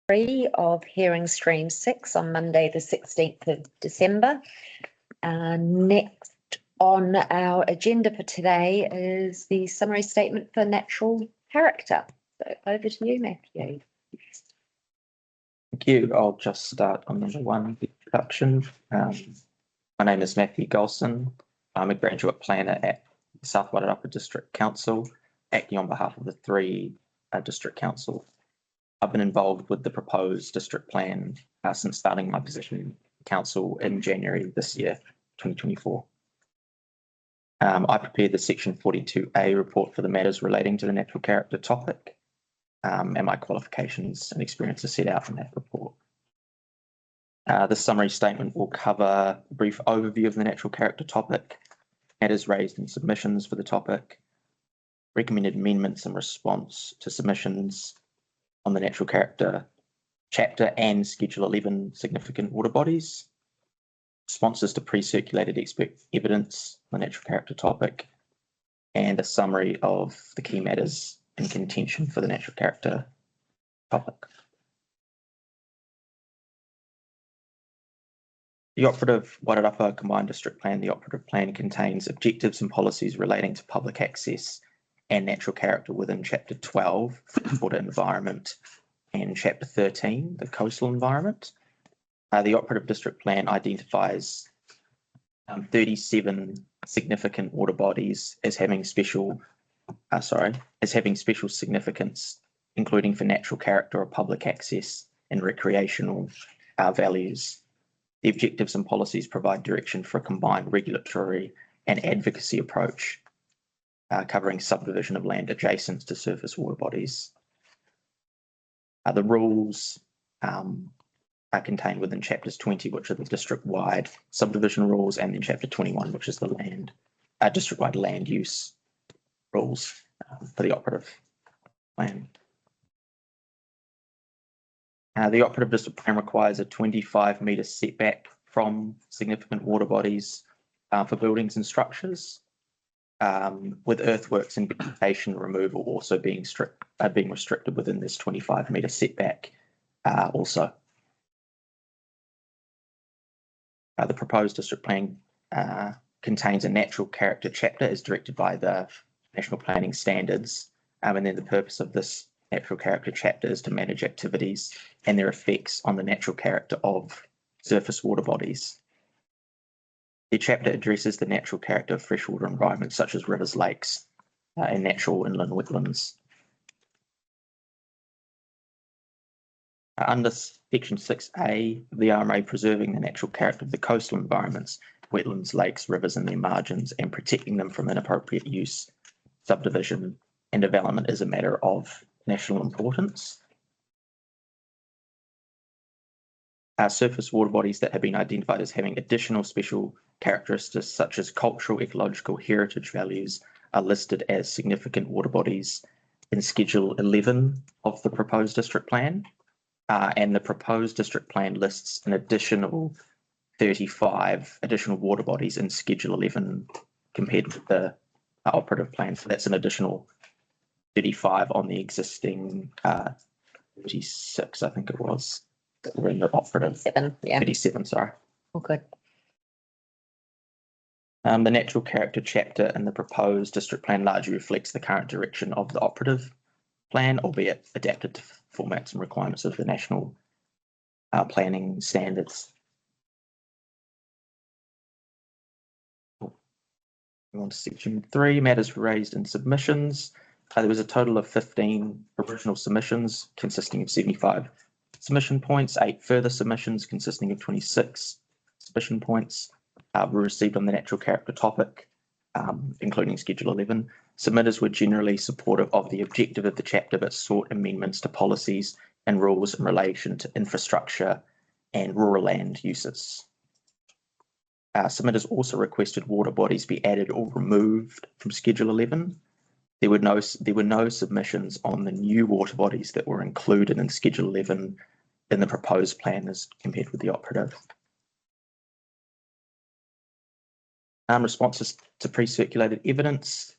3 of hearing stream 6 on Monday, the 16th of December. Next on our agenda for today is the summary statement for natural character. So over to you, Matthew. Thank you. I'll just start on number 1, the introduction. My name is Matthew Golson. I'm a graduate planner at South Wairarapa District Council, acting on behalf of the 3 District Council. I've been involved with the proposed district plan since starting my position in council in January this year, 2024. I prepared the section 42A report for the matters relating to the natural character topic, and my qualifications and experience are set out in that report. The summary statement will cover a brief overview of the natural character topic, matters raised in submissions for the topic, recommended amendments in response to submissions on the natural character chapter and Schedule 11 significant water bodies, responses to pre-circulated expert evidence on the natural character topic, and a summary of the key matters in contention for the natural character topic. The operative Wairarapa Combined District Plan, the operative plan contains objectives and policies relating to public access and natural character within Chapter 12, Water Environment, and Chapter 13, the Coastal Environment. The operative district plan identifies 37 significant water bodies as having special significance, including for natural character or public access and recreational values. The objectives and policies provide direction for a combined regulatory and advocacy approach covering subdivision of land adjacent to surface water bodies. The rules are contained within chapters 20, which are the district-wide subdivision rules, and then chapter 21, which is the district-wide land use rules for the operative plan. The operative district plan requires a 25-metre setback from significant water bodies for buildings and structures, with earthworks and vegetation removal also being restricted within this 25-metre setback also. The proposed district plan contains a natural character chapter as directed by the National Planning Standards, and then the purpose of this natural character chapter is to manage activities and their effects on the natural character of surface water bodies. The chapter addresses the natural character of freshwater environments such as rivers, lakes, and natural inland wetlands. Under Section 6A of the RMA, preserving the natural character of the coastal environments, wetlands, lakes, rivers and their margins, and protecting them from inappropriate use, subdivision and development is a matter of national importance. Surface water bodies that have been identified as having additional special characteristics such as cultural, ecological, heritage values are listed as significant water bodies in Schedule 11 of the proposed district plan. And the proposed district plan lists an additional 35 additional water bodies in Schedule 11 compared with the operative plan. So that's an additional 35 on the existing 36, I think it was, that were in the operative. 37, sorry. Oh, good. The natural character chapter in the proposed district plan largely reflects the current direction of the operative plan, albeit adapted to formats and requirements of the national planning standards. On to section 3, matters raised in submissions. There was a total of 15 original submissions consisting of 75 submission points. 8 further submissions consisting of 26 submission points were received on the natural character topic, including Schedule 11. Submitters were generally supportive of the objective of the chapter, but sought amendments to policies and rules in relation to infrastructure and rural land uses. Submitters also requested water bodies be added or removed from Schedule 11. There were no submissions on the new water bodies that were included in Schedule 11 in the proposed plan as compared with the operative. Responses to pre-circulated evidence.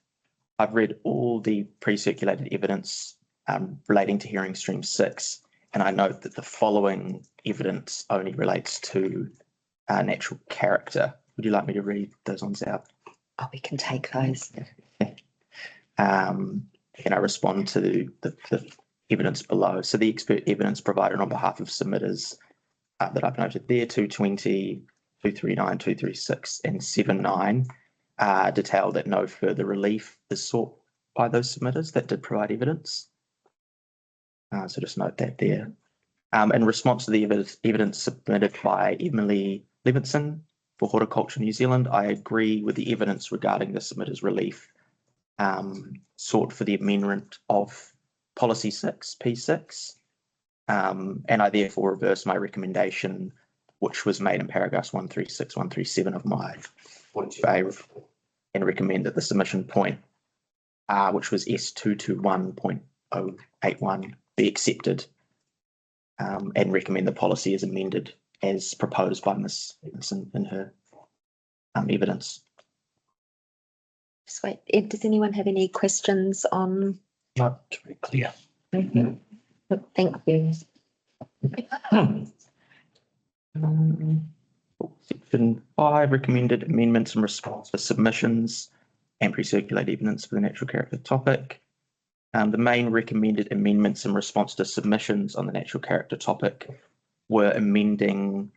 I've read all the pre-circulated evidence relating to hearing stream 6. And I note that the following evidence only relates to natural character. Would you like me to read those ones out? Oh, we can take those. Can I respond to the evidence below? So the expert evidence provided on behalf of submitters that I've noted there, 220, 239, 236 and 79, detail that no further relief is sought by those submitters that did provide evidence. So just note that there. In response to the evidence submitted by Emily Levinson for Horticulture New Zealand, I agree with the evidence regarding the submitter's relief sought for the amendment of Policy 6, P6, and I therefore reverse my recommendation, which was made in paragraphs 136, 137 of my 42A report, and recommend that the submission point, which was S221.081, be accepted, and recommend the policy is amended as proposed by Ms. Levinson in her evidence. Sweet. Ed, does anyone have any questions on? Not very clear. Thank you. Section 5, recommended amendments in response to submissions and pre-circulate evidence for the natural character topic. The main recommended amendments in response to submissions on the natural character topic were amending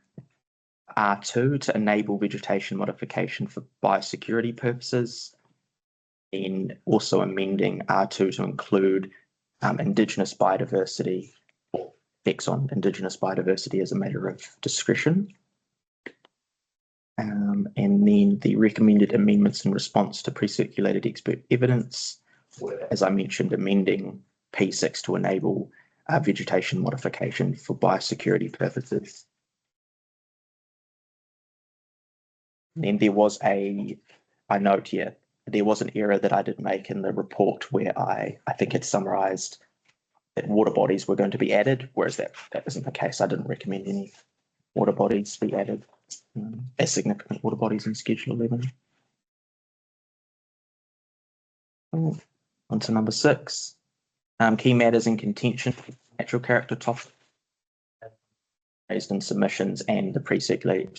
R2 to enable vegetation modification for biosecurity purposes, and also amending R2 to include Indigenous biodiversity, or effects on Indigenous biodiversity as a matter of discretion. And then the recommended amendments in response to pre-circulated expert evidence were, as I mentioned, amending P6 to enable vegetation modification for biosecurity purposes. And then there was I note here, there was an error that I did make in the report where I think it summarised that water bodies were going to be added, whereas that isn't the case. I didn't recommend any water bodies be added as significant water bodies in Schedule 11. On to number 6. Key matters in contention, natural character topic raised in submissions and the pre-circulated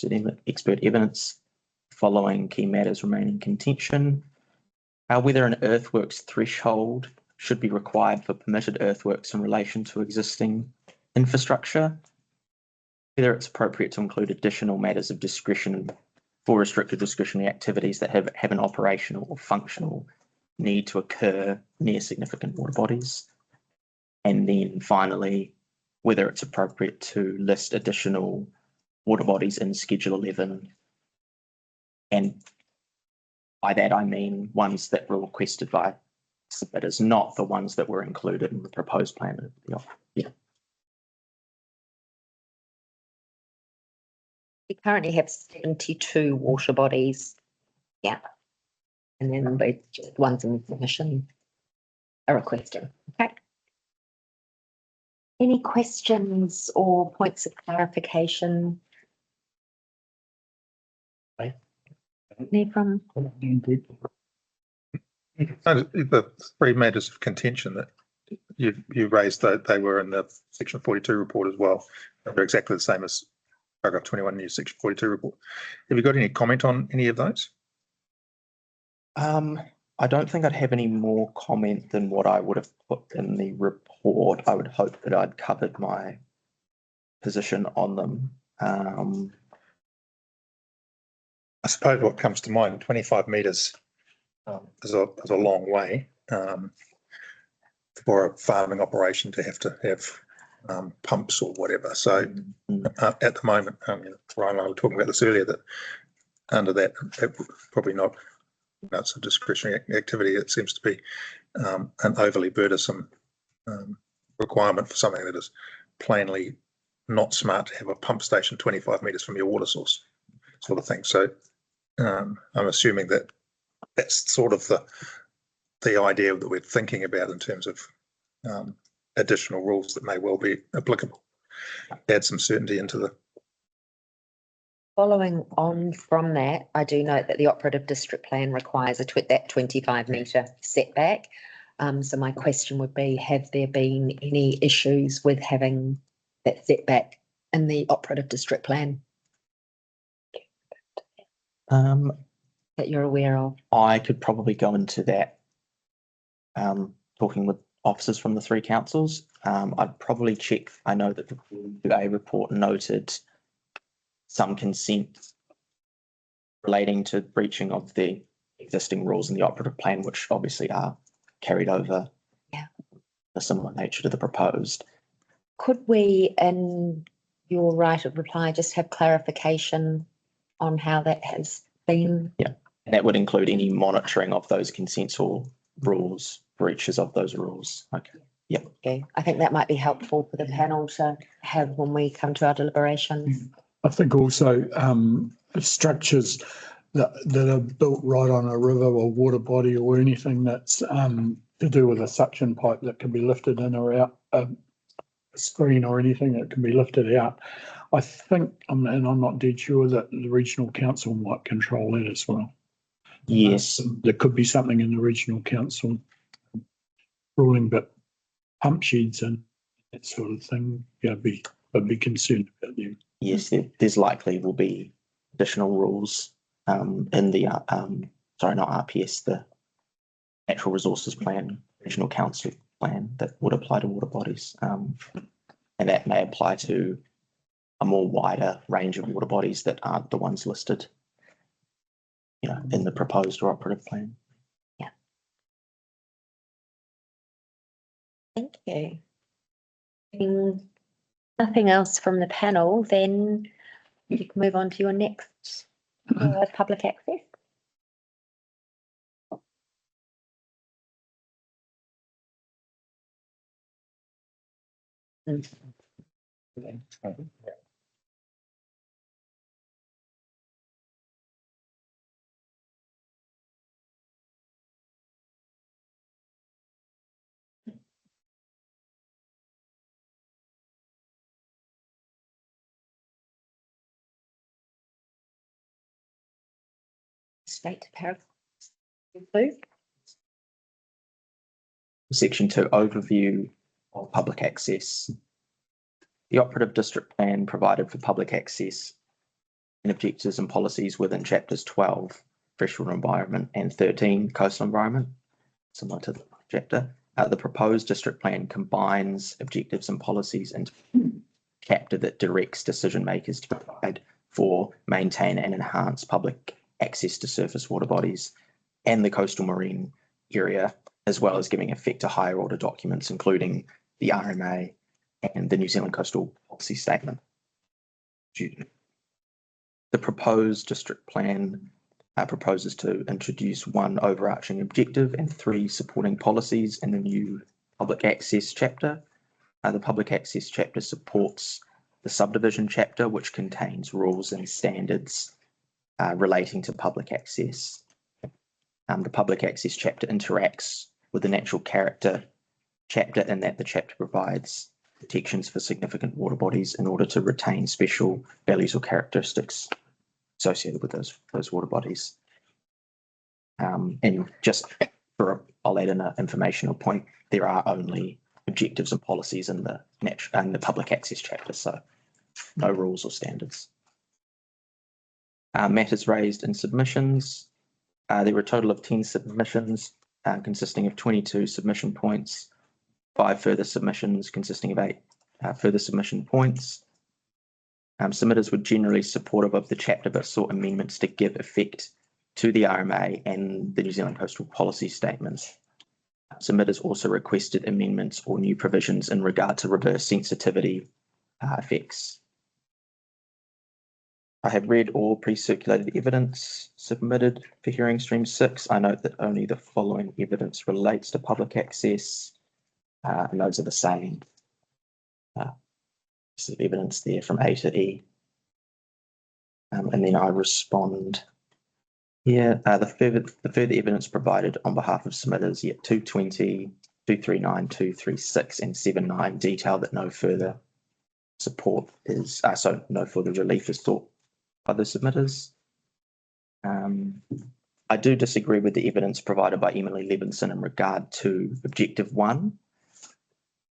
expert evidence. Following key matters remain in contention. Whether an earthworks threshold should be required for permitted earthworks in relation to existing infrastructure. Whether it's appropriate to include additional matters of discretion for restricted discretionary activities that have an operational or functional need to occur near significant water bodies. And then finally, whether it's appropriate to list additional water bodies in Schedule 11. And by that, I mean ones that were requested by submitters, not the ones that were included in the proposed plan. Yeah. We currently have 72 water bodies. Yeah. And then the ones in submission are requested. Okay. Any questions or points of clarification? Need from? The 3 matters of contention that you raised, that they were in the section 42 report as well. They're exactly the same as paragraph 21 in your section 42 report. Have you got any comment on any of those? I don't think I'd have any more comment than what I would have put in the report. I would hope that I'd covered my position on them. I suppose what comes to mind, 25 metres is a long way for a farming operation to have pumps or whatever. So at the moment, Ryan and I were talking about this earlier, that under that, probably not, it's a discretionary activity. It seems to be an overly burdensome requirement for something that is plainly not smart to have a pump station 25 metres from your water source, sort of thing. So I'm assuming that that's sort of the idea that we're thinking about in terms of additional rules that may well be applicable. Add some certainty into the. Following on from that, I do note that the operative district plan requires that 25 metre setback. So my question would be, have there been any issues with having that setback in the operative district plan that you're aware of? I could probably go into that, talking with officers from the three councils. I'd probably check. I know that the PWA report noted some consent relating to breaching of the existing rules in the operative plan, which obviously are carried over. Yeah. A similar nature to the proposed. Could we, in your right of reply, just have clarification on how that has been? Yeah, and that would include any monitoring of those consents or rules, breaches of those rules. Okay. Yeah. Okay, I think that might be helpful for the panel to have when we come to our deliberations. I think also structures that are built right on a river or water body or anything that's to do with a suction pipe that can be lifted in or out, a screen or anything that can be lifted out. I think, and I'm not dead sure, that the regional council might control that as well. Yes. There could be something in the regional council ruling, but pump sheds and that sort of thing, yeah, I'd be concerned about them. Yes, there's likely will be additional rules in the sorry, not RPS, the Natural Resources Plan, Regional Council Plan that would apply to water bodies, and that may apply to a more wider range of water bodies that aren't the ones listed, you know, in the proposed or operative plan. Yeah. Thank you. Nothing else from the panel, then you can move on to your next public access. Straight to paragraph 2. Section 2, overview of public access. The operative district plan provided for public access and objectives and policies within chapters 12, freshwater environment, and 13, coastal environment, similar to the chapter. The proposed district plan combines objectives and policies into a chapter that directs decision makers to provide for, maintain, and enhance public access to surface water bodies and the coastal marine area, as well as giving effect to higher order documents, including the RMA and the New Zealand Coastal Policy Statement. The proposed district plan proposes to introduce 1 overarching objective and 3 supporting policies in the new public access chapter. The public access chapter supports the subdivision chapter, which contains rules and standards relating to public access. The public access chapter interacts with the natural character chapter in that the chapter provides protections for significant water bodies in order to retain special values or characteristics associated with those water bodies. And just I'll add in an informational point, there are only objectives and policies in the public access chapter, so no rules or standards. Matters raised in submissions. There were a total of 10 submissions consisting of 22 submission points, 5 further submissions consisting of 8 further submission points. Submitters were generally supportive of the chapter but sought amendments to give effect to the RMA and the New Zealand Coastal Policy Statements. Submitters also requested amendments or new provisions in regard to reverse sensitivity effects. I have read all pre-circulated evidence submitted for hearing stream 6. I note that only the following evidence relates to public access, and those are the same pieces of evidence there from A to E. And then I respond here. The further evidence provided on behalf of submitters, 220, 239, 236 and 79 detail that no further support is, no further relief is sought by the submitters. I do disagree with the evidence provided by Emily Levinson in regard to objective 1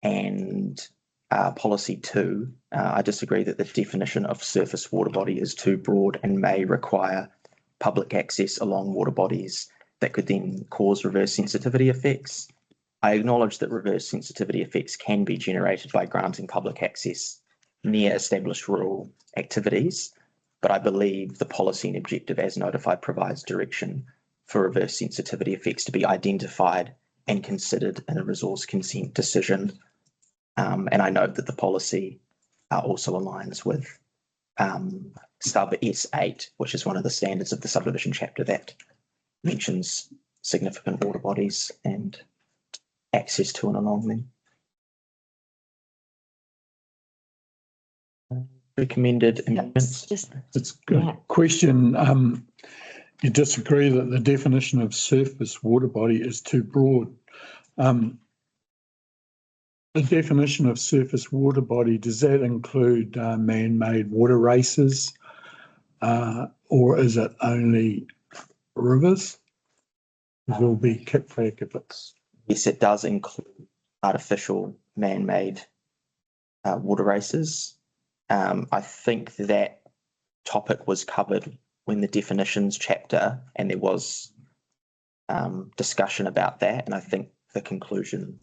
and Policy 2, I disagree that the definition of surface water body is too broad and may require public access along water bodies that could then cause reverse sensitivity effects. I acknowledge that reverse sensitivity effects can be generated by granting public access near established rural activities, but I believe the policy and objective as notified provides direction for reverse sensitivity effects to be identified and considered in a resource consent decision. And I note that the policy also aligns with sub S8, which is one of the standards of the subdivision chapter that mentions significant water bodies and access to and along them. Recommended amendments. Just, It's a good Yeah. question. You disagree that the definition of surface water body is too broad. The definition of surface water body, does that include man-made water races? Or is it only rivers? It will be kickback if it's. Yes, it does include artificial man-made water races. I think that topic was covered when the definitions chapter, and there was discussion about that, and I think the conclusion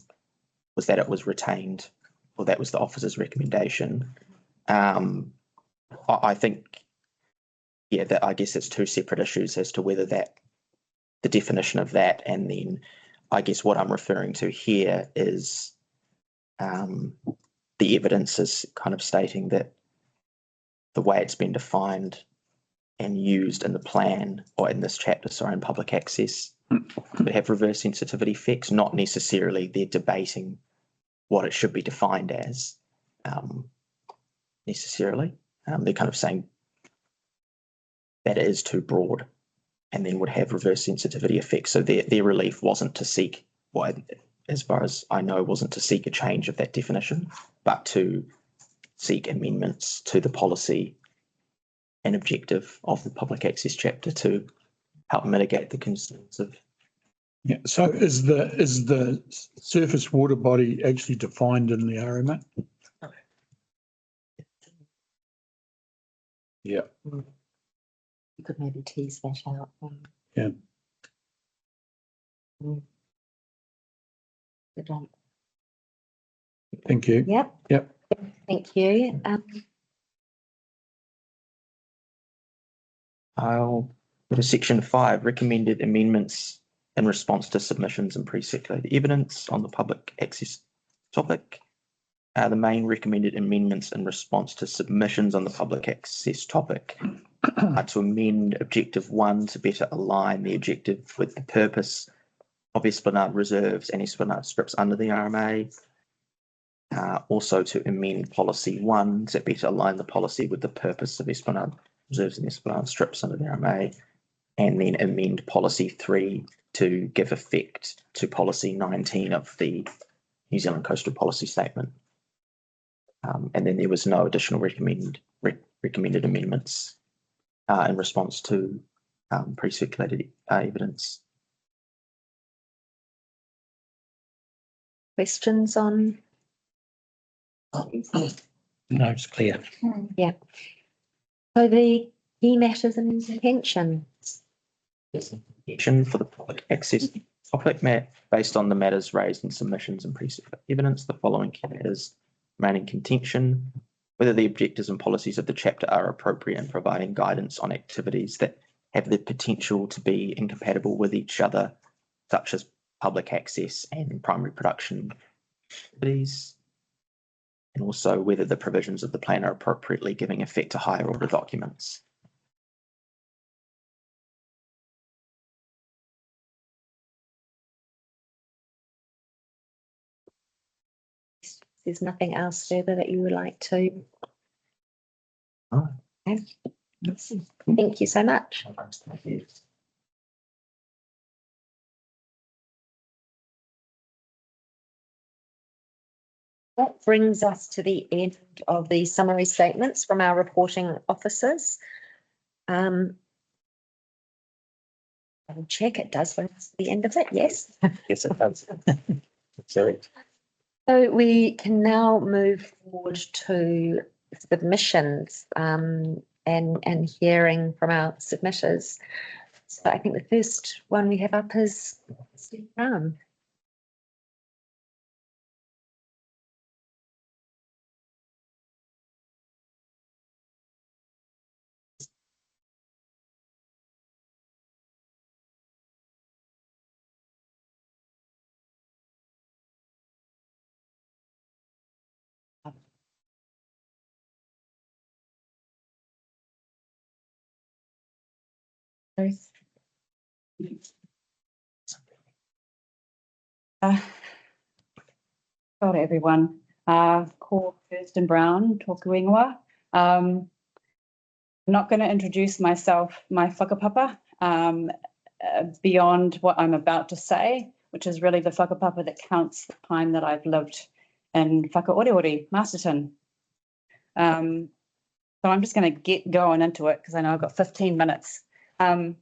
was that it was retained, or that was the officer's recommendation. I think, yeah, that I guess it's two separate issues as to whether that the definition of that, and then I guess what I'm referring to here is the evidence is kind of stating that the way it's been defined and used in the plan, or in this chapter, sorry, in public access, could have reverse sensitivity effects, not necessarily they're debating what it should be defined as necessarily. They're kind of saying that it is too broad and then would have reverse sensitivity effects. So their relief wasn't to seek, well, as far as I know, wasn't to seek a change of that definition, but to seek amendments to the policy and objective of the public access chapter to help mitigate the concerns of. Yeah, so is the surface water body actually defined in the RMA? Yeah. you could maybe tease that out. Yeah. Good one. Thank you. Yep. Yep. Thank you. I'll go to section 5, recommended amendments in response to submissions and pre-circulated evidence on the public access topic. The main recommended amendments in response to submissions on the public access topic are to amend objective 1 to better align the objective with the purpose of Esplanade reserves and Esplanade strips under the RMA. Also to amend policy 1 to better align the policy with the purpose of Esplanade reserves and Esplanade strips under the RMA, and then amend policy 3 to give effect to policy 19 of the New Zealand Coastal Policy Statement. And then there was no additional recommended amendments in response to pre-circulated evidence. Questions on? No, it's clear. Yeah. So the key matters and intention. Action for the public access topic based on the matters raised in submissions and pre-circulated evidence. The following key matters remain in contention: whether the objectives and policies of the chapter are appropriate in providing guidance on activities that have the potential to be incompatible with each other, such as public access and primary production activities, and also whether the provisions of the plan are appropriately giving effect to higher order documents. There's nothing else further that you would like to? Oh. Okay. Thank you so much. That brings us to the end of the summary statements from our reporting officers. I'll check, it does bring us to the end of it, yes. Yes, it does. Sorry. So we can now move forward to submissions and hearing from our submitters. So I think the first one we have up is Steve Brown. Kia ora everyone. Ko Kirsten Brown, tōku ingoa. I'm not going to introduce myself, my whakapapa, beyond what I'm about to say, which is really the whakapapa that counts the time that I've lived in Whakaoriori, Masterton. So I'm just going to get going into it because I know I've got 15 minutes. Right,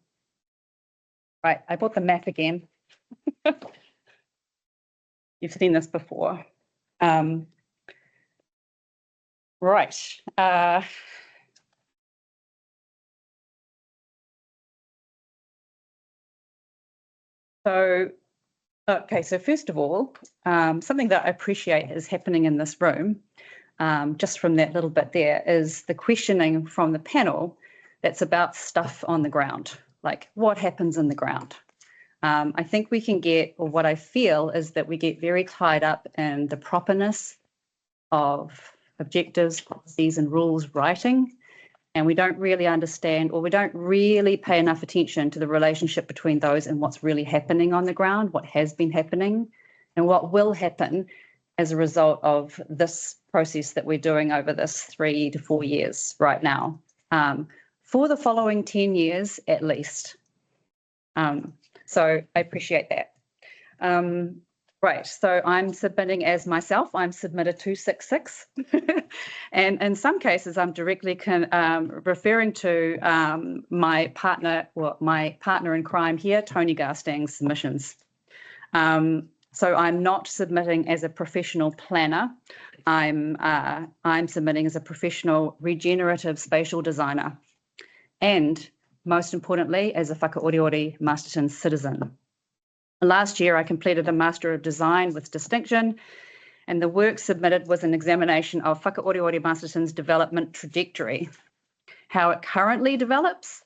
I bought the map again. You've seen this before. Right. So first of all, something that I appreciate is happening in this room, just from that little bit there, is the questioning from the panel that's about stuff on the ground, like what happens in the ground. I think we can get, or what I feel is that we get very tied up in the properness of objectives, policies and rules writing, and we don't really understand, or we don't really pay enough attention to the relationship between those and what's really happening on the ground, what has been happening, and what will happen as a result of this process that we're doing over this 3 to 4 years right now, for the following 10 years at least. So I appreciate that. Right, so I'm submitting as myself. I'm submitter 266. And in some cases, I'm directly referring to my partner in crime here, Tony Garstang's submissions. So I'm not submitting as a professional planner. I'm submitting as a professional regenerative spatial designer. And most importantly, as a Whakaoriori Masterton citizen. Last year, I completed a Master of Design with distinction, and the work submitted was an examination of Whakaoriori Masterton's development trajectory, how it currently develops,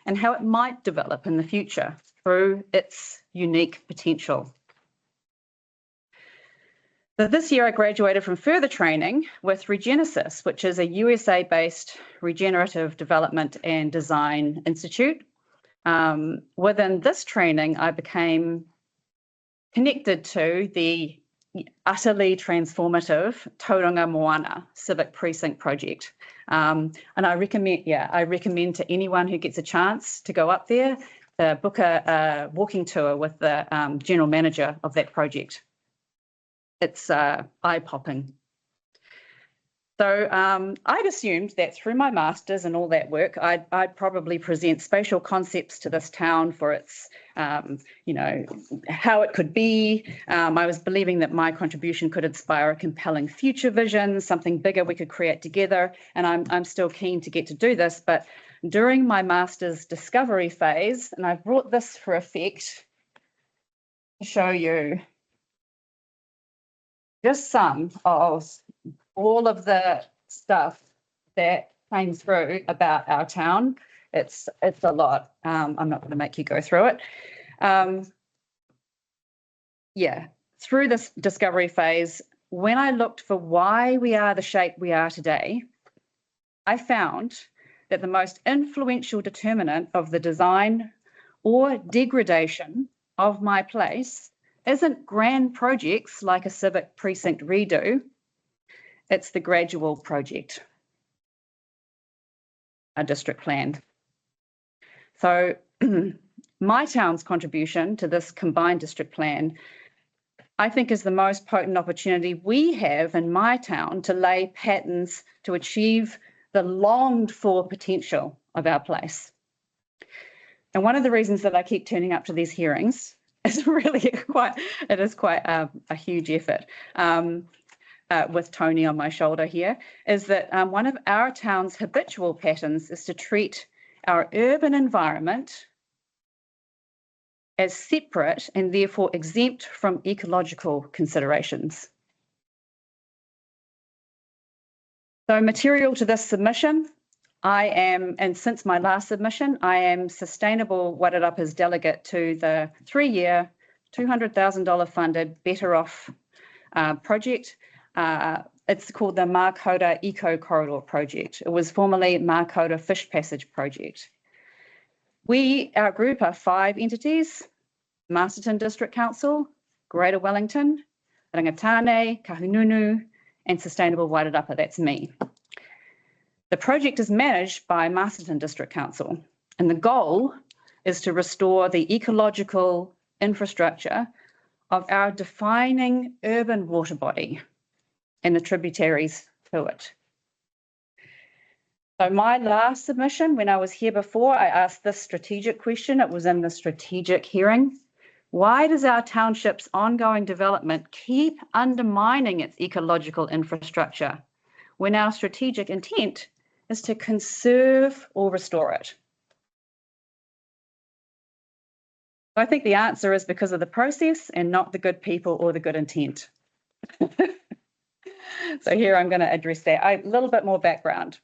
and how it might develop in the future through its unique potential. So this year, I graduated from further training with Regenesis, which is a USA-based regenerative development and design institute. Within this training, I became connected to the utterly transformative Tauranga Moana Civic Precinct Project. And I recommend to anyone who gets a chance to go up there, book a walking tour with the general manager of that project. It's eye-popping. So I'd assumed that through my masters and all that work, I'd probably present spatial concepts to this town for its, how it could be. I was believing that my contribution could inspire a compelling future vision, something bigger we could create together. And I'm still keen to get to do this. But during my master's discovery phase, and I've brought this for effect to show you just some of all of the stuff that came through about our town. It's a lot. I'm not going to make you go through it. Through this discovery phase, when I looked for why we are the shape we are today, I found that the most influential determinant of the design or degradation of my place isn't grand projects like a civic precinct redo. It's the gradual project, a district plan. So my town's contribution to this combined district plan, I think, is the most potent opportunity we have in my town to lay patterns to achieve the longed for potential of our place. And one of the reasons that I keep turning up to these hearings It's really quite a huge effort. With Tony on my shoulder here, is that one of our town's habitual patterns is to treat our urban environment as separate and therefore exempt from ecological considerations. So material to this submission, and since my last submission, I am Sustainable Wairarapa delegate to the 3-year, $200,000 funded Better Off project. It's called the Mākota Eco Corridor Project. It was formerly Mākota Fish Passage Project. Our group are 5 entities: Masterton District Council, Greater Wellington, Rangatane, Kahununu, and Sustainable Wairarapa, that's me. The project is managed by Masterton District Council, and the goal is to restore the ecological infrastructure of our defining urban water body and the tributaries to it. So my last submission, when I was here before, I asked this strategic question. It was in the strategic hearing. Why does our township's ongoing development keep undermining its ecological infrastructure when our strategic intent is to conserve or restore it? I think the answer is because of the process and not the good people or the good intent. So here I'm going to address that. A little bit more background.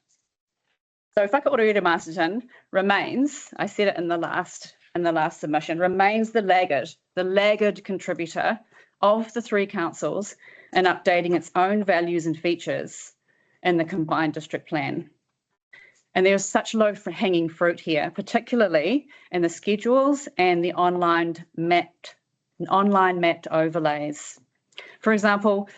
So Whakaorere Masterton remains, I said it in the last submission, remains the laggard contributor of the 3 councils in updating its own values and features in the combined district plan. And there's such low hanging fruit here, particularly in the schedules and the online mapped overlays. For example,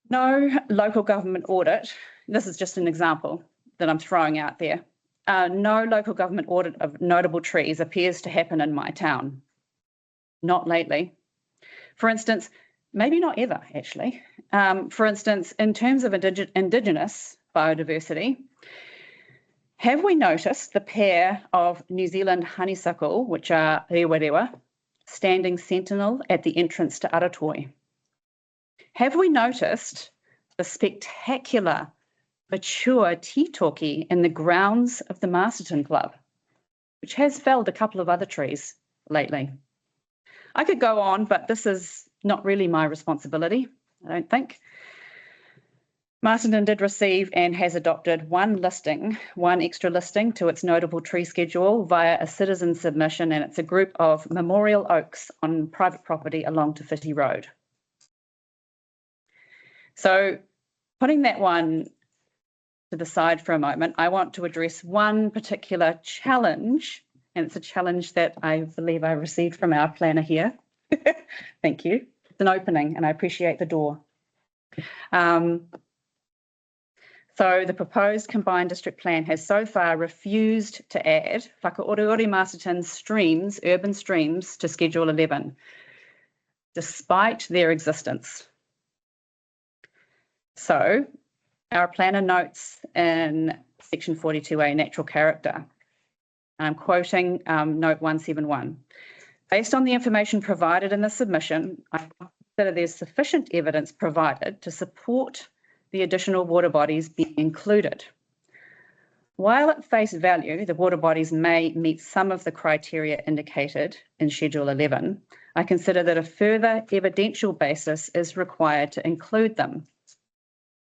no local government audit. This is just an example that I'm throwing out there. No local government audit of notable trees appears to happen in my town. Not lately. For instance, maybe not ever, actually. For instance, in terms of Indigenous biodiversity, have we noticed the pair of New Zealand honeysuckle, which are rewa, standing sentinel at the entrance to Aratoi? Have we noticed the spectacular mature titoki in the grounds of the Masterton Club, which has felled a couple of other trees lately? I could go on, but this is not really my responsibility, I don't think. Masterton did receive and has adopted one extra listing to its notable tree schedule via a citizen submission, and it's a group of memorial oaks on private property along Te Whiti Road. So putting that one to the side for a moment, I want to address one particular challenge, and it's a challenge that I believe I received from our planner here. Thank you. It's an opening, and I appreciate the door. So the proposed combined district plan has so far refused to add Whakaorere Masterton's urban streams, to Schedule 11, despite their existence. So our planner notes in section 42A, natural character, I'm quoting note 171. Based on the information provided in the submission, I consider there's sufficient evidence provided to support the additional water bodies being included. While at face value, the water bodies may meet some of the criteria indicated in Schedule 11, I consider that a further evidential basis is required to include them.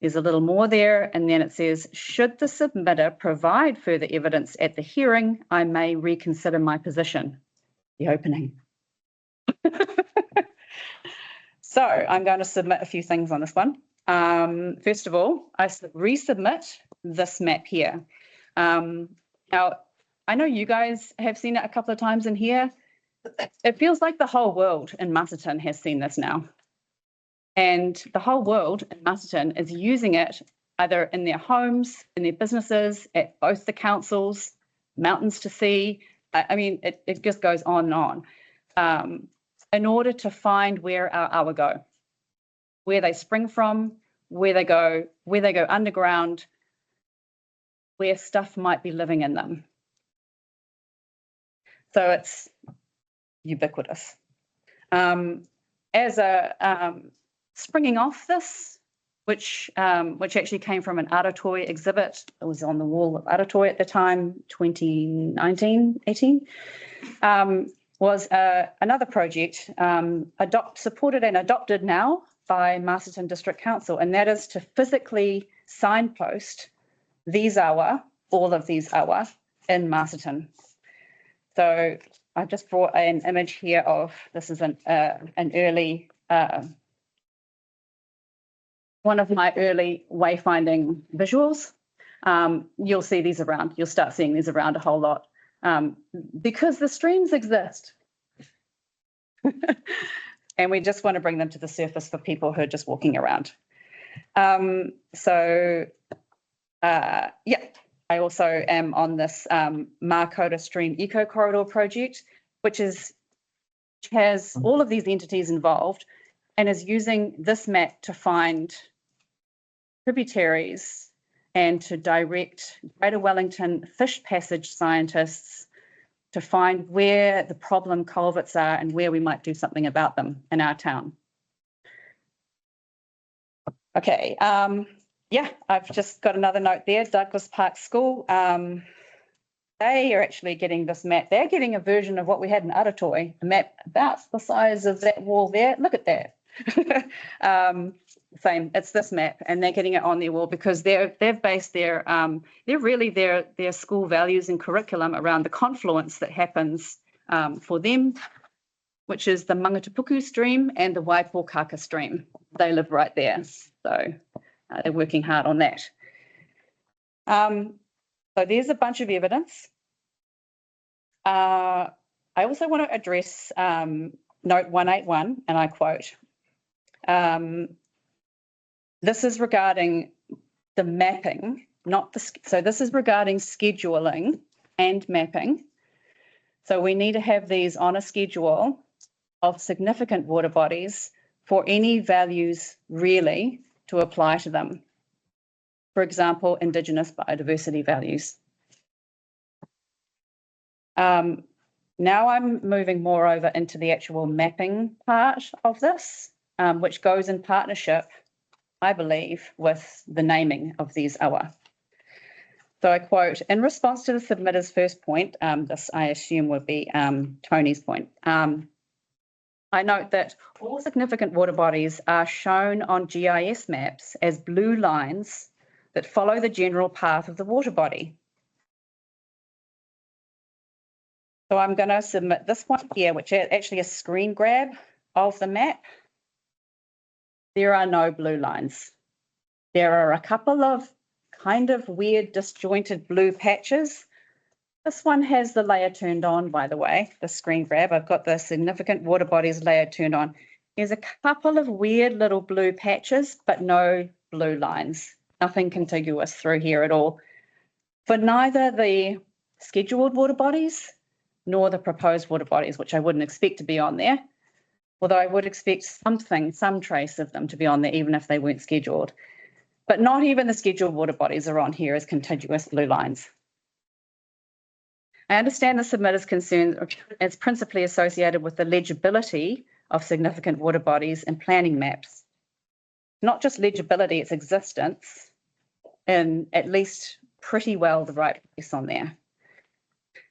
There's a little more there, and then it says, should the submitter provide further evidence at the hearing, I may reconsider my position. The opening. So I'm going to submit a few things on this one. First of all, I resubmit this map here. Now, I know you guys have seen it a couple of times in here. It feels like the whole world in Masterton has seen this now. And the whole world in Masterton is using it either in their homes, in their businesses, at both the councils, mountains to sea. I mean, it just goes on and on. In order to find where our awa go, where they spring from, where they go underground, where stuff might be living in them. So it's ubiquitous. As a springing off this, which actually came from an Aratoi exhibit. It was on the wall of Aratoi at the time, 2019-18, was another project supported and adopted now by Masterton District Council, and that is to physically signpost these awa, all of these awa, in Masterton. So I've just brought an image here of, this is an early, one of my early wayfinding visuals. You'll see these around, you'll start seeing these around a whole lot because the streams exist. And we just want to bring them to the surface for people who are just walking around. Yeah, I also am on this Markota Stream Eco Corridor project, which has all of these entities involved and is using this map to find tributaries and to direct Greater Wellington fish passage scientists to find where the problem culverts are and where we might do something about them in our town. Okay, yeah, I've just got another note there, Douglas Park School. They are actually getting this map. They're getting a version of what we had in Aratoi, a map about the size of that wall there. Look at that. Same, it's this map, and they're getting it on their wall because they've based their school values and curriculum around the confluence that happens for them, which is the Mangatapuku stream and the Waipokaka stream. They live right there, so they're working hard on that. So there's a bunch of evidence. I also want to address note 181, and I quote, this is regarding the mapping, not the, so this is regarding scheduling and mapping. So we need to have these on a schedule of significant water bodies for any values really to apply to them. For example, Indigenous biodiversity values. Now I'm moving more over into the actual mapping part of this, which goes in partnership, I believe, with the naming of these awa. So I quote, in response to the submitter's first point, this I assume would be Tony's point, I note that all significant water bodies are shown on GIS maps as blue lines that follow the general path of the water body. So I'm going to submit this one here, which is actually a screen grab of the map. There are no blue lines. There are a couple of kind of weird disjointed blue patches. This one has the layer turned on, by the way, the screen grab. I've got the significant water bodies layer turned on. There's a couple of weird little blue patches, but no blue lines. Nothing contiguous through here at all. For neither the scheduled water bodies nor the proposed water bodies, which I wouldn't expect to be on there, although I would expect something, some trace of them to be on there, even if they weren't scheduled. But not even the scheduled water bodies are on here as contiguous blue lines. I understand the submitter's concern is principally associated with the legibility of significant water bodies and planning maps. Not just legibility, its existence in at least pretty well the right place on there.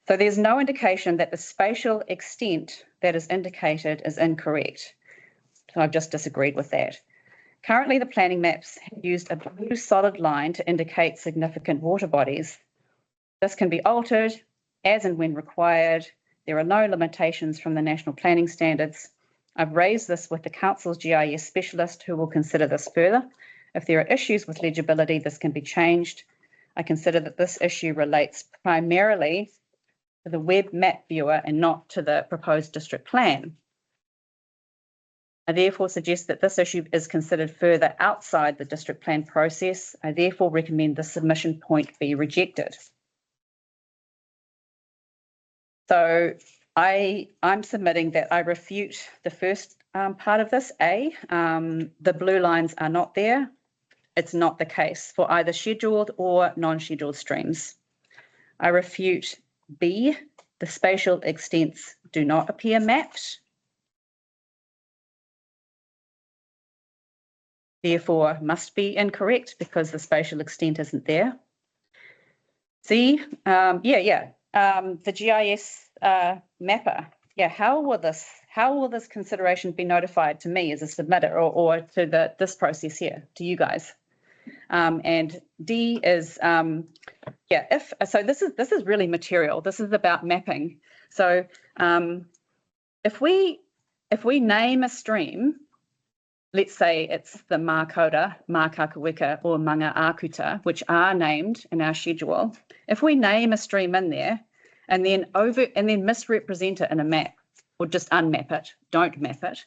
So there's no indication that the spatial extent that is indicated is incorrect. So I've just disagreed with that. Currently, the planning maps have used a blue solid line to indicate significant water bodies. This can be altered as and when required. There are no limitations from the National Planning Standards. I've raised this with the Council's GIS specialist who will consider this further. If there are issues with legibility, this can be changed. I consider that this issue relates primarily to the web map viewer and not to the proposed district plan. I therefore suggest that this issue is considered further outside the district plan process. I therefore recommend the submission point be rejected. So I'm submitting that I refute the first part of this, A, the blue lines are not there. It's not the case for either scheduled or non-scheduled streams. I refute B, the spatial extents do not appear mapped. therefore must be incorrect because the spatial extent isn't there. C, the GIS mapper. Yeah, how will this consideration be notified to me as a submitter or to this process here, to you guys? And D is, so this is really material. This is about mapping. So if we name a stream, let's say it's the Mākota, Mākakawika, or Manga Akuta, which are named in our schedule. If we name a stream in there and then misrepresent it in a map, or just unmap it, don't map it,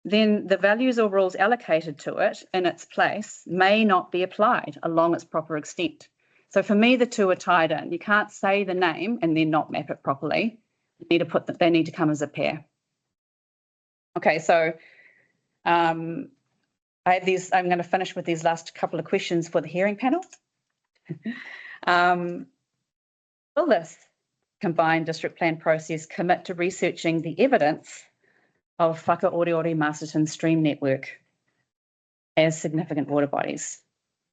then the values or rules allocated to it in its place may not be applied along its proper extent. So for me, the two are tied in. You can't say the name and then not map it properly. You need to they need to come as a pair. Okay, so I'm going to finish with these last couple of questions for the hearing panel. Will this combined district plan process commit to researching the evidence of Whakaoriori Masterton stream network as significant water bodies?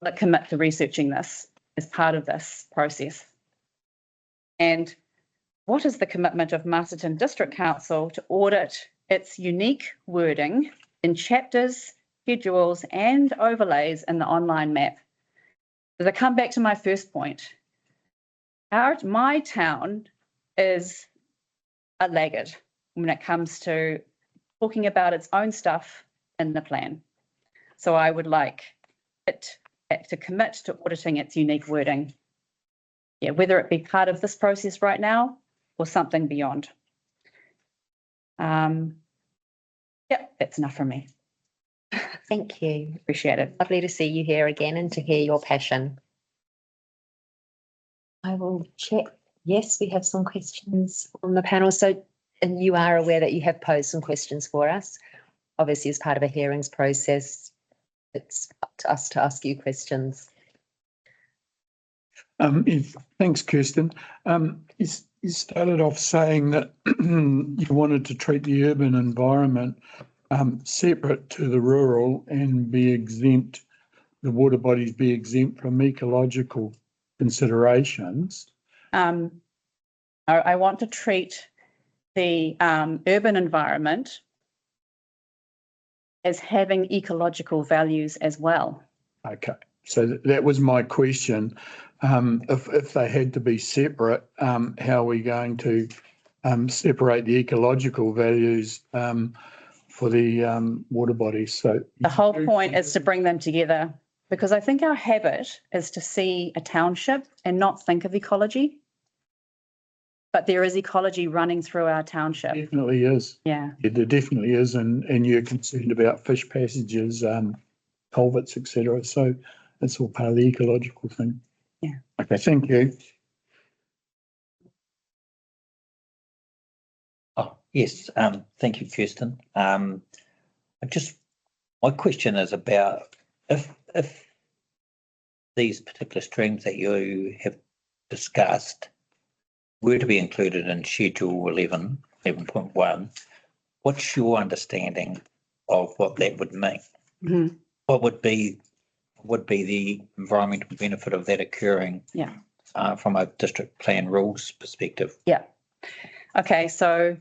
Will it commit to researching this as part of this process? And what is the commitment of Masterton District Council to audit its unique wording in chapters, schedules, and overlays in the online map? As I come back to my first point, my town is a laggard when it comes to talking about its own stuff in the plan. So I would like it to commit to auditing its unique wording. Yeah, whether it be part of this process right now or something beyond. That's enough from me. Thank you. Appreciate it. Lovely to see you here again and to hear your passion. I will check. Yes, we have some questions on the panel. So, and you are aware that you have posed some questions for us. Obviously, as part of a hearings process, it's up to us to ask you questions. Thanks, Kirsten. You started off saying that you wanted to treat the urban environment separate to the rural and be exempt, the water bodies be exempt from ecological considerations. I want to treat the urban environment as having ecological values as well. Okay, so that was my question. If they had to be separate, how are we going to separate the ecological values for the water bodies? So the whole point is to bring them together, because I think our habit is to see a township and not think of ecology. But there is ecology running through our township. Definitely is. Yeah. There definitely is, and you're concerned about fish passages, culverts, etc. So that's all part of the ecological thing. Yeah. Okay, thank you. Oh, yes. Thank you, Kirsten. My question is about if these particular streams that you have discussed were to be included in Schedule 11.1, what's your understanding of what that would mean? Mm-hmm. What would be the environmental benefit of that occurring? Yeah. From a district plan rules perspective? Yeah. Okay, so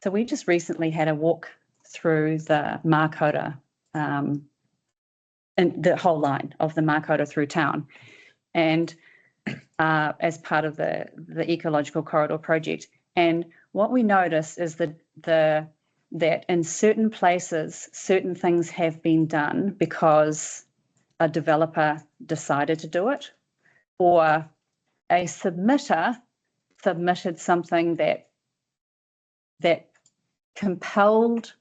so we just recently had a walk through the Mākota, and the whole line of the Mākota through town, and as part of the ecological corridor project. And what we notice is that in certain places, certain things have been done because a developer decided to do it, or a submitter submitted something that compelled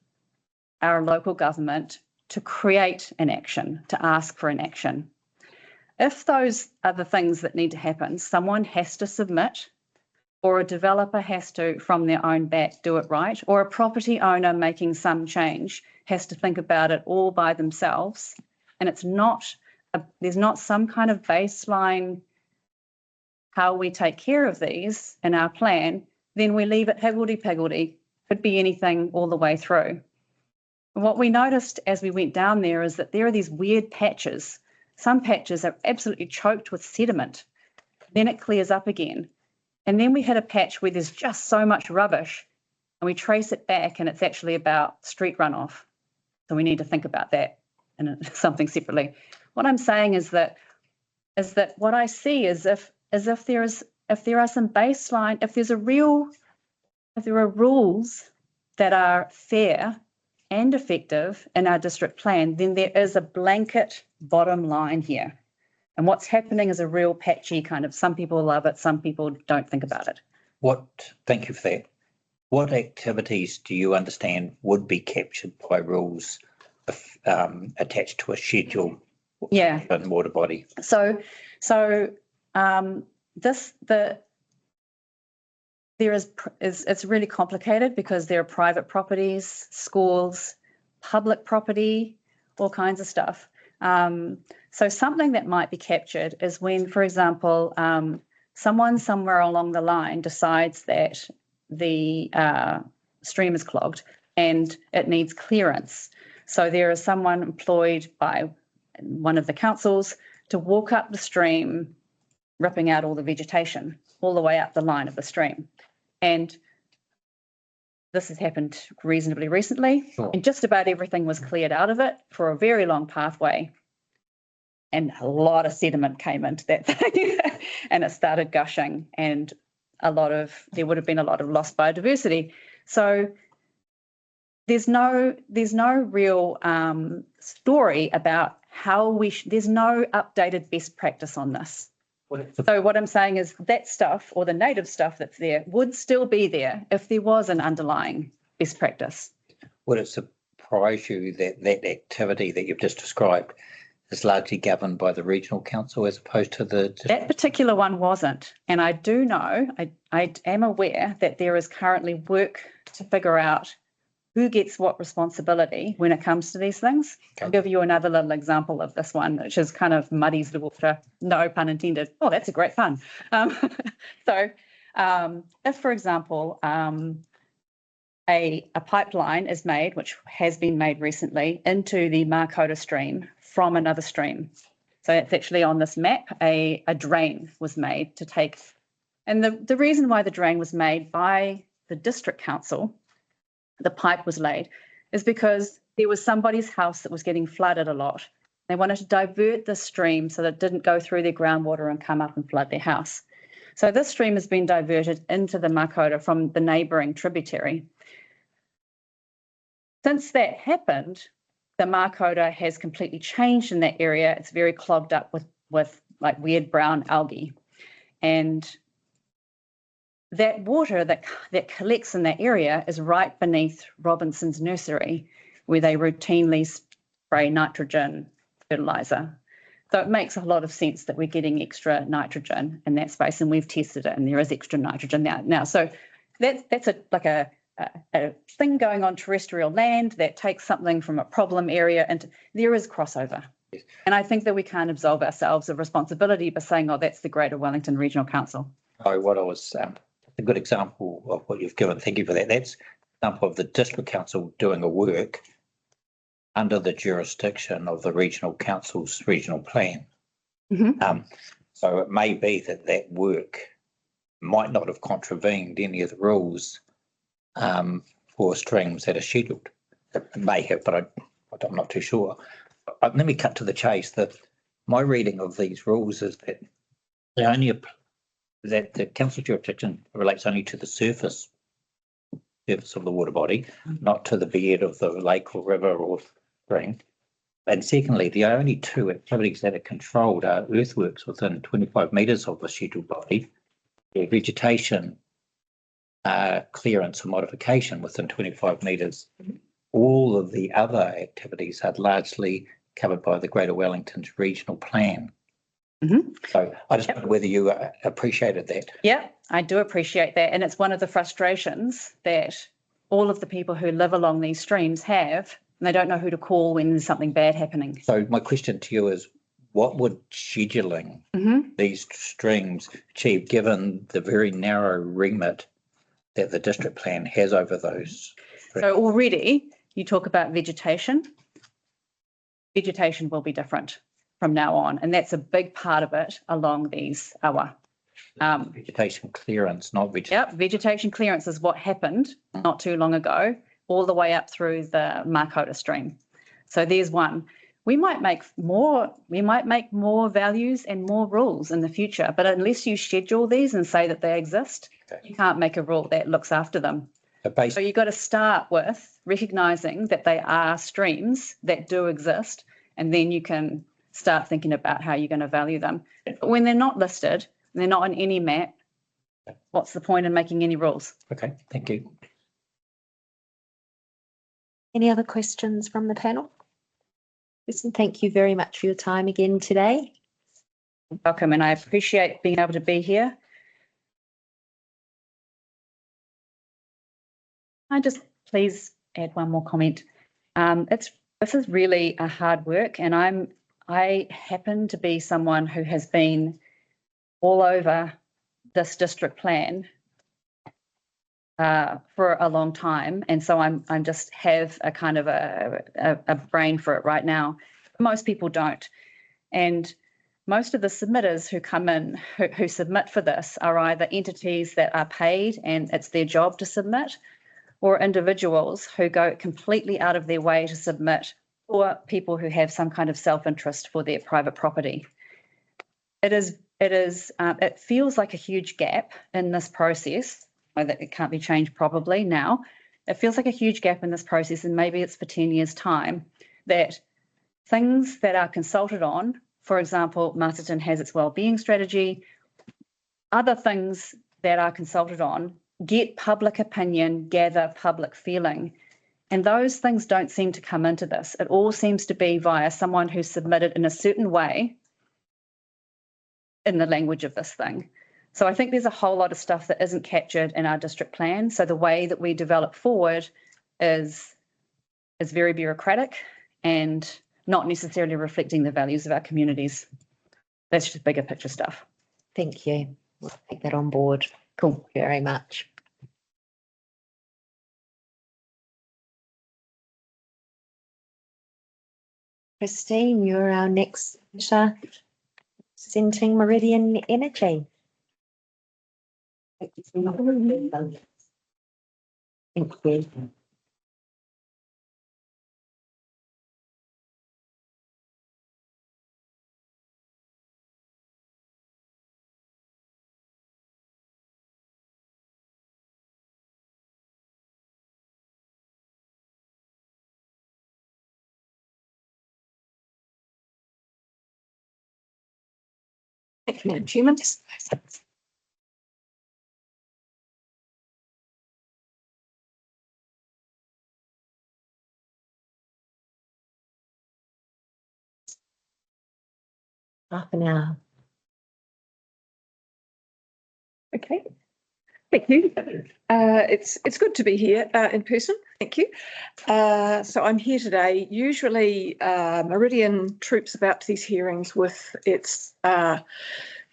our local government to create an action, to ask for an action. If those are the things that need to happen, someone has to submit, or a developer has to, from their own back, do it right, or a property owner making some change has to think about it all by themselves, and it's not, there's not some kind of baseline how we take care of these in our plan, then we leave it higgledy-piggledy. Could be anything all the way through. And what we noticed as we went down there is that there are these weird patches. Some patches are absolutely choked with sediment. Then it clears up again. And then we hit a patch where there's just so much rubbish, and we trace it back, and it's actually about street runoff. So we need to think about that and something separately. What I'm saying is that what I see is if there are some baseline, if there are rules that are fair and effective in our district plan, then there is a blanket bottom line here. And what's happening is a real patchy kind of, some people love it, some people don't think about it. Thank you for that. What activities do you understand would be captured by rules attached to a schedule? Yeah. And water body. It's really complicated because there are private properties, schools, public property, all kinds of stuff. So something that might be captured is when, for example, someone somewhere along the line decides that the stream is clogged and it needs clearance. So there is someone employed by one of the councils to walk up the stream, ripping out all the vegetation all the way up the line of the stream. And this has happened reasonably recently. Sure. And just about everything was cleared out of it for a very long pathway. And a lot of sediment came into that thing and it started gushing, and there would have been a lot of lost biodiversity. So there's no real story about how there's no updated best practice on this. So what I'm saying is that stuff, or the native stuff that's there, would still be there if there was an underlying best practice. Would it surprise you that that activity that you've just described is largely governed by the regional council as opposed to the... That particular one wasn't. And I do know, I am aware that there is currently work to figure out who gets what responsibility when it comes to these things. Okay. I'll give you another little example of this one, which is kind of muddies the water, no pun intended. Oh, that's a great pun. If, for example, a pipeline is made, which has been made recently, into the Markota stream from another stream. So it's actually on this map, a drain was made to take, and the reason why the drain was made by the district council, the pipe was laid, is because there was somebody's house that was getting flooded a lot. They wanted to divert the stream so that it didn't go through their groundwater and come up and flood their house. So this stream has been diverted into the Markota from the neighbouring tributary. Since that happened, the Markota has completely changed in that area. It's very clogged up with like weird brown algae. And that water that collects in that area is right beneath Robinson's nursery, where they routinely spray nitrogen fertilizer. So it makes a lot of sense that we're getting extra nitrogen in that space, and we've tested it, and there is extra nitrogen now. So that's a thing going on terrestrial land that takes something from a problem area, and there is crossover. Yes. And I think that we can't absolve ourselves of responsibility by saying, oh, that's the Greater Wellington Regional Council. Oh, what I was, a good example of what you've given. Thank you for that. That's an example of the district council doing a work under the jurisdiction of the regional council's regional plan. Mm-hmm. So it may be that work might not have contravened any of the rules for streams that are scheduled. It may have, but I'm not too sure. Let me cut to the chase. My reading of these rules is that they only that the council jurisdiction relates only to the surface of the water body, not to the bed of the lake or river or stream. And secondly, the only two activities that are controlled are earthworks within 25 metres of the scheduled body, vegetation clearance or modification within 25 metres. All of the other activities are largely covered by the Greater Wellington's regional plan. Mm-hmm. So I just wonder whether you appreciated that. Yeah, I do appreciate that. And it's one of the frustrations that all of the people who live along these streams have, and they don't know who to call when there's something bad happening. So my question to you is, what would scheduling these streams achieve given the very narrow remit that the district plan has over those? So already you talk about vegetation. Vegetation will be different from now on, and that's a big part of it along these awa. Vegetation clearance, not vegetation. Yep, vegetation clearance is what happened not too long ago, all the way up through the Makota stream. So there's one. We might make more values and more rules in the future, but unless you schedule these and say that they exist, you can't make a rule that looks after them. So you've got to start with recognising that they are streams that do exist, and then you can start thinking about how you're going to value them. But when they're not listed, they're not on any map, what's the point in making any rules? Okay, thank you. Any other questions from the panel? Listen, thank you very much for your time again today. Welcome, and I appreciate being able to be here. I just please add one more comment. This is really a hard work, and I happen to be someone who has been all over this district plan for a long time, and so I'm just have a kind of a brain for it right now. Most people don't, and most of the submitters who come in who submit for this are either entities that are paid and it's their job to submit, or individuals who go completely out of their way to submit, or people who have some kind of self-interest for their private property. It feels like a huge gap in this process. I know that it can't be changed probably now. It feels like a huge gap in this process, and maybe it's for 10 years' time, that things that are consulted on, for example, Masterton has its wellbeing strategy, other things that are consulted on get public opinion, gather public feeling. And those things don't seem to come into this. It all seems to be via someone who submitted in a certain way in the language of this thing. So I think there's a whole lot of stuff that isn't captured in our district plan. So the way that we develop forward is very bureaucratic and not necessarily reflecting the values of our communities. That's just bigger picture stuff. Thank you. We'll take that on board. Cool. Thank you very much. Christine, you're our next speaker, presenting Meridian Energy. Thank you. Thank you, Madam Chairman. Half an hour. Okay. Thank you. It's good to be here in person. Thank you. So I'm here today. Usually Meridian troops about to these hearings with its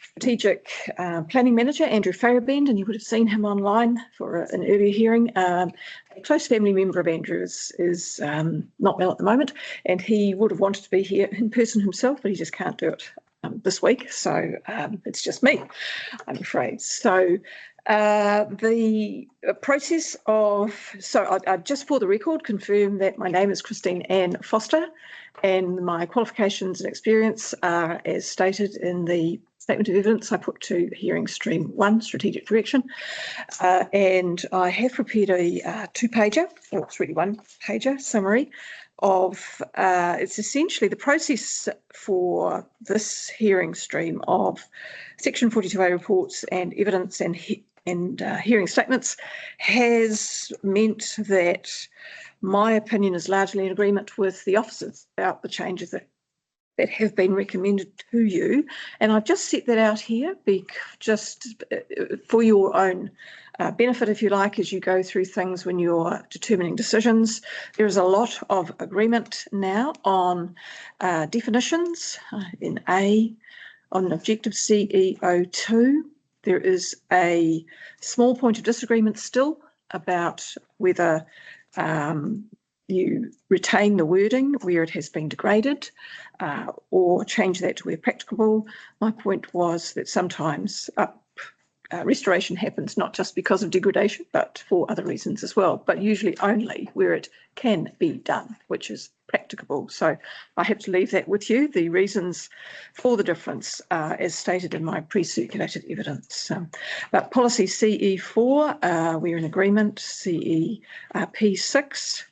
strategic planning manager, Andrew Farabend, and you would have seen him online for an earlier hearing. A close family member of Andrew is not well at the moment, and he would have wanted to be here in person himself, but he just can't do it this week. So it's just me, I'm afraid. So the process of, I just for the record confirm that my name is Christine Ann Foster, and my qualifications and experience are as stated in the statement of evidence I put to hearing stream 1, strategic direction, and I have prepared a 2-pager, or it's really 1-pager summary of, it's essentially the process for this hearing stream of Section 42A reports and evidence and hearing statements has meant that my opinion is largely in agreement with the officers about the changes that have been recommended to you. And I've just set that out here just for your own benefit, if you like, as you go through things when you're determining decisions. There is a lot of agreement now on definitions in A, on objective CEO2. There is a small point of disagreement still about whether you retain the wording where it has been degraded or change that to where practicable. My point was that sometimes restoration happens not just because of degradation, but for other reasons as well, but usually only where it can be done, which is practicable. So I have to leave that with you. The reasons for the difference are as stated in my pre-circulated evidence. But policy CE4, we're in agreement. P6.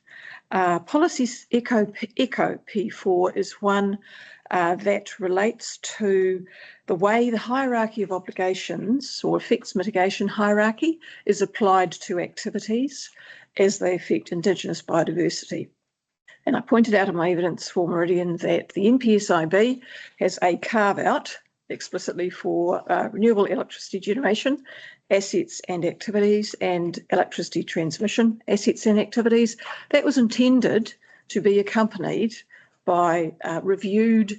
Policies Eco P4 is one that relates to the way the hierarchy of obligations or effects mitigation hierarchy is applied to activities as they affect Indigenous biodiversity. And I pointed out in my evidence for Meridian that the NPSIB has a carve-out explicitly for renewable electricity generation assets and activities and electricity transmission assets and activities. That was intended to be accompanied by reviewed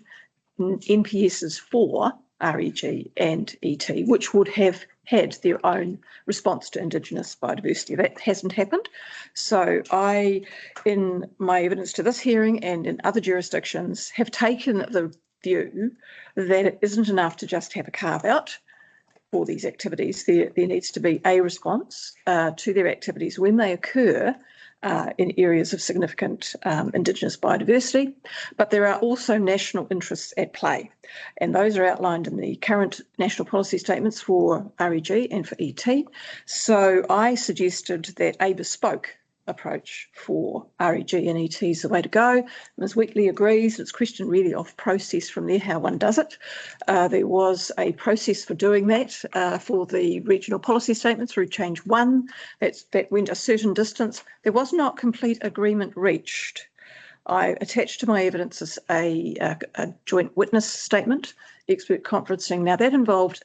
NPSs for REG and ET, which would have had their own response to Indigenous biodiversity. That hasn't happened. So I, in my evidence to this hearing and in other jurisdictions, have taken the view that it isn't enough to just have a carve-out for these activities. There needs to be a response to their activities when they occur in areas of significant Indigenous biodiversity, but there are also national interests at play, and those are outlined in the current national policy statements for REG and for ET. So I suggested that a bespoke approach for REG and ET is the way to go. Ms. Wheatley agrees. It's a question really of process from there, how one does it. There was a process for doing that for the regional policy statements through change 1 that went a certain distance. There was not complete agreement reached. I attached to my evidence as a joint witness statement, expert conferencing. Now that involved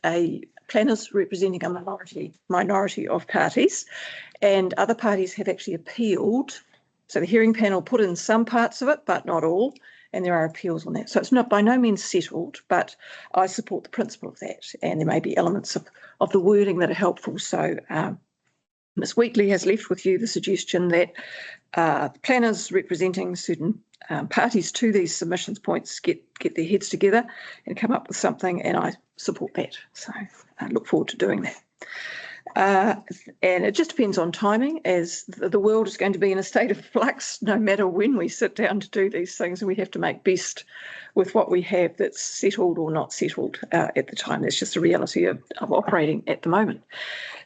planners representing a minority of parties, and other parties have actually appealed. So the hearing panel put in some parts of it, but not all, and there are appeals on that. So it's not by no means settled, but I support the principle of that, and there may be elements of the wording that are helpful. So Ms. Wheatley has left with you the suggestion that planners representing certain parties to these submissions points get their heads together and come up with something, and I support that. So I look forward to doing that. And it just depends on timing, as the world is going to be in a state of flux no matter when we sit down to do these things, and we have to make best with what we have that's settled or not settled at the time. That's just the reality of operating at the moment.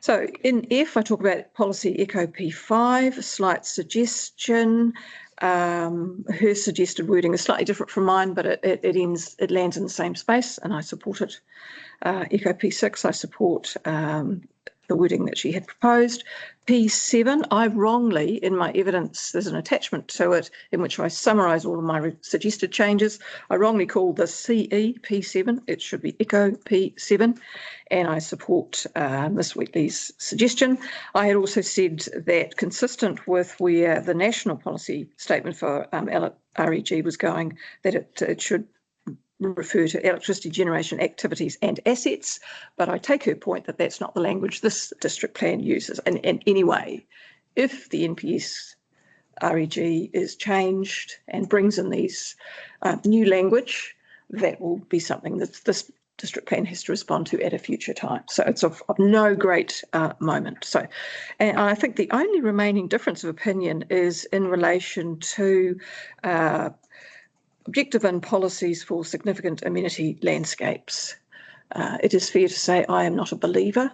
So in F, I talk about policy Eco P5, a slight suggestion. Her suggested wording is slightly different from mine, but it lands in the same space, and I support it. Eco P6, I support the wording that she had proposed. P7, I wrongly, in my evidence, there's an attachment to it in which I summarise all of my suggested changes. I wrongly called the CE P7. It should be Eco P7, and I support Ms. Wheatley's suggestion. I had also said that, consistent with where the national policy statement for REG was going, that it should refer to electricity generation activities and assets, but I take her point that that's not the language this district plan uses. And anyway, if the NPS REG is changed and brings in these new language, that will be something that this district plan has to respond to at a future time. So it's of no great moment. So, and I think the only remaining difference of opinion is in relation to objective and policies for significant amenity landscapes. It is fair to say I am not a believer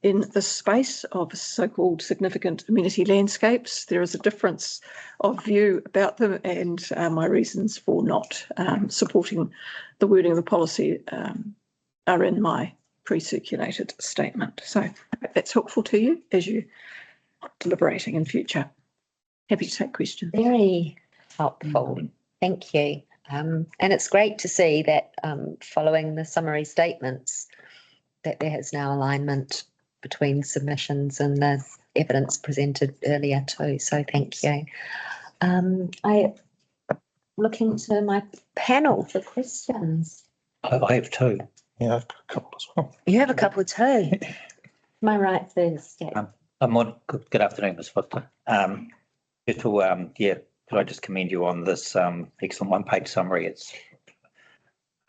in the space of so-called significant amenity landscapes. There is a difference of view about them, and my reasons for not supporting the wording of the policy are in my pre-circulated statement. So I hope that's helpful to you as you're deliberating in future. Happy to take questions. Very helpful. Thank you. And it's great to see that following the summary statements that there is now alignment between submissions and the evidence presented earlier too. So thank you. I looking to my panel for questions. I have two. Yeah, I've got a couple as well. You have a couple too. Am I right, Thursday? Good afternoon, Ms. Foster. First of all, yeah, could I just commend you on this excellent one-page summary? It's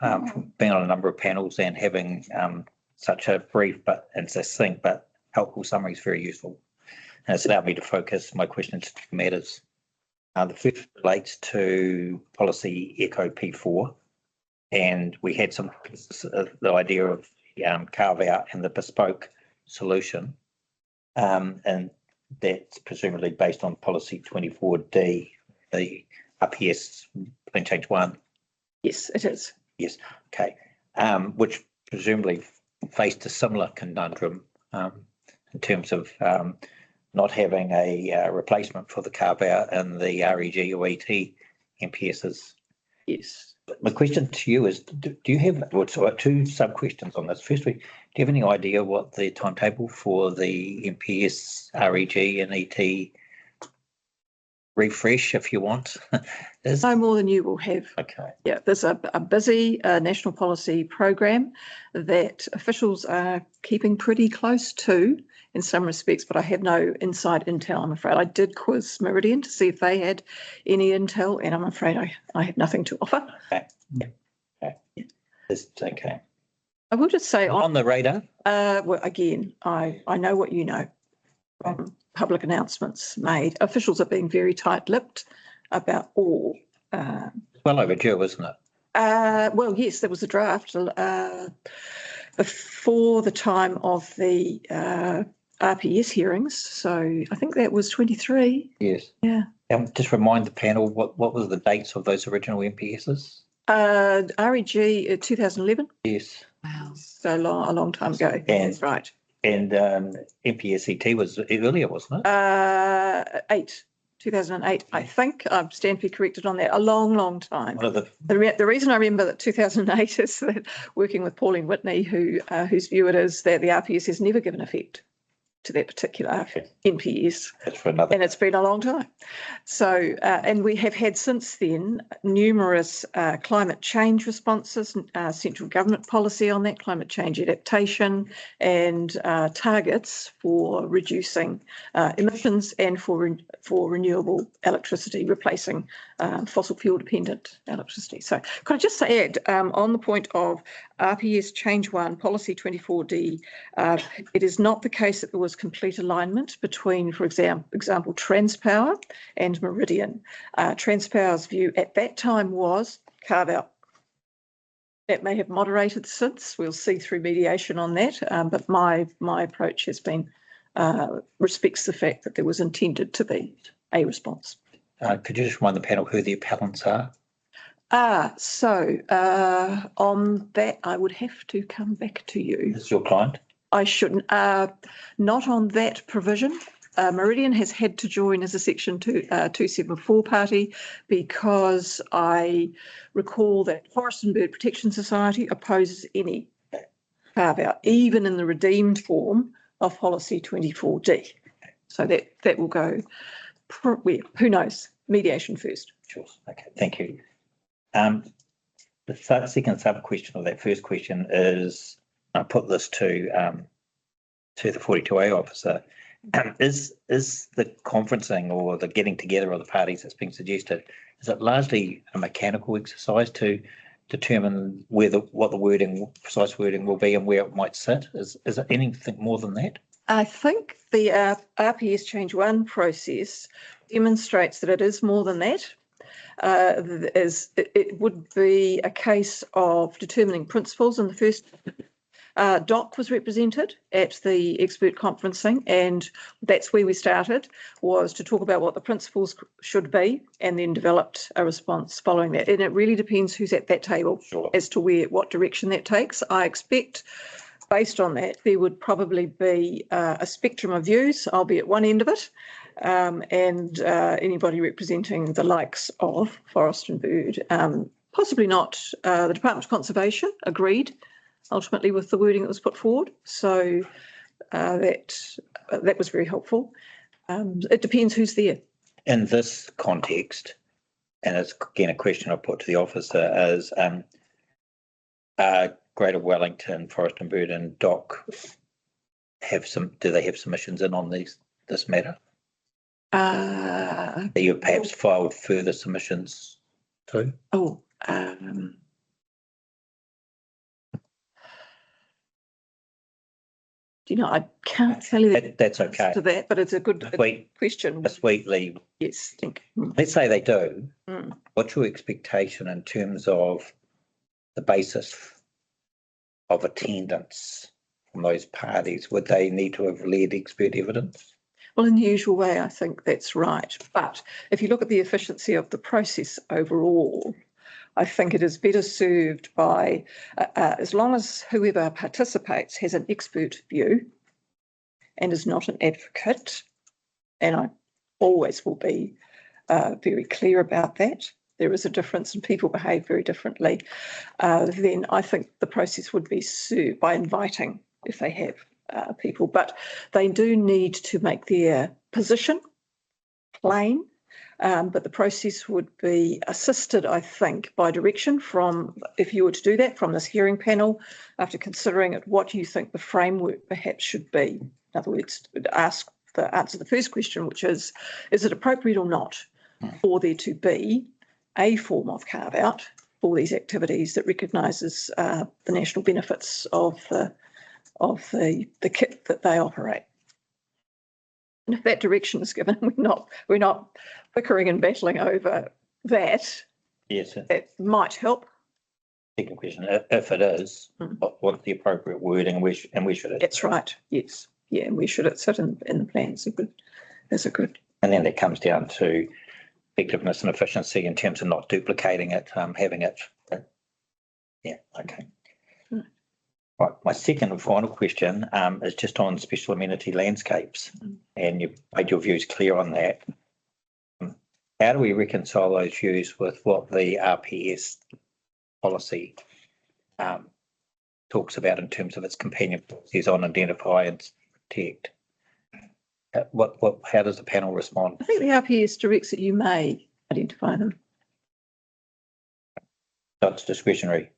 being on a number of panels and having such a brief and succinct but helpful summary is very useful. And it's allowed me to focus my questions to matters. The first relates to policy Echo P4, and we had the idea of carve out and the bespoke solution, and that's presumably based on policy 24D, the RPS plan change 1. Yes, it is. Yes, okay, which presumably faced a similar conundrum in terms of not having a replacement for the carve out and the REG or ET MPSs. Yes. My question to you is, do you have two sub questions on this? Firstly, do you have any idea what the timetable for the MPS, REG and ET refresh, if you want, is? No more than you will have. Okay. Yeah, there's a busy national policy program that officials are keeping pretty close to in some respects, but I have no inside intel, I'm afraid. I did quiz Meridian to see if they had any intel, and I'm afraid I have nothing to offer. Okay. Yeah. Okay. Yeah. It's okay. I will just say On the radar. well, again, I know what you know from public announcements made. Officials are being very tight-lipped about all. Well overdue, isn't it? Well, yes, there was a draft before the time of the RPS hearings. So I think that was 23. Yes. Yeah. And just remind the panel, what was the dates of those original MPSs? REG 2011. Yes. Wow. So a long time ago. And- That's right. And MPSET was earlier, wasn't it? 2008, I think. I stand to be corrected on that. A long time. One of the The reason I remember that 2008 is that working with Pauline Whitney, whose view it is that the RPS has never given effect to that particular NPS, that's for another. and it's been a long time. So, and we have had since then numerous climate change responses, central government policy on that, climate change adaptation, and targets for reducing emissions and for renewable electricity, replacing fossil fuel dependent electricity. So, could I just add on the point of RPS change 1, policy 24D, it is not the case that there was complete alignment between, for example, Transpower and Meridian. Transpower's view at that time was carve out. That may have moderated since. We'll see through mediation on that. But my approach has been respects the fact that there was intended to be a response. Could you just remind the panel who the appellants are? So on that, I would have to come back to you. Is your client? I shouldn't. Not on that provision. Meridian has had to join as a Section 274 party because I recall that Forest and Bird Protection Society opposes any carve out, even in the redeemed form of policy 24D. So that will go. Who knows? Mediation first. Sure. Okay. Thank you. The second sub question of that first question is, I put this to the 42A officer. Is the conferencing or the getting together of the parties that's being suggested, is it largely a mechanical exercise to determine what the precise wording will be and where it might sit? Is it anything more than that? I think the RPS Change 1 process demonstrates that it is more than that. It would be a case of determining principles, and the first DOC was represented at the expert conferencing, and that's where we started, was to talk about what the principles should be and then developed a response following that. And it really depends who's at that table as to what direction that takes. I expect, based on that, there would probably be a spectrum of views. I'll be at one end of it, and anybody representing the likes of Forest and Bird. Possibly not the Department of Conservation, agreed ultimately with the wording that was put forward. So that was very helpful. It depends who's there. In this context, and it's again a question I put to the officer, is Greater Wellington, Forest and Bird and Dock do they have submissions in on this matter? That you perhaps filed further submissions to? Do you know, I can't tell you That's okay. to that, but it's a good question. Sweetly, Yes, thank you. let's say they do. Mm. What's your expectation in terms of the basis of attendance from those parties? Would they need to have led expert evidence? Well, in the usual way, I think that's right. But if you look at the efficiency of the process overall, I think it is better served by, as long as whoever participates has an expert view and is not an advocate, and I always will be very clear about that. There is a difference and people behave very differently. Then I think the process would be served by inviting if they have people, but they do need to make their position plain. But the process would be assisted, I think, by direction from, if you were to do that, from this hearing panel, after considering it, what you think the framework perhaps should be. In other words, answer the first question, which is it appropriate or not for there to be a form of carve-out for these activities that recognises the national benefits of the kit that they operate? And if that direction is given, we're not bickering and battling over that. Yes. It might help. Second question: if it is, what's the appropriate wording, and where should it? That's right. Yes. Yeah, and where should it sit in the plan? That's a good. And then that comes down to effectiveness and efficiency in terms of not duplicating it, having it. Yeah. Okay. Right. My second and final question is just on special amenity landscapes, and you've made your views clear on that. How do we reconcile those views with what the RPS policy talks about in terms of its companion policies on identify and protect? How does the panel respond? I think the RPS directs that you may identify them. That's discretionary.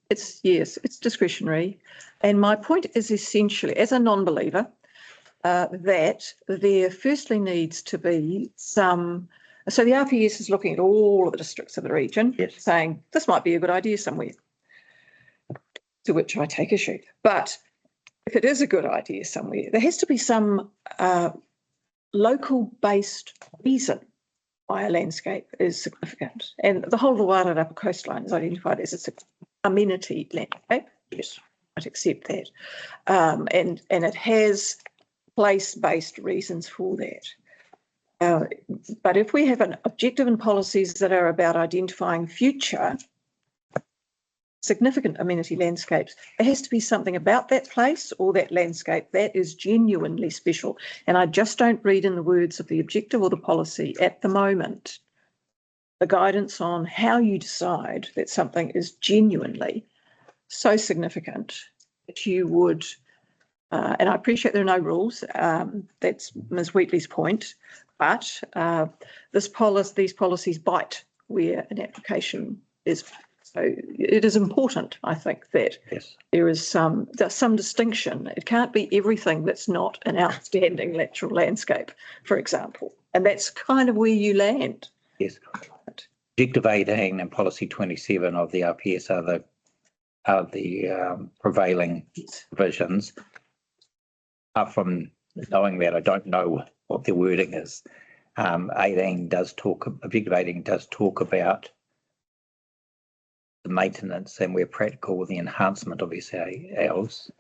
Yes, it's discretionary. And my point is essentially, as a non-believer, that there firstly needs to be some. So the RPS is looking at all of the districts of the region, yes, saying this might be a good idea somewhere, to which I take issue. But if it is a good idea somewhere, there has to be some local-based reason why a landscape is significant. And the whole of the Wairarapa coastline is identified as an amenity landscape. Yes, I'd accept that. And it has place-based reasons for that. But if we have an objective and policies that are about identifying future significant amenity landscapes, there has to be something about that place or that landscape that is genuinely special. And I just don't read in the words of the objective or the policy at the moment the guidance on how you decide that something is genuinely so significant that you would, and I appreciate there are no rules, that's Ms. Wheatley's point, but these policies bite where an application is. So it is important, I think, that yes, there's some distinction. It can't be everything that's not an outstanding natural landscape, for example. And that's kind of where you land. Yes. Objective 18 and policy 27 of the RPS are the prevailing provisions. Apart from knowing that, I don't know what their wording is. Objective 18 does talk about the maintenance and where practical the enhancement of SALs.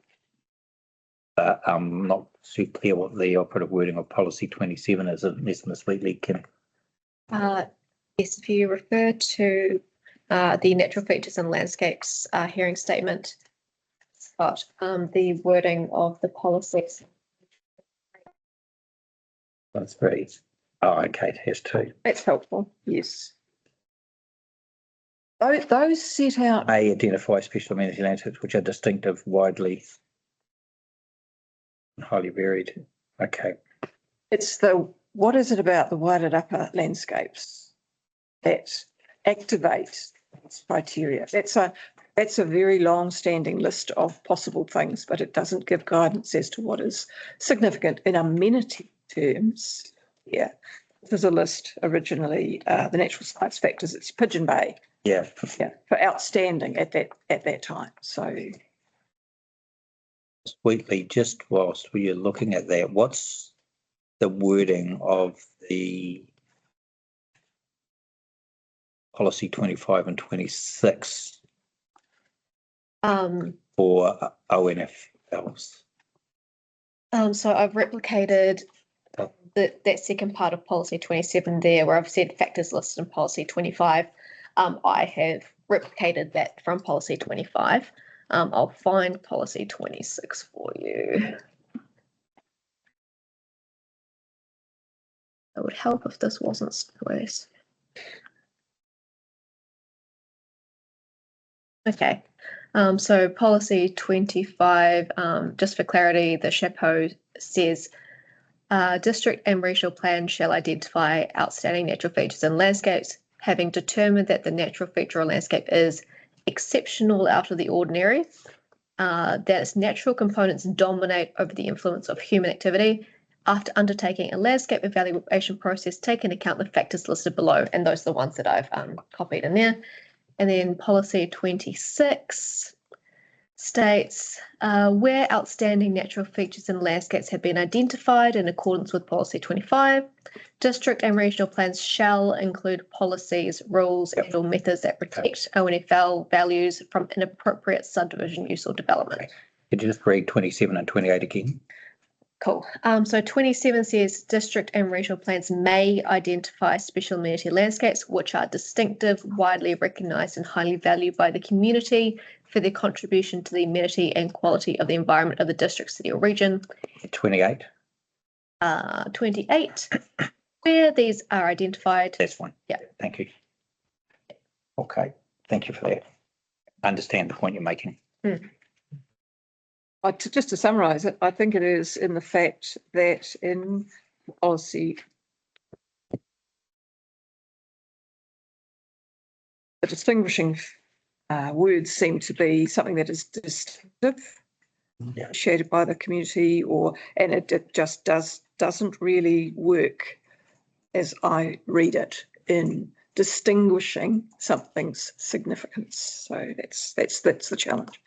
But I'm not too clear what the operative wording of policy 27 is, unless Ms. Wheatley can. Yes, if you refer to the natural features and landscapes hearing statement, but the wording of the policies. That's great. Oh, okay, it has two. That's helpful, yes. Those set out. They identify special amenity landscapes which are distinctive, widely, and highly varied. Okay. It's what is it about the Wairarapa landscapes that activate this criteria? That's That's a very long-standing list of possible things, but it doesn't give guidance as to what is significant in amenity terms. Yeah, there's a list originally, the natural science factors. It's Pigeon Bay. Yeah. Yeah, for outstanding at that time. So, Wheatley, just whilst we're looking at that, what's the wording of the policy 25 and 26 for ONFLs? So I've replicated that second part of policy 27 there, where I've said factors listed in policy 25. I have replicated that from policy 25. I'll find policy 26 for you. It would help if this wasn't squares. Okay, so policy 25, just for clarity, the chapeau says district and regional plan shall identify outstanding natural features and landscapes, having determined that the natural feature or landscape is exceptional, out of the ordinary, that its natural components dominate over the influence of human activity. After undertaking a landscape evaluation process, take into account the factors listed below, and those are the ones that I've copied in there. And then policy 26 states, where outstanding natural features and landscapes have been identified in accordance with policy 25, district and regional plans shall include policies, rules, and or methods that protect ONFL values from inappropriate subdivision use or development. Could you just read 27 and 28 again? Cool. So 27 says district and regional plans may identify special amenity landscapes which are distinctive, widely recognised and highly valued by the community for their contribution to the amenity and quality of the environment of the district, city or region. 28. 28, where these are identified. That's fine. Yeah. Thank you. Okay, thank you for that. I understand the point you're making. just to summarise it, I think it is in the fact that in policy, the distinguishing words seem to be something that is distinctive, shared by the community, and it just doesn't really work as I read it in distinguishing something's significance. So that's the challenge.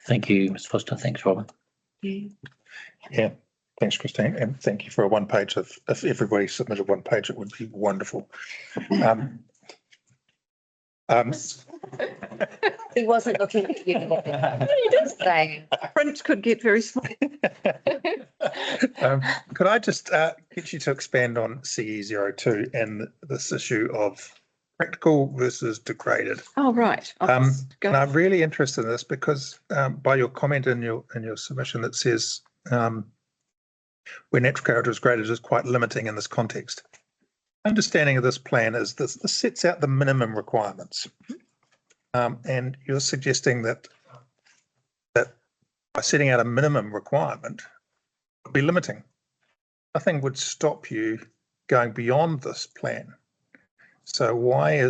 Thank you, Ms. Foster. Thanks, Robin. Yeah, thanks, Christine, and thank you for a one page. If everybody submitted one page, it would be wonderful. He wasn't looking at you. What are you just saying? Print could get very small. Could I just get you to expand on CE02 and this issue of practical versus degraded? Oh, right. And I'm really interested in this because by your comment in your submission that says where natural character is graded is quite limiting in this context. Understanding of this plan is this sets out the minimum requirements, and you're suggesting that by setting out a minimum requirement would be limiting. Nothing would stop you going beyond this plan. So why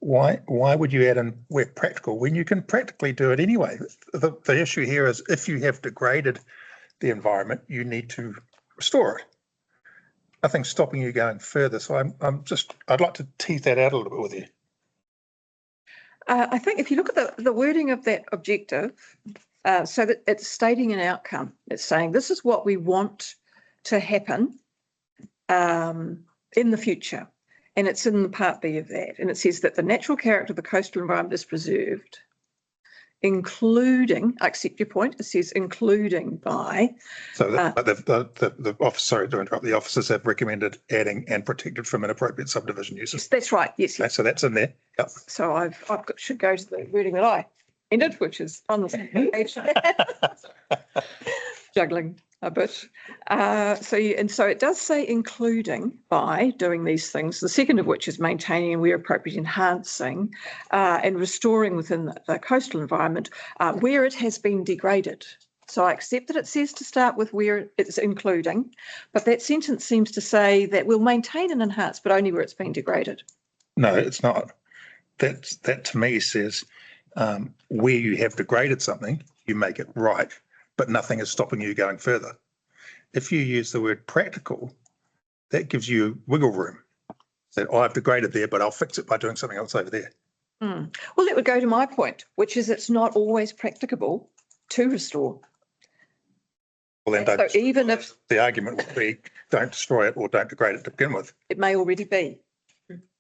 would you add in where practical when you can practically do it anyway? The issue here is if you have degraded the environment, you need to restore it. Nothing's stopping you going further. So I'd like to tease that out a little bit with you. I think if you look at the wording of that objective, so that it's stating an outcome, it's saying this is what we want to happen in the future. And it's in the part B of that. And it says that the natural character of the coastal environment is preserved, including, I accept your point, it says including by. So the office, sorry to interrupt, the officers have recommended adding and protected from inappropriate subdivision uses. That's right, yes. So that's in there. Yep. So should go to the wording that I ended, which is on the same page. Juggling a bit. So it does say including by doing these things, the second of which is maintaining and where appropriate enhancing and restoring within the coastal environment where it has been degraded. So I accept that it says to start with where it's including, but that sentence seems to say that we'll maintain and enhance, but only where it's been degraded. No, it's not. that to me says where you have degraded something, you make it right, but nothing is stopping you going further. If you use the word practical, that gives you wiggle room. That I've degraded there, but I'll fix it by doing something else over there. Well, that would go to my point, which is it's not always practicable to restore. Well, then So even if the argument would be don't destroy it or don't degrade it to begin with. it may already be,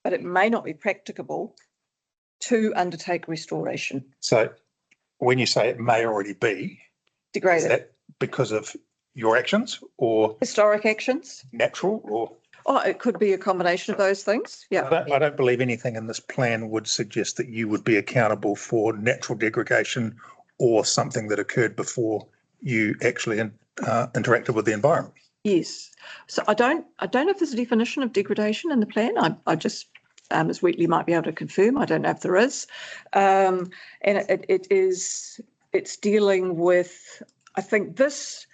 but it may not be practicable to undertake restoration. So when you say it may already be, is Degraded. that because of your actions or Historic actions? natural or? Oh, it could be a combination of those things. Yeah. I don't believe anything in this plan would suggest that you would be accountable for natural degradation or something that occurred before you actually interacted with the environment. Yes. So I don't know if there's a definition of degradation in the plan. I just, as Wheatley might be able to confirm, I don't know if there is. And it's dealing with, I think this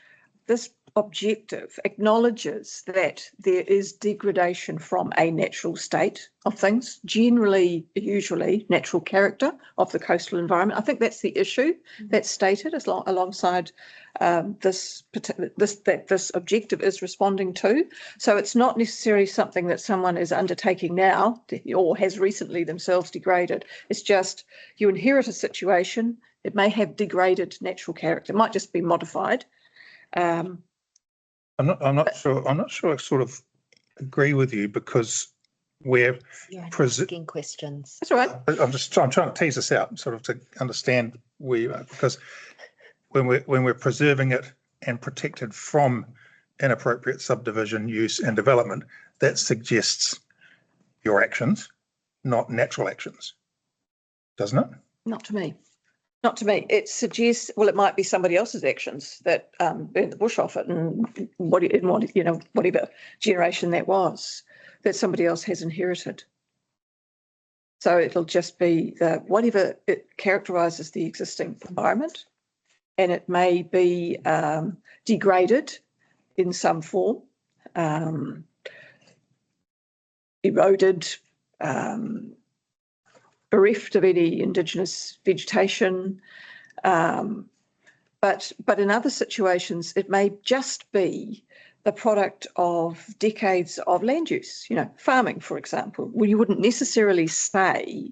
objective acknowledges that there is degradation from a natural state of things, generally, usually natural character of the coastal environment. I think that's the issue that's stated alongside this objective is responding to. So it's not necessarily something that someone is undertaking now or has recently themselves degraded. It's just you inherit a situation. It may have degraded natural character. It might just be modified. I'm not sure I sort of agree with you because we're You're Pres- asking questions. That's all right. I'm trying to tease this out sort of to understand where you are, because when we're preserving it and protected from inappropriate subdivision, use and development, that suggests your actions, not natural actions, doesn't it? Not to me. Not to me. It suggests, well, it might be somebody else's actions that burnt the bush off it and whatever generation that was, that somebody else has inherited. So it'll just be whatever it characterises the existing environment, and it may be degraded in some form, eroded, bereft of any indigenous vegetation, but in other situations it may just be the product of decades of land use, farming, for example. Well, you wouldn't necessarily say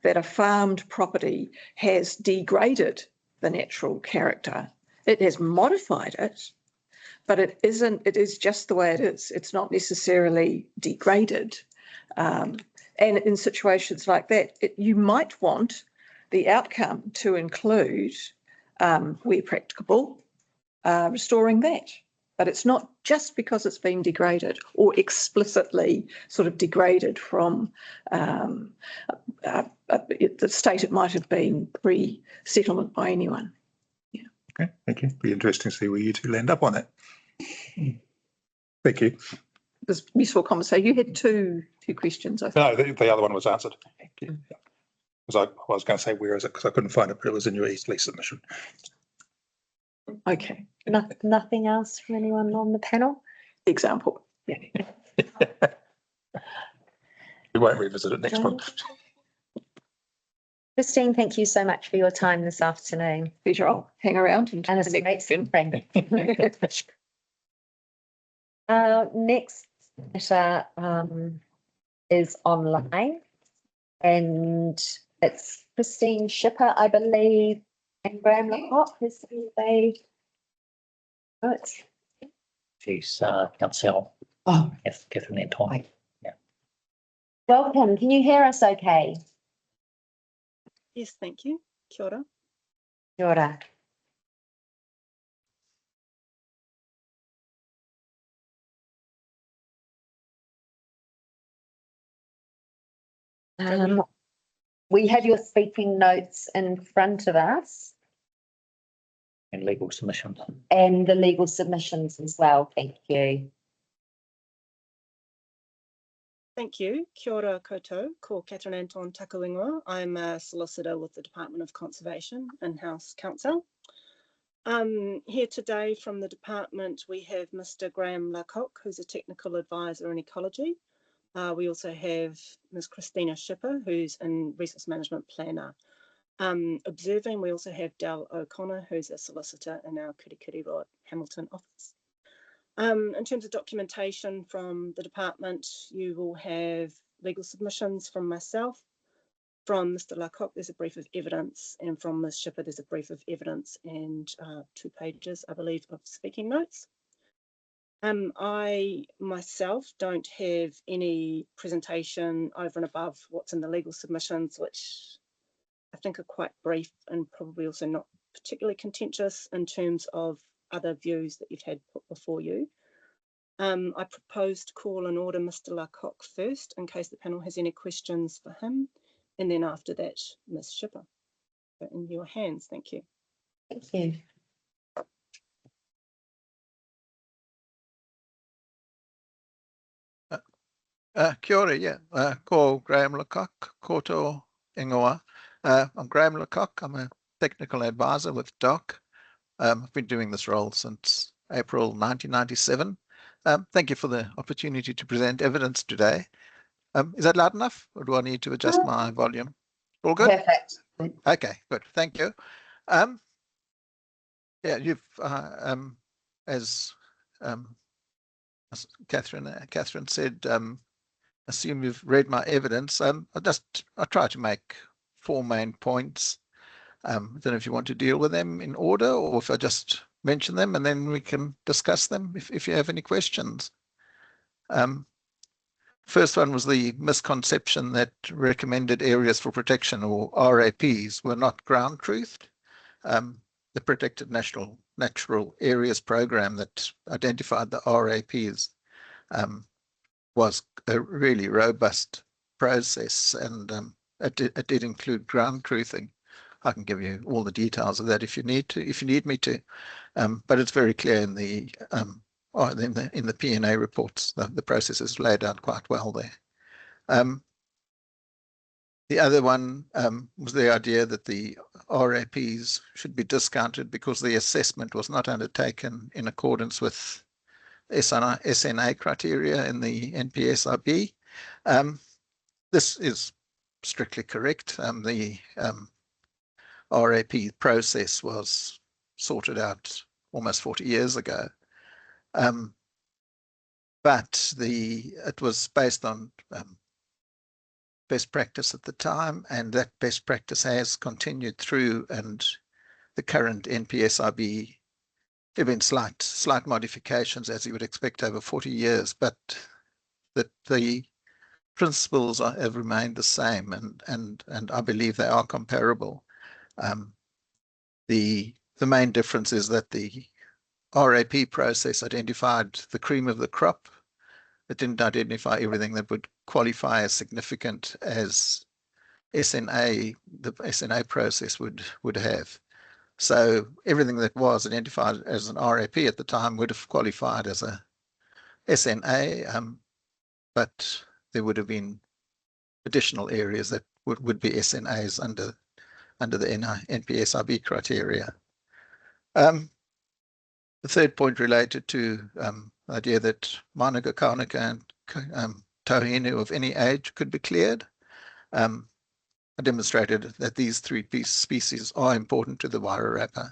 that a farmed property has degraded the natural character. It has modified it, but it is just the way it is. It's not necessarily degraded. And in situations like that, you might want the outcome to include, where practicable, restoring that. But it's not just because it's been degraded or explicitly sort of degraded from the state it might have been pre-settlement by anyone. Yeah. Okay, thank you. Be interesting to see where you two land up on that. Thank you. It was useful conversation. You had two questions, I think. No, the other one was answered. Thank you. Because I was going to say, where is it? Because I couldn't find it, but it was in your Eastleigh submission. Okay. Nothing else from anyone on the panel? Example. Yeah. We won't revisit it next month. Christine, thank you so much for your time this afternoon. Pleasure. I'll hang around and And it's the great next friend. Next matter is online, and it's Christine Shipper, I believe, and Graham Lecoq. She's council. Oh, Yes, Catherine Anton. Right. welcome. Can you hear us okay? Yes, thank you. Kia ora. Kia ora. We have your speaking notes in front of us And legal submissions. and the legal submissions as well. Thank you. Thank you. Kia ora koutou, ko Catherine Anton Takuingoa. I'm a solicitor with the Department of Conservation in-house counsel. Here today from the department, we have Mr. Graham Lecoq, who's a technical advisor in ecology. We also have Ms. Christina Shipper, who's in Resource Management Planner. Observing, we also have Dal O'Connor, who's a solicitor in our Kirikiriroa Hamilton office. In terms of documentation from the department, you will have legal submissions from myself. From Mr. Lacock, there's a brief of evidence, and from Ms. Shipper, there's a brief of evidence and 2 pages, I believe, of speaking notes. I myself don't have any presentation over and above what's in the legal submissions, which I think are quite brief and probably also not particularly contentious in terms of other views that you've had put before you. I propose to call and order Mr. Lacock first in case the panel has any questions for him, and then after that, Ms. Shipper. So in your hands, thank you. Thank you. Kia ora, yeah. Ko Graham Lecoq, koto ingoa. I'm Graham Lecoq. I'm a technical advisor with DOC. I've been doing this role since April 1997. Thank you for the opportunity to present evidence today. Is that loud enough, or do I need to adjust my volume? All good? Perfect. Okay, good. Thank you. Yeah, you've as Catherine said, assume you've read my evidence. I try to make 4 main points. I don't know if you want to deal with them in order, or if I just mention them and then we can discuss them if you have any questions. First one was the misconception that recommended areas for protection, or RAPs, were not ground truthed. The Protected Natural Areas program that identified the RAPs was a really robust process, and it did include ground truthing. I can give you all the details of that if you need me to, but it's very clear in the P&A reports. The process is laid out quite well there. The other one was the idea that the RAPs should be discounted because the assessment was not undertaken in accordance with SNA criteria in the NPSIB. This is strictly correct. The RAP process was sorted out almost 40 years ago. But it was based on best practice at the time, and that best practice has continued through, and the current NPSIB, there have been slight modifications, as you would expect, over 40 years, but the principles have remained the same, and I believe they are comparable. The main difference is that the RAP process identified the cream of the crop. It didn't identify everything that would qualify as significant as the SNA process would have. So everything that was identified as an RAP at the time would have qualified as a SNA, but there would have been additional areas that would be SNAs under the NPSIB criteria. The third point related to the idea that Mānuka, Kānuka and Tauhinu of any age could be cleared. I demonstrated that these 3 species are important to the Wairarapa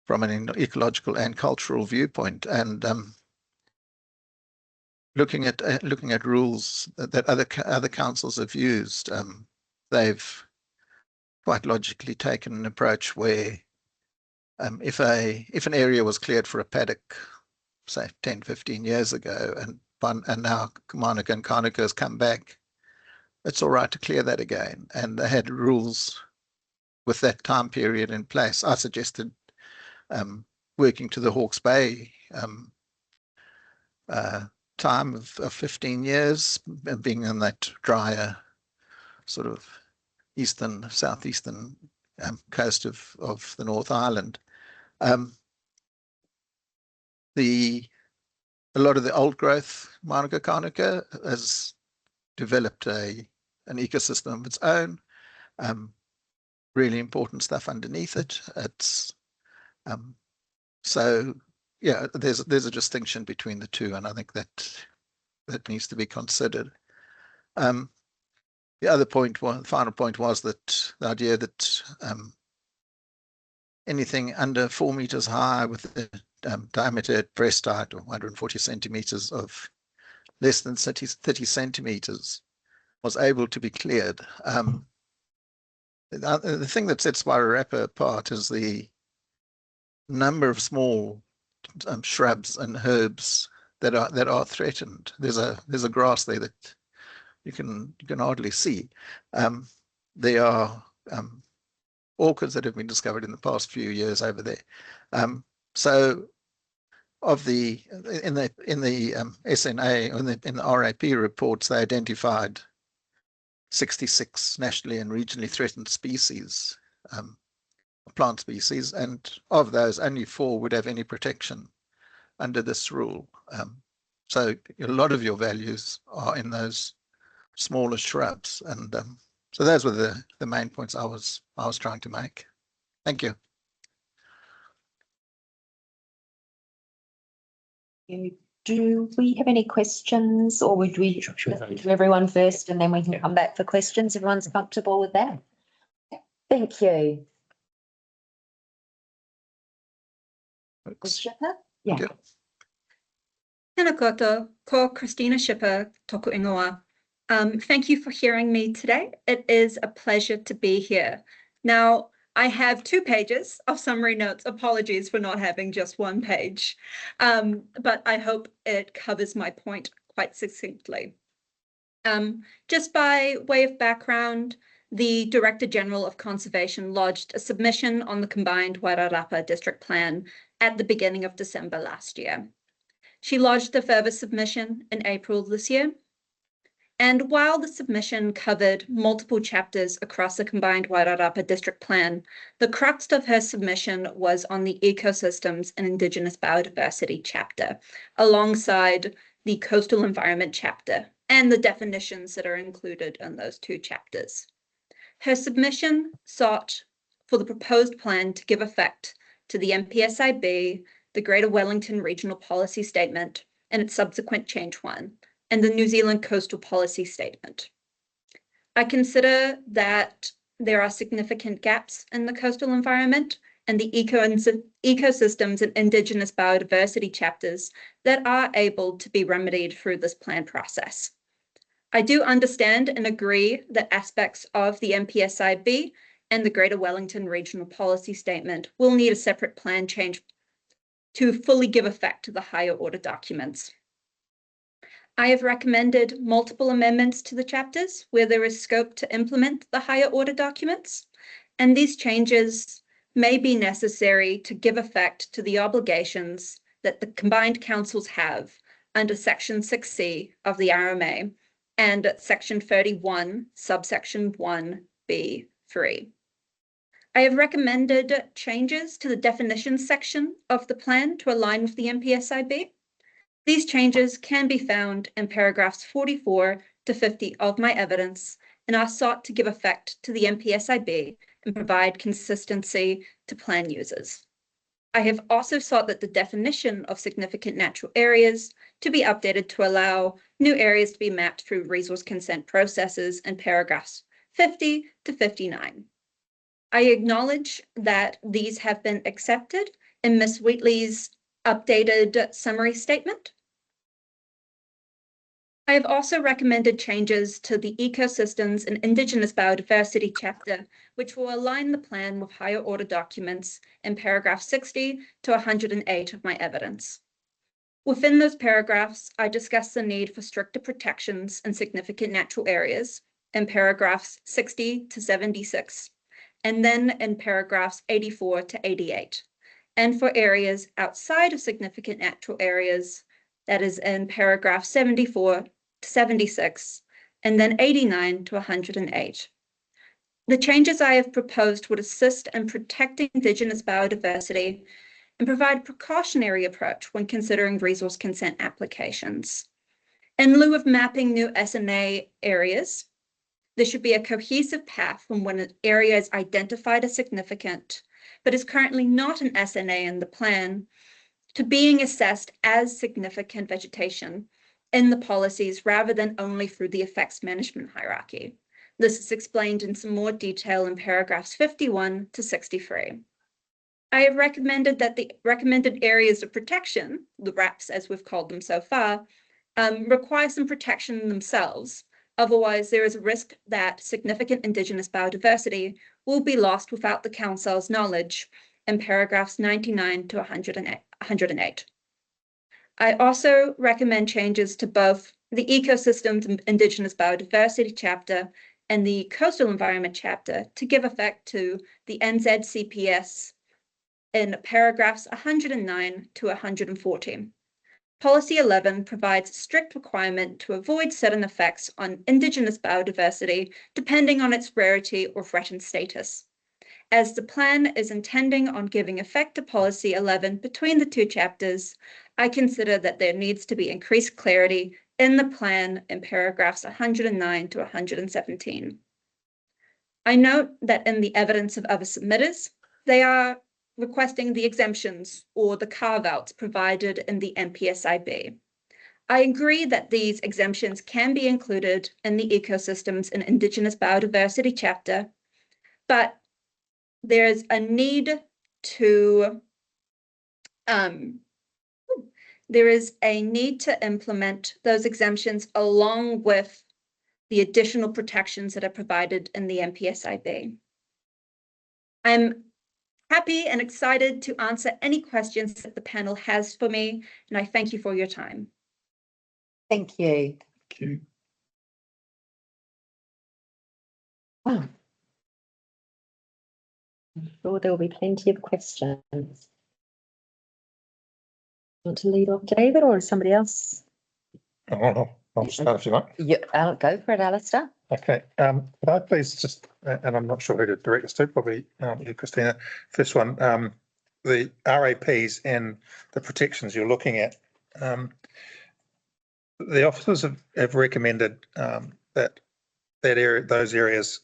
from an ecological and cultural viewpoint, and looking at rules that other councils have used, they've quite logically taken an approach where if an area was cleared for a paddock, say 10, 15 years ago, and now Mānuka and Kānuka has come back, it's all right to clear that again. And they had rules with that time period in place. I suggested working to the Hawke's Bay time of 15 years, being in that drier sort of southeastern coast of the North Island. A lot of the old growth Mānuka Kānuka has developed an ecosystem of its own. Really important stuff underneath it. It's so yeah. There's a distinction between the two, and I think that that needs to be considered. The other point, final point, was that the idea that anything under 4 meters high with the diameter at breast height or 140 centimeters of less than 30 centimeters was able to be cleared. The thing that sets Wairarapa apart is the number of small shrubs and herbs that are threatened. There's a grass there that you can hardly see. There are orchids that have been discovered in the past few years over there. So of the in the SNA in the RAP reports, they identified 66 nationally and regionally threatened species, plant species, and of those, only 4 would have any protection under this rule. So a lot of your values are in those smaller shrubs, and so those were the main points I was trying to make. Thank you. Do we have any questions, or would we listen to everyone first and then we can come back for questions? Everyone's comfortable with that? Thank you. Shipper? Yeah. Yeah. Tēnā koutou, ko Christina Shipper, toku ingoa. Thank you for hearing me today. It is a pleasure to be here. Now, I have 2 pages of summary notes. Apologies for not having just 1 page, but I hope it covers my point quite succinctly. Just by way of background, the Director General of Conservation lodged a submission on the combined Wairarapa District Plan at the beginning of December last year. She lodged a further submission in April this year. And while the submission covered multiple chapters across the combined Wairarapa District Plan, the crux of her submission was on the Ecosystems and Indigenous Biodiversity chapter, alongside the Coastal Environment chapter, and the definitions that are included in those 2 chapters. Her submission sought for the proposed plan to give effect to the NPSIB, the Greater Wellington Regional Policy Statement, and its subsequent Change 1, and the New Zealand Coastal Policy Statement. I consider that there are significant gaps in the coastal environment and the ecosystems and Indigenous biodiversity chapters that are able to be remedied through this plan process. I do understand and agree that aspects of the NPSIB and the Greater Wellington Regional Policy Statement will need a separate plan change to fully give effect to the higher order documents. I have recommended multiple amendments to the chapters where there is scope to implement the higher order documents, and these changes may be necessary to give effect to the obligations that the combined councils have under Section 6C of the RMA and Section 31, subsection 1B3. I have recommended changes to the definitions section of the plan to align with the NPSIB. These changes can be found in paragraphs 44 to 50 of my evidence and are sought to give effect to the NPSIB and provide consistency to plan users. I have also sought that the definition of significant natural areas to be updated to allow new areas to be mapped through resource consent processes in paragraphs 50 to 59. I acknowledge that these have been accepted in Ms. Wheatley's updated summary statement. I have also recommended changes to the Ecosystems and Indigenous Biodiversity chapter, which will align the plan with higher order documents in paragraph 60 to 108 of my evidence. Within those paragraphs, I discuss the need for stricter protections in significant natural areas in paragraphs 60 to 76, and then in paragraphs 84 to 88. And for areas outside of significant natural areas, that is in paragraph 74 to 76, and then 89 to 108. The changes I have proposed would assist in protecting Indigenous biodiversity and provide a precautionary approach when considering resource consent applications. In lieu of mapping new SNA areas, there should be a cohesive path from when an area is identified as significant, but is currently not an SNA in the plan, to being assessed as significant vegetation in the policies rather than only through the effects management hierarchy. This is explained in some more detail in paragraphs 51 to 63. I have recommended that the recommended areas of protection, the RAPs as we've called them so far, require some protection themselves. Otherwise, there is a risk that significant Indigenous biodiversity will be lost without the Council's knowledge in paragraphs 99 to 108. I also recommend changes to both the Ecosystems and Indigenous Biodiversity chapter and the Coastal Environment chapter to give effect to the NZCPS in paragraphs 109 to 114. Policy 11 provides a strict requirement to avoid certain effects on Indigenous biodiversity depending on its rarity or threatened status. As the plan is intending on giving effect to Policy 11 between the two chapters, I consider that there needs to be increased clarity in the plan in paragraphs 109 to 117. I note that in the evidence of other submitters, they are requesting the exemptions or the carve-outs provided in the NPSIB. I agree that these exemptions can be included in the Ecosystems and Indigenous Biodiversity chapter, but there is a need to implement those exemptions along with the additional protections that are provided in the NPSIB. I'm happy and excited to answer any questions that the panel has for me, and I thank you for your time. Thank you. Thank you. Wow. I'm sure there will be plenty of questions. Want to lead off, David, or somebody else? I'll start if you like. Yeah, I'll go for it, Alistair. Okay, could I please just, and I'm not sure who to direct this to, probably you, Christina. First one, the RAPs and the protections you're looking at. The officers have recommended that area, those areas,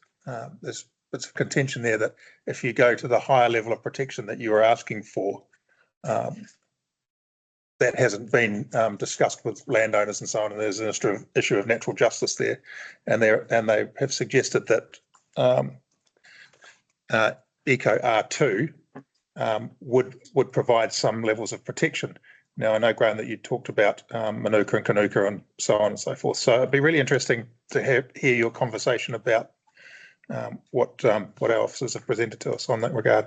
there's a contention there that if you go to the higher level of protection that you are asking for, that hasn't been discussed with landowners and so on, and there's an issue of natural justice there, and they have suggested that Eco R2 would provide some levels of protection. Now, I know, Graham, that you talked about Manuka and Kanuka and so on and so forth, so it'd be really interesting to hear your conversation about what our officers have presented to us on that regard.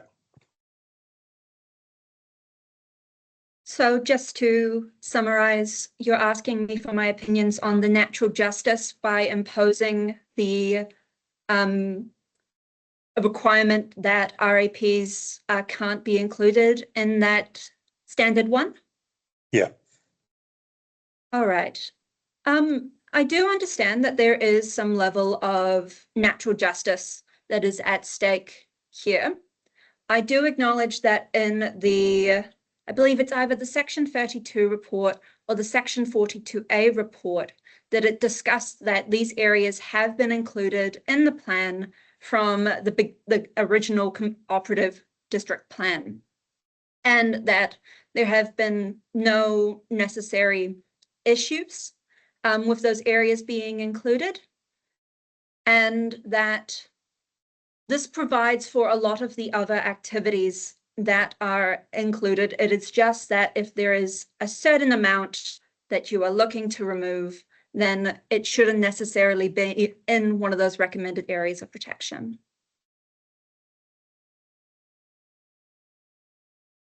So just to summarize, you're asking me for my opinions on the natural justice by imposing the a requirement that RAPs can't be included in that standard one? Yeah. All right. I do understand that there is some level of natural justice that is at stake here. I do acknowledge that in the I believe it's either the Section 32 report or the Section 42A report that it discussed that these areas have been included in the plan from the original cooperative district plan, and that there have been no necessary issues with those areas being included, and that this provides for a lot of the other activities that are included. It is just that if there is a certain amount that you are looking to remove, then it shouldn't necessarily be in one of those recommended areas of protection.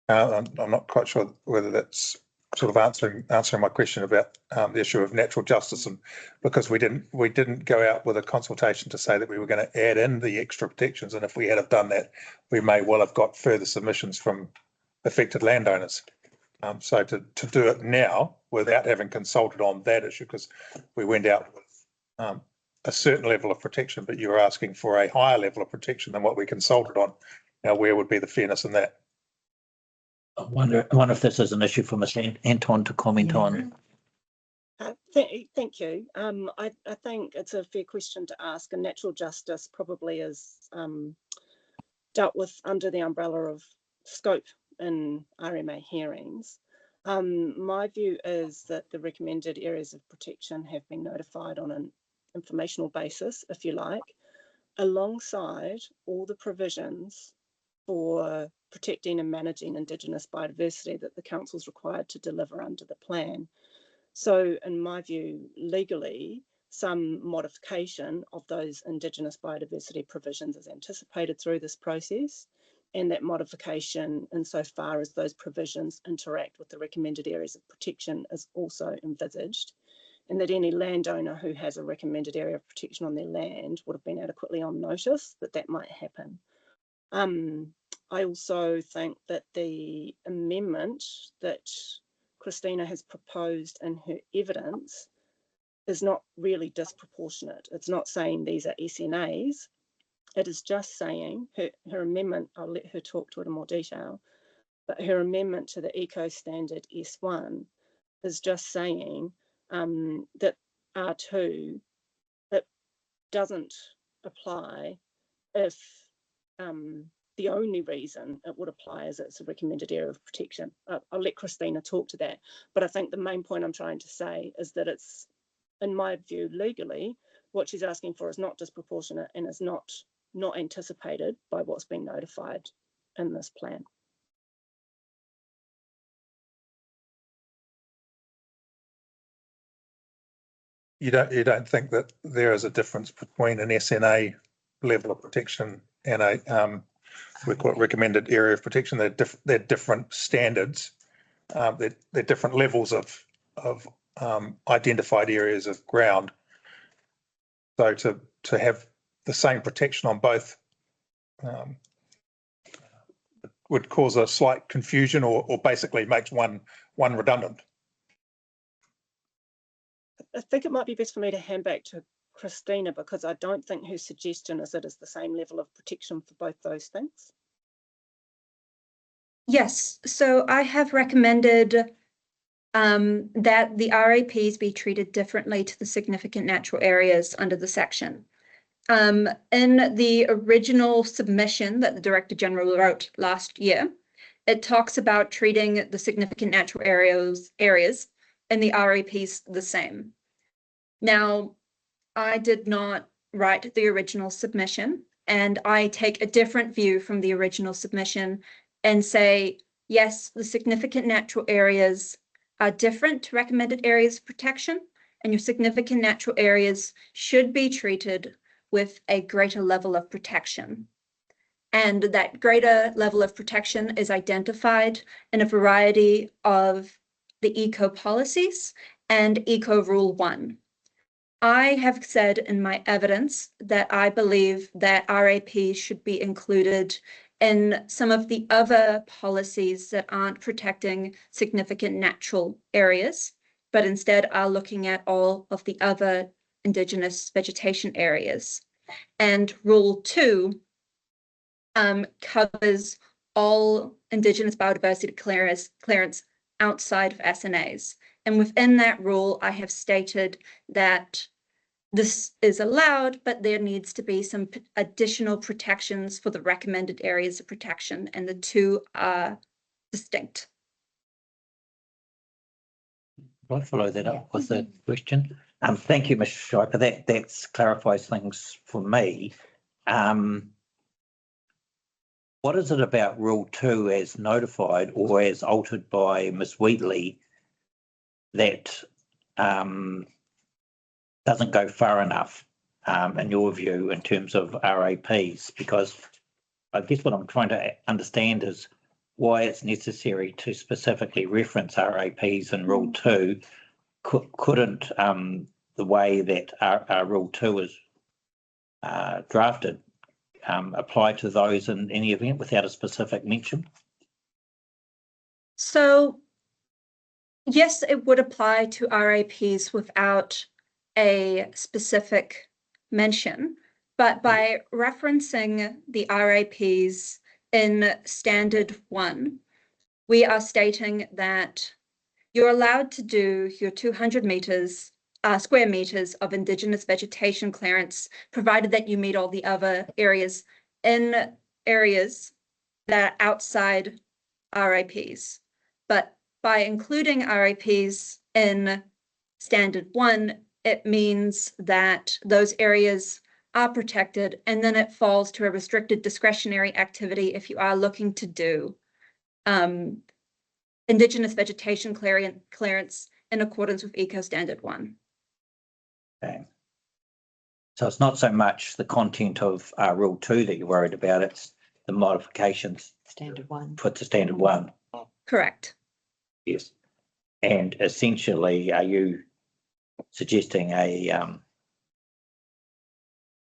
I'm not quite sure whether that's sort of answering my question about the issue of natural justice, and because we didn't go out with a consultation to say that we were going to add in the extra protections, and if we had have done that, we may well have got further submissions from affected landowners. So to do it now without having consulted on that issue, because we went out with a certain level of protection, but you were asking for a higher level of protection than what we consulted on. Now, where would be the fairness in that? I wonder if this is an issue for Mr. Anton to comment on. Thank you. I think it's a fair question to ask, and natural justice probably is dealt with under the umbrella of scope in RMA hearings. My view is that the recommended areas of protection have been notified on an informational basis, if you like, alongside all the provisions for protecting and managing Indigenous biodiversity that the Council is required to deliver under the plan. So in my view, legally, some modification of those Indigenous biodiversity provisions is anticipated through this process, and that modification insofar as those provisions interact with the recommended areas of protection is also envisaged, and that any landowner who has a recommended area of protection on their land would have been adequately on notice that that might happen. I also think that the amendment that Christina has proposed in her evidence is not really disproportionate. It's not saying these are SNAs. It is just saying her amendment, I'll let her talk to it in more detail, but her amendment to the Eco Standard S1 is just saying that R2, it doesn't apply if the only reason it would apply is it's a recommended area of protection. I'll let Christina talk to that, but I think the main point I'm trying to say is that it's, in my view, legally, what she's asking for is not disproportionate and is not anticipated by what's been notified in this plan. You don't think that there is a difference between an SNA level of protection and a we call it recommended area of protection? They're different standards. They're different levels of identified areas of ground. So to have the same protection on both would cause a slight confusion, or basically makes one redundant. I think it might be best for me to hand back to Christina, because I don't think her suggestion is it is the same level of protection for both those things. Yes, so I have recommended that the RAPs be treated differently to the significant natural areas under the section. In the original submission that the Director General wrote last year, it talks about treating the significant natural areas and the RAPs the same. Now, I did not write the original submission, and I take a different view from the original submission and say, yes, the significant natural areas are different to recommended areas of protection, and your significant natural areas should be treated with a greater level of protection. And that greater level of protection is identified in a variety of the eco policies and Eco Rule 1. I have said in my evidence that I believe that RAP should be included in some of the other policies that aren't protecting significant natural areas, but instead are looking at all of the other Indigenous vegetation areas. And Rule 2 covers all Indigenous biodiversity clearance outside of SNAs. And within that rule, I have stated that this is allowed, but there needs to be some additional protections for the recommended areas of protection, and the two are distinct. I'll follow that up with a question. Thank you, Ms. Schreiber. That clarifies things for me. What is it about Rule 2 as notified or as altered by Ms. Wheatley that doesn't go far enough, in your view, in terms of RAPs? Because I guess what I'm trying to understand is why it's necessary to specifically reference RAPs in Rule 2. Couldn't the way that our Rule 2 is drafted apply to those in any event without a specific mention? So, yes, it would apply to RAPs without a specific mention, but by referencing the RAPs in Standard 1, we are stating that you're allowed to do your 200 square meters of Indigenous vegetation clearance, provided that you meet all the other areas in areas that are outside RAPs. But by including RAPs in standard 1, it means that those areas are protected, and then it falls to a restricted discretionary activity if you are looking to do Indigenous vegetation clearance in accordance with Eco Standard 1. Okay. So it's not so much the content of Rule 2 that you're worried about, it's the modifications Standard 1. put to Standard 1. Correct. Yes. And essentially, are you suggesting the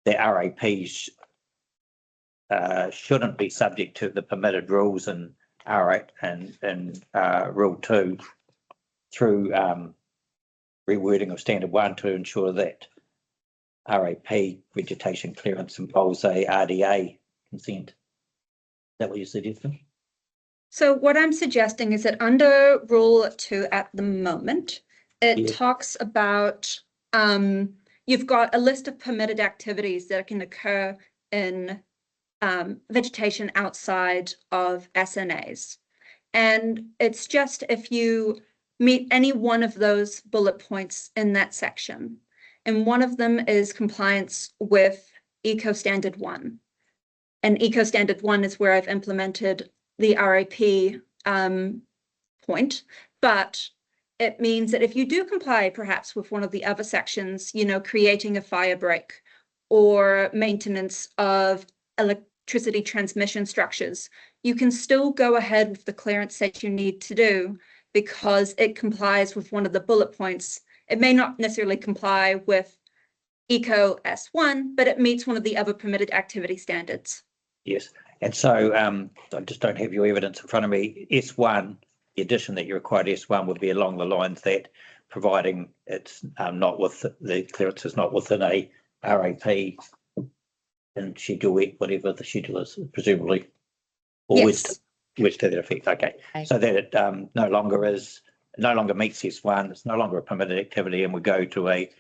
RAPs shouldn't be subject to the permitted rules in R8 and Rule 2 through rewording of Standard 1 to ensure that RAP vegetation clearance involves a RDA consent? Is that what you're suggesting? So what I'm suggesting is that under Rule 2 at the moment, it talks about you've got a list of permitted activities that can occur in vegetation outside of SNAs. And it's just if you meet any one of those bullet points in that section. And one of them is compliance with Eco Standard 1. And Eco Standard 1 is where I've implemented the RAP point, but it means that if you do comply perhaps with one of the other sections, you know, creating a fire break or maintenance of electricity transmission structures, you can still go ahead with the clearance that you need to do because it complies with one of the bullet points. It may not necessarily comply with Eco S1, but it meets one of the other permitted activity standards. Yes. And so I just don't have your evidence in front of me. S1, the addition that you required S1 would be along the lines that providing it's not with the clearance is not within a RAP and Schedule E, whatever the schedule is, presumably. Or Yes. which to that effect. Okay. So that it no longer meets S1, it's no longer a permitted activity, and we go to a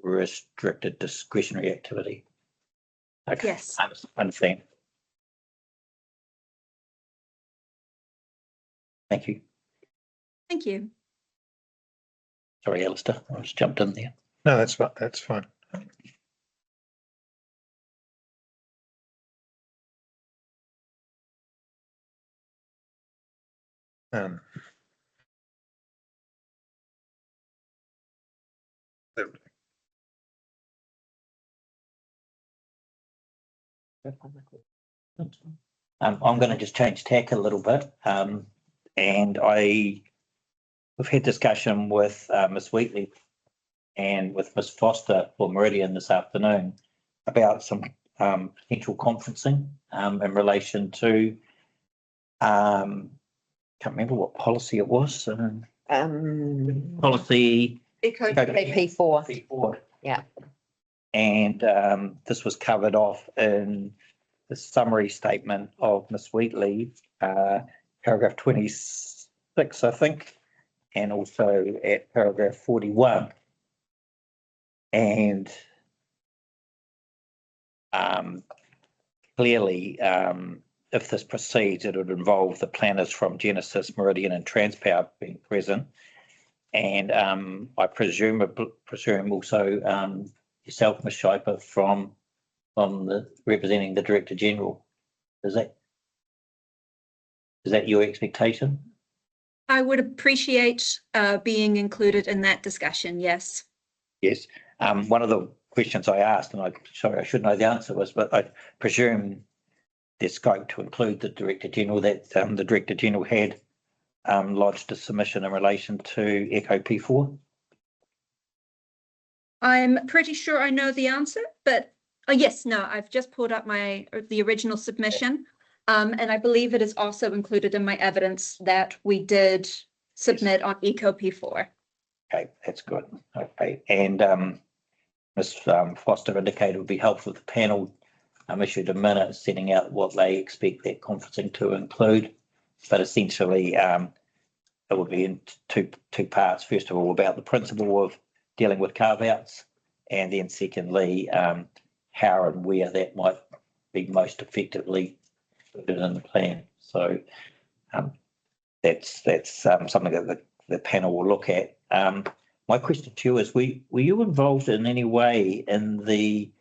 restricted discretionary activity. Okay. Yes. I understand. Thank you. Thank you. Sorry, Alistair, I just jumped in there. No, that's fine. That's fine. I'm going to just change tack a little bit, and we've had discussion with Ms. Wheatley and with Ms. Foster for Meridian this afternoon about some potential conferencing in relation to can't remember what policy it was. Policy P4. P4. Yeah. And this was covered off in the summary statement of Ms. Wheatley, paragraph 26, I think, and also at paragraph 41. And clearly, if this proceeds, it would involve the planners from Genesis, Meridian and Transpower being present. And I presume also yourself, Ms. Shiper, from representing the Director General. Is that your expectation? I would appreciate being included in that discussion, yes. Yes. One of the questions I asked, and I should know the answer was, but I presume there's scope to include the Director General, that the Director General had lodged a submission in relation to Eco P4. I'm pretty sure I know the answer, but yes, no, I've just pulled up the original submission. And I believe it is also included in my evidence that we did submit on Eco P4. Okay, that's good. Okay, and Ms. Foster indicated it would be helpful if the panel issued a minute setting out what they expect that conferencing to include. But essentially, it would be in two parts. First of all, about the principle of dealing with carve-outs, and then secondly, how and where that might be most effectively included in the plan. So that's something that the panel will look at. My question to you is, were you involved in any way in the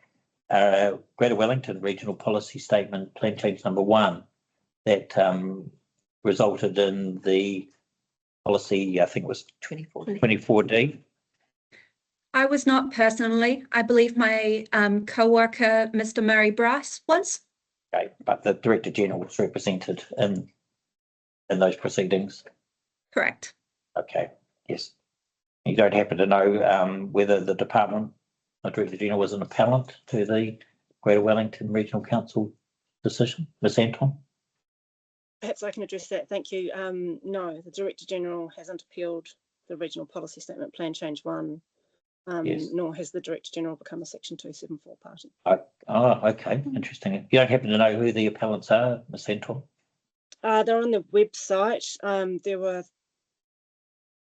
Greater Wellington Regional Policy Statement Plan Change Number 1 that resulted in the policy, I think it was 24D? I was not personally. I believe my co-worker, Mr. Murray Bryce, was. Okay, but the Director General was represented in those proceedings? Correct. Okay, yes. You don't happen to know whether the department, the Director General, was an appellant to the Greater Wellington Regional Council decision, Ms. Anton? Perhaps I can address that. Thank you. No, the Director General hasn't appealed the Regional Policy Statement Plan Change 1, Yes. nor has the Director General become a Section 274 party. Okay, interesting. You don't happen to know who the appellants are, Ms. Anton? They're on the website. There were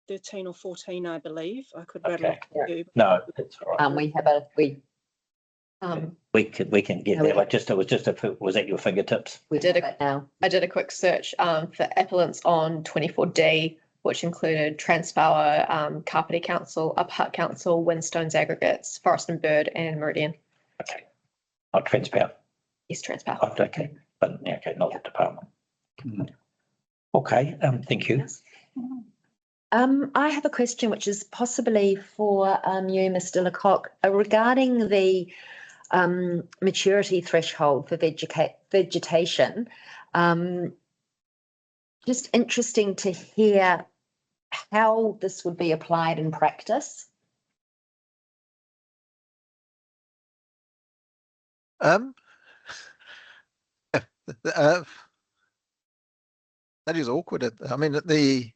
13 or 14, I believe. I could rattle Okay. off a few. No, that's all right. We have a, we We can get No, there. we- Like it was at your fingertips. we Did did a- it now. I did a quick search for appellants on 24D, which included Transpower, Kapiti Council, Upper Hutt Council, Windstones Aggregates, Forest and Bird, and Meridian. Okay. Not transparent. Yes, Transpower. Oh, okay, but yeah, okay, not the department. Mhm. Okay, thank you. I have a question which is possibly for you, Mr. Lecoq, regarding the maturity threshold for vegetation. Just interesting to hear how this would be applied in practice. That is awkward. I mean, the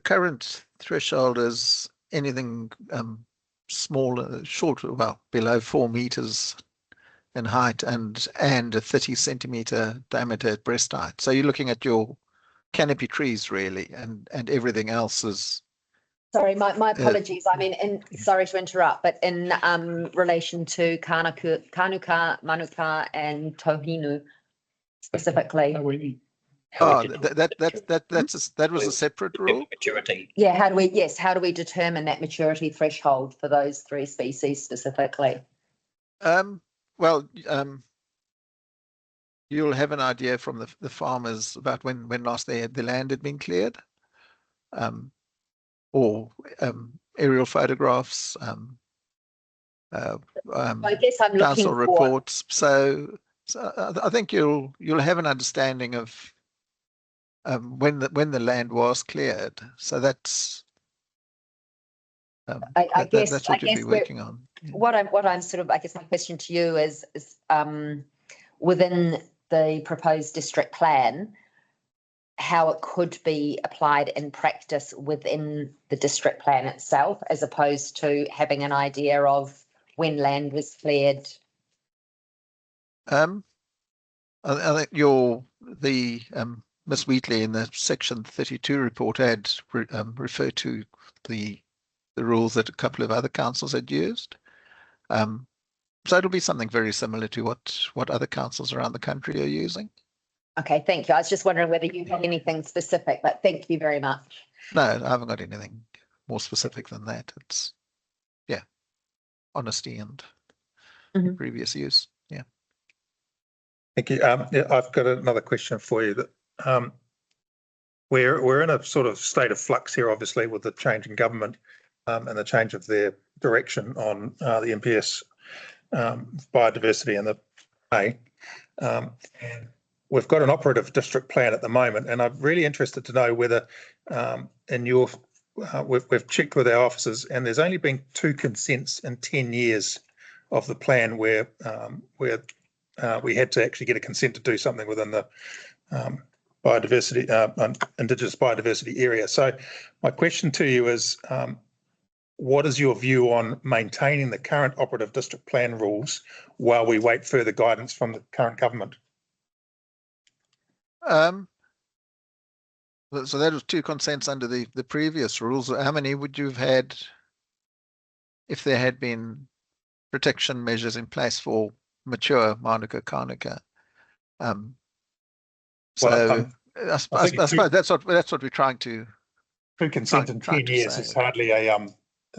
current threshold is anything smaller, shorter, well, below 4 meters in height and a 30 centimeter diameter at breast height. So you're looking at your canopy trees really, and everything else is. Sorry, my apologies. I mean, sorry to interrupt, but in relation to Kanuka, Manuka and Tohinu specifically. That was a separate rule. Maturity. Yeah, how do we determine that maturity threshold for those three species specifically? Well, you'll have an idea from the farmers about when last the land had been cleared, or aerial photographs, I guess I'm looking council for reports. So I think you'll have an understanding of when the land was cleared. So that's I guess that's what you'll be working on. What I'm sort of, I guess my question to you is within the proposed district plan, how it could be applied in practice within the district plan itself, as opposed to having an idea of when land was cleared. I think Ms. Wheatley in the section 32 report had referred to the rules that a couple of other councils had used. So it'll be something very similar to what other councils around the country are using. Okay, thank you. I was just wondering whether you had anything specific, but thank you very much. No, I haven't got anything more specific than that. It's, yeah, honesty and previous use. Yeah. Thank you. Yeah, I've got another question for you. That we're in a sort of state of flux here, obviously, with the change in government and the change of their direction on the MPS biodiversity and the A. And we've got an operative district plan at the moment, and I'm really interested to know whether in your we've checked with our officers, and there's only been 2 consents in 10 years of the plan where we had to actually get a consent to do something within the biodiversity, Indigenous biodiversity area. So my question to you is, what is your view on maintaining the current operative district plan rules while we wait further guidance from the current government? So that was 2 consents under the previous rules. How many would you have had if there had been protection measures in place for mature Manuka Kanuka? Well, I suppose that's what we're trying to. True consent in trying 10 to years say. is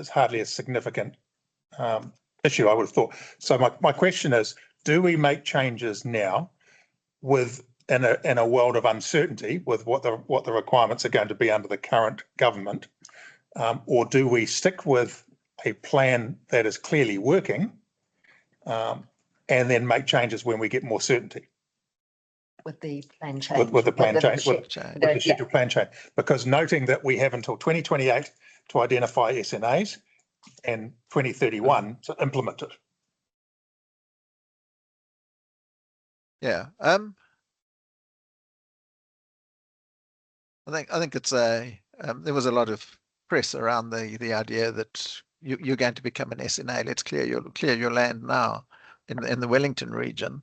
hardly a significant issue, I would have thought. So my question is, do we make changes now in a world of uncertainty with what the requirements are going to be under the current government, or do we stick with a plan that is clearly working, and then make changes when we get more certainty? With the plan change. With the plan change, with Change. the schedule plan change, because noting that we have until 2028 to identify SNAs and 2031 to implement it. Yeah. I think it's there was a lot of press around the idea that you're going to become an SNA. Let's clear your land now in the Wellington region.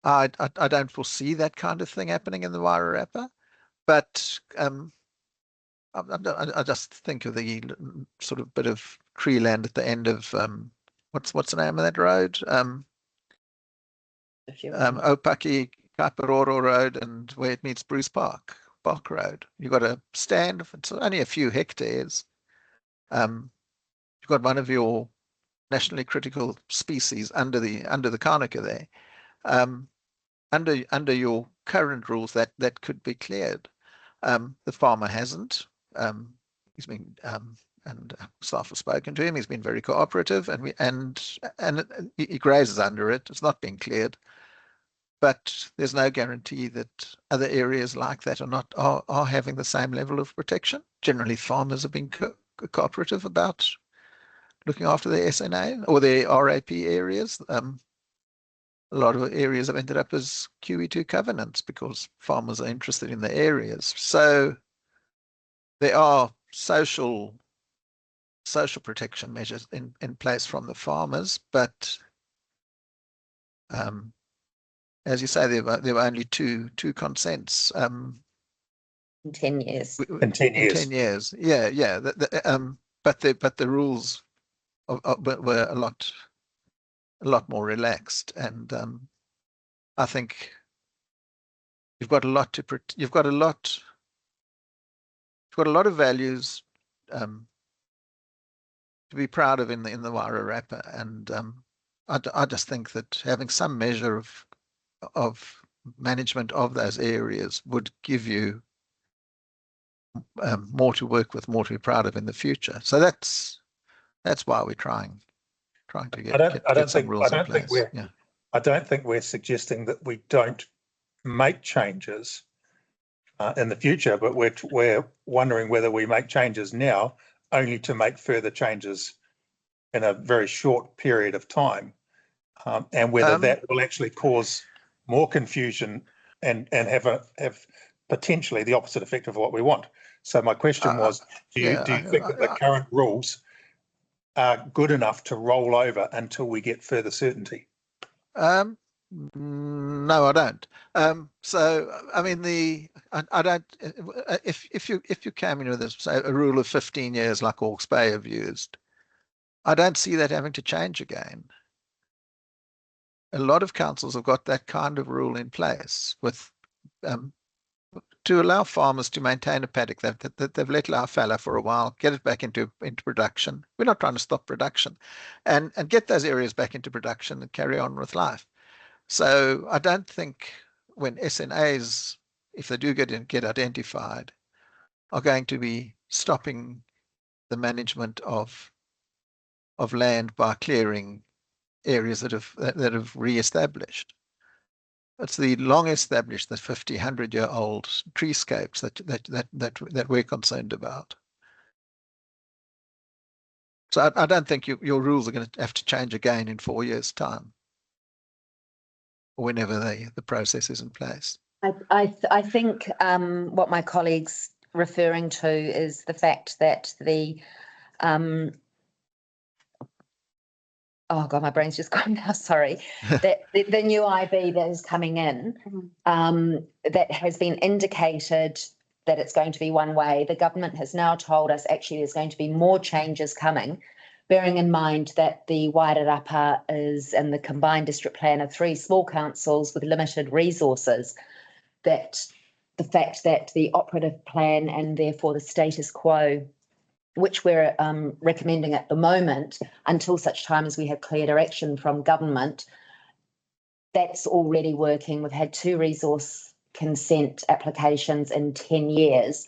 I don't foresee that kind of thing happening in the Wairarapa, but I just think of the sort of bit of tree land at the end of what's the name of that road? Opaki Kaiparoro Road, and where it meets Bruce Park Road. You've got a stand. It's only a few hectares. You've got one of your nationally critical species under the Kānaka there. Under your current rules, that could be cleared. The farmer hasn't. He's been and staff have spoken to him. He's been very cooperative, and he grazes under it. It's not being cleared, but there's no guarantee that other areas like that are having the same level of protection. Generally, farmers have been cooperative about looking after their SNA or their RAP areas. A lot of areas have ended up as QE2 covenants because farmers are interested in the areas. So there are social protection measures in place from the farmers, but as you say, there were only two consents. In 10 years. In 10 years. In 10 years, yeah. But the rules were a lot more relaxed, and I think you've got a lot of values to be proud of in the Wairarapa, and I just think that having some measure of management of those areas would give you more to work with, more to be proud of in the future. So that's why we're trying to get some rules in place. I don't think we're suggesting that we don't make changes in the future, but we're wondering whether we make changes now only to make further changes in a very short period of time, and whether that will actually cause more confusion and have potentially the opposite effect of what we want. So my question was, do you think that the current rules are good enough to roll over until we get further certainty? No, I don't. So I mean, I don't. If you came in with say a rule of 15 years like Hawke's Bay have used, I don't see that having to change again. A lot of councils have got that kind of rule in place with to allow farmers to maintain a paddock that they've let lie fallow for a while, get it back into production. We're not trying to stop production, and get those areas back into production and carry on with life. So I don't think when SNAs, if they do get identified, are going to be stopping the management of land by clearing areas that have re-established. It's the long established, the 50, 100-year-old treescapes that we're concerned about. So I don't think your rules are going to have to change again in 4 years' time, or whenever the process is in place. I think what my colleague's referring to is the fact that the oh God, my brain's just gone now, sorry. That the new IB that is coming in, that has been indicated that it's going to be one way. The government has now told us actually there's going to be more changes coming, bearing in mind that the Wairarapa is in the combined district plan of 3 small councils with limited resources. that the fact that the operative plan and therefore the status quo, which we're recommending at the moment, until such time as we have clear direction from government, that's already working. We've had 2 resource consent applications in 10 years.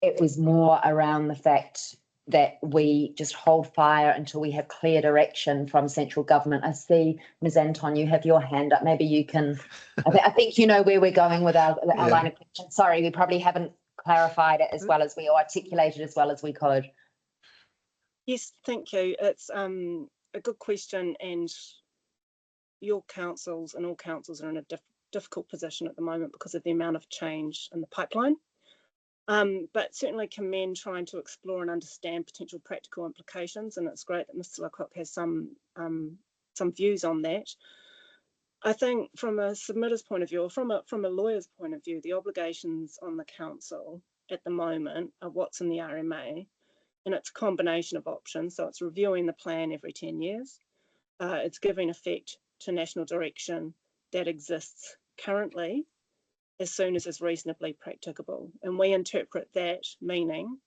It was more around the fact that we just hold fire until we have clear direction from central government. I see, Ms. Anton, you have your hand up. Maybe you can, I think you know where we're going with our line of question. Sorry, we probably haven't clarified it as well as we, or articulated as well as we could. Yes, thank you. It's a good question, and your councils and all councils are in a difficult position at the moment because of the amount of change in the pipeline. But certainly commend trying to explore and understand potential practical implications, and it's great that Mr. Lecoq has some views on that. I think from a submitter's point of view, or from a lawyer's point of view, the obligations on the council at the moment are what's in the RMA, and it's a combination of options. So it's reviewing the plan every 10 years. It's giving effect to national direction that exists currently as soon as is reasonably practicable. And we interpret that meaning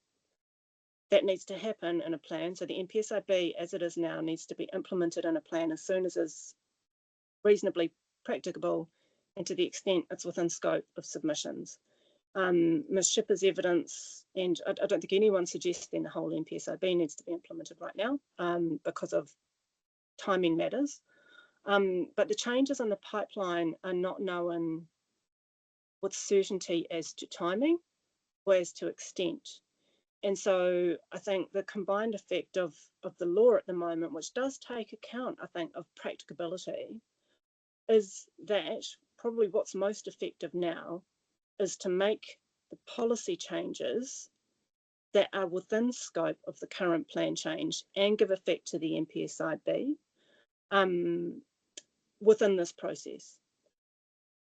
that needs to happen in a plan. So the NPSIB as it is now needs to be implemented in a plan as soon as is reasonably practicable and to the extent it's within scope of submissions. Ms. Schipper's evidence, and I don't think anyone's suggesting the whole NPSIB needs to be implemented right now because of timing matters. But the changes in the pipeline are not known with certainty as to timing or as to extent. And so I think the combined effect of the law at the moment, which does take account, I think, of practicability, is that probably what's most effective now is to make the policy changes that are within scope of the current plan change and give effect to the NPSIB within this process.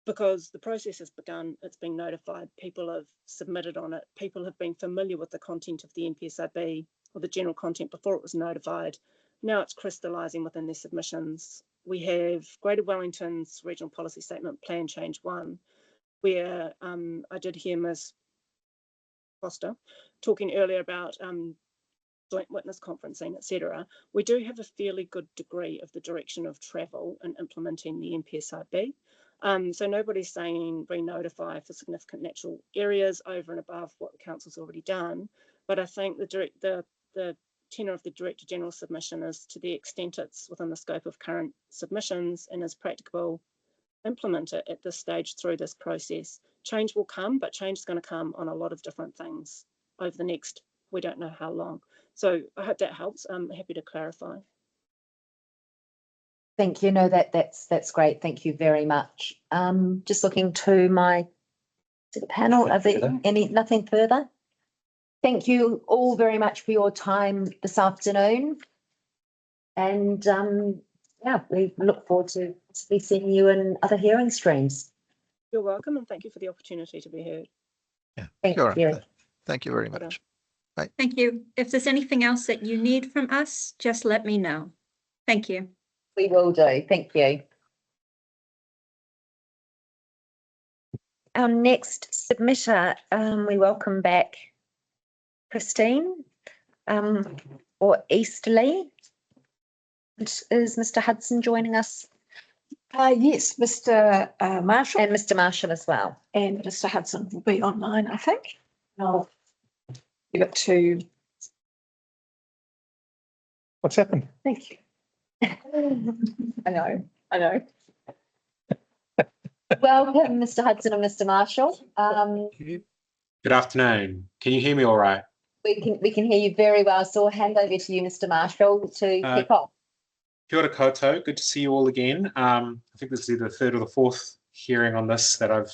Because the process has begun, it's been notified, people have submitted on it, people have been familiar with the content of the NPSIB or the general content before it was notified. Now it's crystallising within their submissions. We have Greater Wellington's Regional Policy Statement Plan Change 1, where I did hear Ms. Foster talking earlier about joint witness conferencing, etc. We do have a fairly good degree of the direction of travel in implementing the NPSIB. So nobody's saying re-notify for significant natural areas over and above what the council's already done. But I think the tenor of the Director General submission is to the extent it's within the scope of current submissions and is practicable, implement it at this stage through this process. Change will come, but change is going to come on a lot of different things over the next, we don't know how long. So I hope that helps. I'm happy to clarify. Thank you. No, that's great. Thank you very much. Just looking to the panel. Are there nothing further? Thank you all very much for your time this afternoon. And yeah, we look forward to seeing you in other hearing streams. You're welcome, and thank you for the opportunity to be heard. Yeah, Thank you. Thank you very much. Bye. Thank you. If there's anything else that you need from us, just let me know. Thank you. We will do. Thank you. Our next submitter, we welcome back Christine or Easterly. Is Mr. Hudson joining us? Yes, Mr. Marshall And Mr. Marshall as well. and Mr. Hudson will be online, I think. I'll give it to. What's happened? Thank you. I know. Welcome, Mr. Hudson and Mr. Marshall. Good afternoon. Can you hear me all right? We can hear you very well, so I'll hand over to you, Mr. Marshall, to kick off. Kia ora koutou. Good to see you all again. I think this is either the third or the fourth hearing on this that I've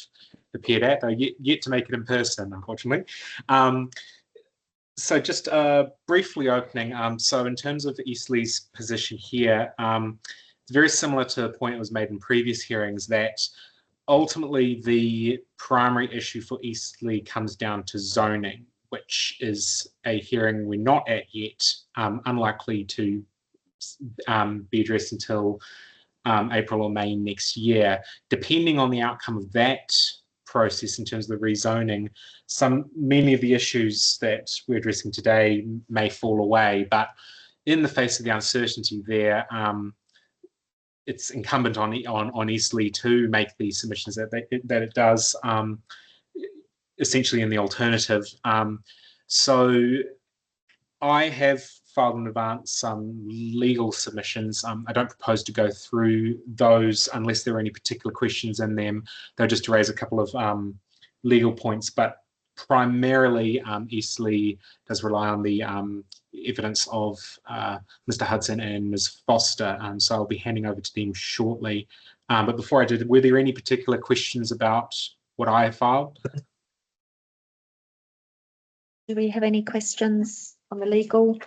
appeared at. I've yet to make it in person, unfortunately. So just briefly opening, so in terms of Eastleigh's position here, it's very similar to the point that was made in previous hearings that ultimately the primary issue for Eastleigh comes down to zoning, which is a hearing we're not at yet, unlikely to be addressed until April or May next year. Depending on the outcome of that process in terms of the rezoning, many of the issues that we're addressing today may fall away, but in the face of the uncertainty there, it's incumbent on Eastleigh to make the submissions that it does, essentially in the alternative. So I have filed in advance some legal submissions. I don't propose to go through those unless there are any particular questions in them. They're just to raise a couple of legal points, but primarily Eastleigh does rely on the evidence of Mr. Hudson and Ms. Foster, so I'll be handing over to them shortly. But before I did, were there any particular questions about what I have filed? Do we have any questions on the legal?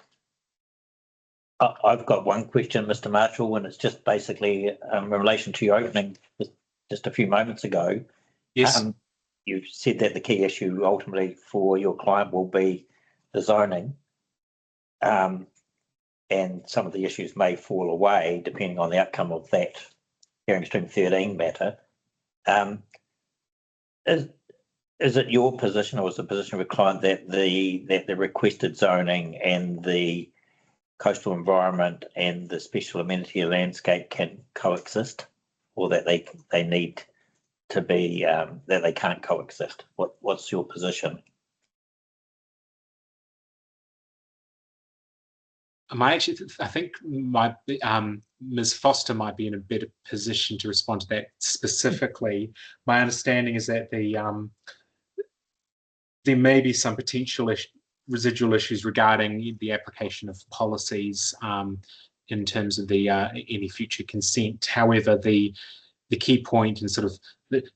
I've got one question, Mr. Marshall, and it's just basically in relation to your opening just a few moments ago. Yes. You said that the key issue ultimately for your client will be the zoning, and some of the issues may fall away depending on the outcome of that hearing stream 13 matter. Is it your position, or is the position of a client that the requested zoning and the coastal environment and the special amenity landscape can coexist, or that they need to be that they can't coexist? What's your position? I think Ms. Foster might be in a better position to respond to that specifically. My understanding is that there may be some potential residual issues regarding the application of policies in terms of any future consent. However, the key point in sort of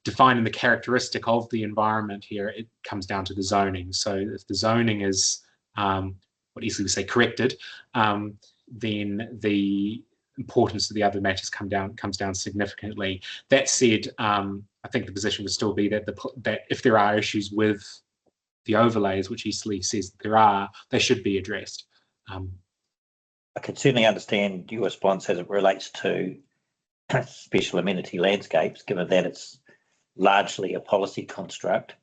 defining the characteristic of the environment here, it comes down to the zoning. So if the zoning is what easily we say corrected, then the importance of the other matters comes down significantly. That said, I think the position would still be that that if there are issues with the overlays, which Eastleigh says that there are, they should be addressed. I can certainly understand your response as it relates to special amenity landscapes, given that it's largely a policy construct.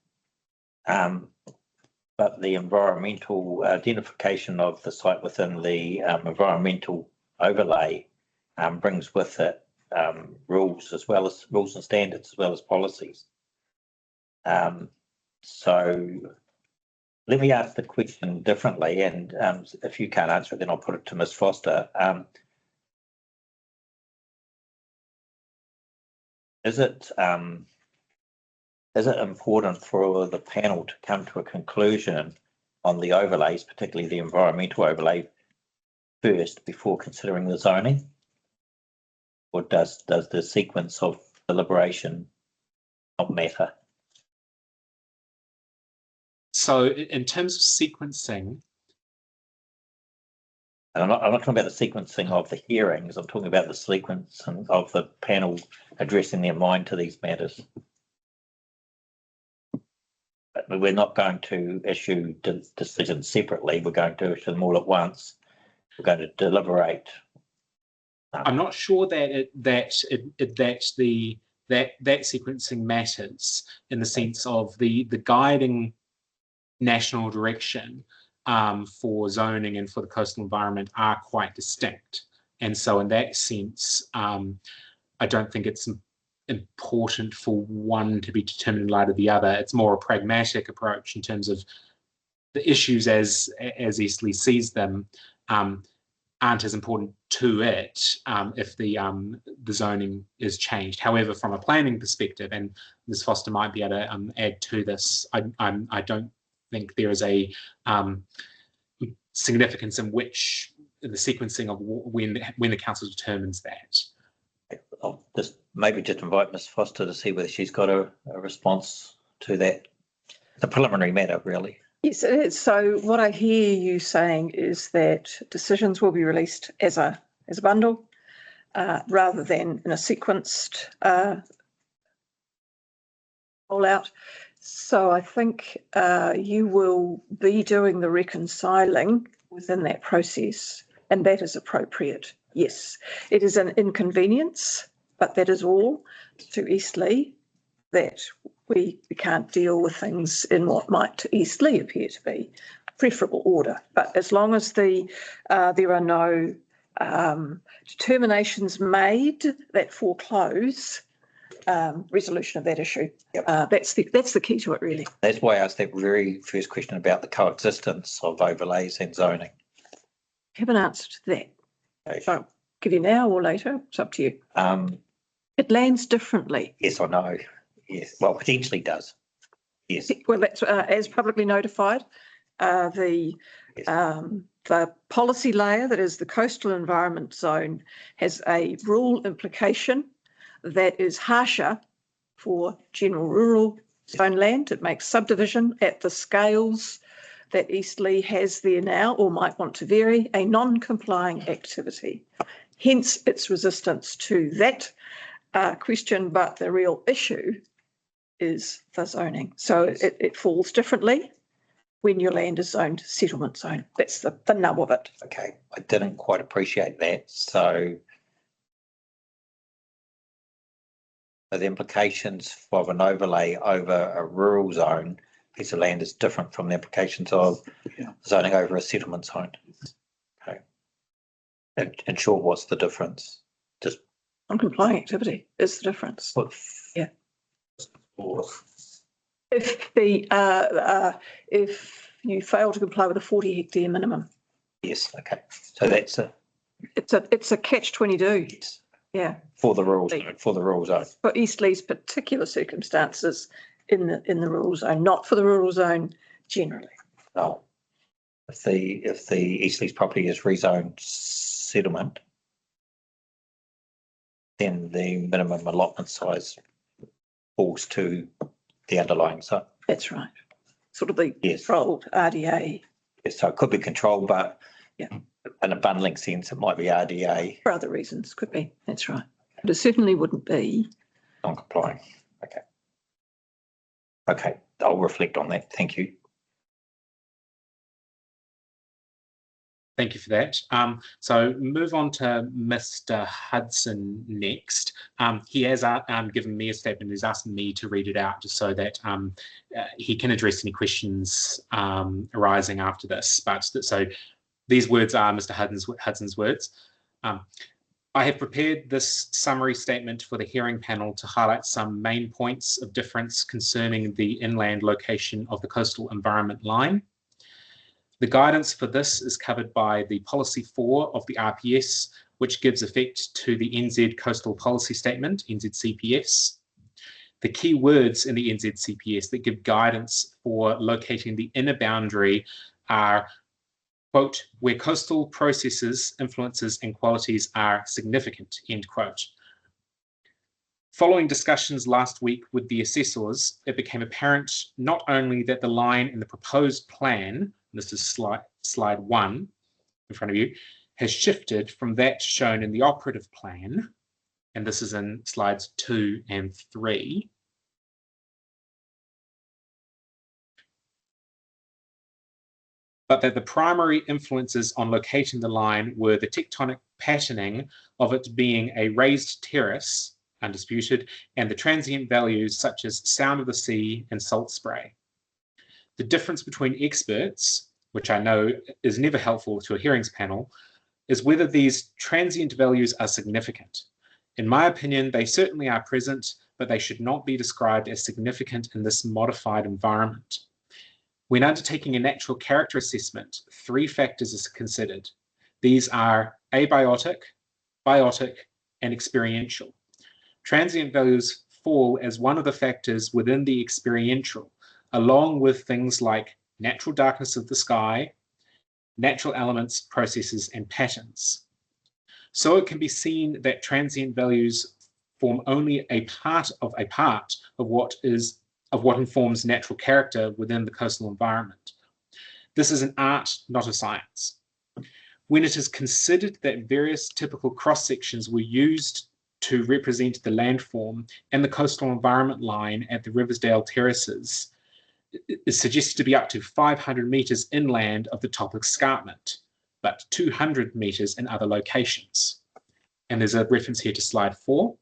But the environmental identification of the site within the environmental overlay brings with it rules and standards as well as policies. So let me ask the question differently, and if you can't answer it, then I'll put it to Ms. Foster. Is it important for the panel to come to a conclusion on the overlays, particularly the environmental overlay, first before considering the zoning? Or does the sequence of deliberation not matter? So in terms of sequencing, and I'm not talking about the sequencing of the hearings, I'm talking about the sequencing of the panel addressing their mind to these matters. But we're not going to issue decisions separately, we're going to issue them all at once. We're going to deliberate. I'm not sure that that sequencing matters in the sense of the guiding national direction for zoning and for the coastal environment are quite distinct. And so in that sense, I don't think it's important for one to be determined in light of the other. It's more a pragmatic approach in terms of the issues as Eastleigh sees them aren't as important to it if the zoning is changed. However, from a planning perspective, and Ms. Foster might be able to add to this, I don't think there is a significance in which the sequencing of when the council determines that. I'll maybe just invite Ms. Foster to see whether she's got a response to that. It's a preliminary matter, really. Yes, it is. So what I hear you saying is that decisions will be released as a bundle rather than in a sequenced rollout. So I think you will be doing the reconciling within that process, and that is appropriate. Yes, it is an inconvenience, but that is all to Eastleigh, that we can't deal with things in what might to Eastleigh appear to be preferable order. But as long as there are no determinations made that foreclose resolution of that issue, that's the key to it, really. That's why I asked that very first question about the coexistence of overlays and zoning. I have an answer to that. Okay. So I'll give you now or later. It's up to you. It lands differently. Yes, I know. Yes, well, potentially does. Yes. Well, that's as publicly notified. The policy layer, that is the coastal environment zone, has a rule implication that is harsher for general rural zone land. It makes subdivision at the scales that Eastleigh has there now, or might want to vary, a non-complying activity. Hence its resistance to that question, but the real issue is the zoning. So it falls differently when your land is zoned settlement zone. That's the nub of it. Okay, I didn't quite appreciate that. So the implications of an overlay over a rural zone piece of land is different from the implications of zoning over a settlement zone. Okay. And sure, what's the difference? Just non-complying activity is the difference. But Yeah. Or If you fail to comply with a 40 hectare minimum. yes, okay. So that's It's a catch-22. yes, Yeah. for the rural zone, for the rural zone. For Eastleigh's particular circumstances in the rural zone, not for the rural zone generally. Oh, if the Eastleigh's property is rezoned settlement, then the minimum allotment size falls to the underlying site. That's right. Sort of the Yes. controlled RDA. Yes, so it could be controlled, but Yeah. in a bundling sense, it might be RDA For other reasons, could be. That's right. But it certainly wouldn't be. non-complying. Okay. Okay, I'll reflect on that. Thank you. Thank you for that. So move on to Mr. Hudson next. He has given me a statement. He's asked me to read it out just so that he can address any questions arising after this. So these words are Mr. Hudson's words. I have prepared this summary statement for the hearing panel to highlight some main points of difference concerning the inland location of the coastal environment line. The guidance for this is covered by the Policy 4 of the RPS, which gives effect to the NZ Coastal Policy Statement, NZCPS. The key words in the NZCPS that give guidance for locating the inner boundary are, quote, where coastal processes, influences, and qualities are significant, end quote. Following discussions last week with the assessors, it became apparent not only that the line in the proposed plan, this is slide 1 in front of you, has shifted from that shown in the operative plan, and this is in slides 2 and 3. But that the primary influences on locating the line were the tectonic patterning of it being a raised terrace, undisputed, and the transient values such as sound of the sea and salt spray. The difference between experts, which I know is never helpful to a hearings panel, is whether these transient values are significant. In my opinion, they certainly are present, but they should not be described as significant in this modified environment. When undertaking a natural character assessment, 3 factors are considered. These are abiotic, biotic, and experiential. Transient values fall as one of the factors within the experiential, along with things like natural darkness of the sky, natural elements, processes, and patterns. So it can be seen that transient values form only a part of what informs natural character within the coastal environment. This is an art, not a science. When it is considered that various typical cross-sections were used to represent the landform and the coastal environment line at the Riversdale Terraces, is suggested to be up to 500 metres inland of the top escarpment, but 200 metres in other locations. And there's a reference here to slide 4.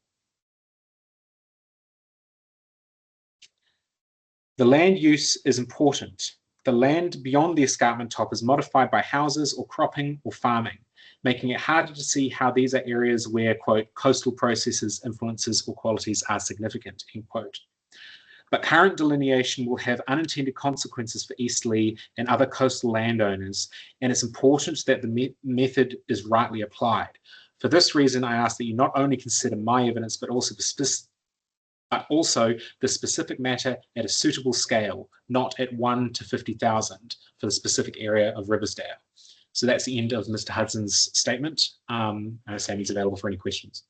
The land use is important. The land beyond the escarpment top is modified by houses or cropping or farming, making it harder to see how these are areas where, quote, coastal processes, influences, or qualities are significant, end quote. But current delineation will have unintended consequences for Eastleigh and other coastal landowners, and it's important that the method is rightly applied. For this reason, I ask that you not only consider my evidence, but also the specific matter at a suitable scale, not at 1 to 50,000 for the specific area of Riversdale. So that's the end of Mr. Hudson's statement. And Sam is available for any questions.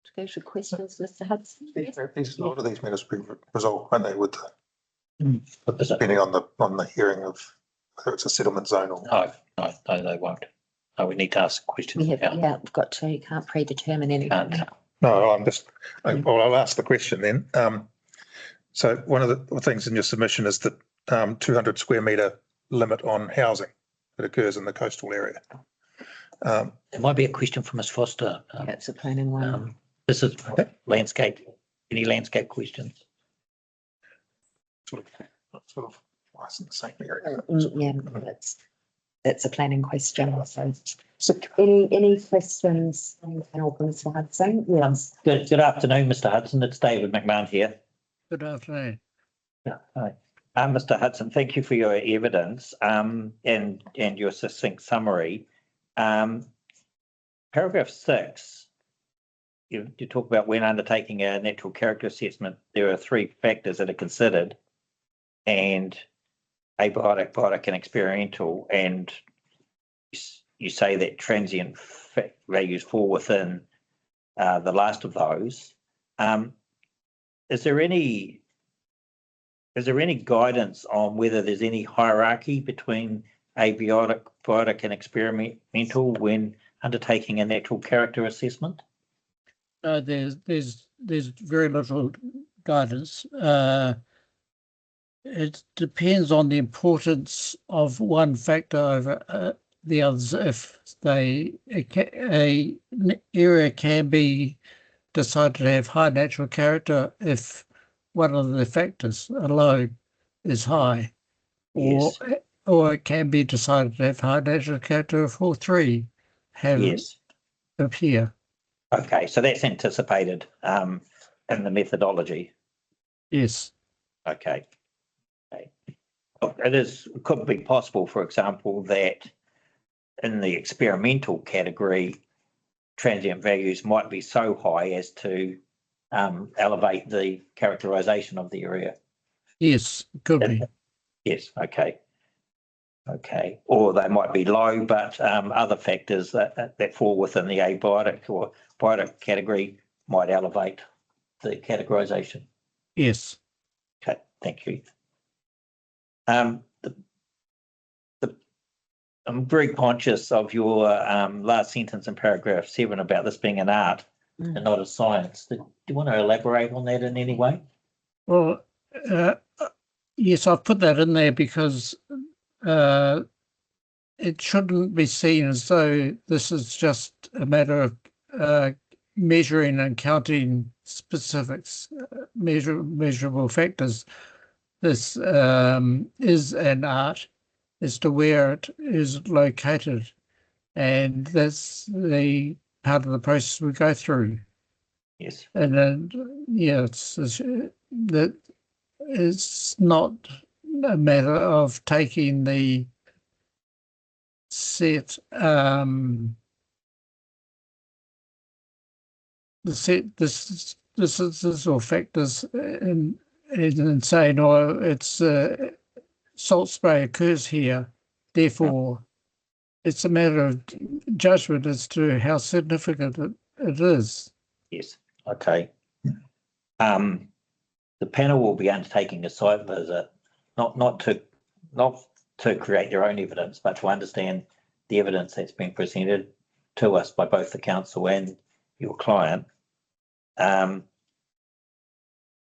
To go to questions, Mr. Hudson. A lot of these matters will be resolved, won't they, with What is it? depending on the hearing of whether it's a settlement zone or. No, they won't. No, we need to ask questions. We've got to, you can't predetermine anything. Can't. No, well, I'll ask the question then. So one of the things in your submission is the 200 square metre limit on housing that occurs in the coastal area. There might be a question from Ms. Foster. That's a planning one. This is landscape. Any landscape questions? Sort of lies in the same area. Yeah, that's a planning question. So any questions from the panel for Mr. Hudson? Yes. Good afternoon, Mr. Hudson. It's David McMahon here. Good afternoon. Yeah, hi. Mr. Hudson, thank you for your evidence and your succinct summary. Paragraph 6, you talk about when undertaking a natural character assessment, there are 3 factors that are considered, and abiotic, biotic, and experiential, and you say that transient values fall within the last of those. Is there any guidance on whether there's any hierarchy between abiotic, biotic, and experimental when undertaking a natural character assessment? There's very little guidance. It depends on the importance of one factor over the others. If an area can be decided to have high natural character if one of the factors alone is high, Yes. or it can be decided to have high natural character if all 3 have appear. Okay, so that's anticipated in the methodology. Yes. Okay. It could be possible, for example, that in the experimental category, transient values might be so high as to elevate the characterization of the area. Yes, could be. Yes, okay. Okay, or they might be low, but other factors that fall within the abiotic or biotic category might elevate the categorization. Yes. Okay, thank you. I'm very conscious of your last sentence in paragraph 7 about this being an art and not a science. Do you want to elaborate on that in any way? Well, yes, I've put that in there because it shouldn't be seen as though this is just a matter of measuring and counting specifics, measurable factors. This is an art as to where it is located, and that's the part of the process we go through. Yes. And then, that it's not a matter of taking the set this is all factors and saying, oh, it's salt spray occurs here, therefore it's a matter of judgment as to how significant it is. Yes. Okay. The panel will be undertaking a site visit, not to create their own evidence, but to understand the evidence that's been presented to us by both the council and your client.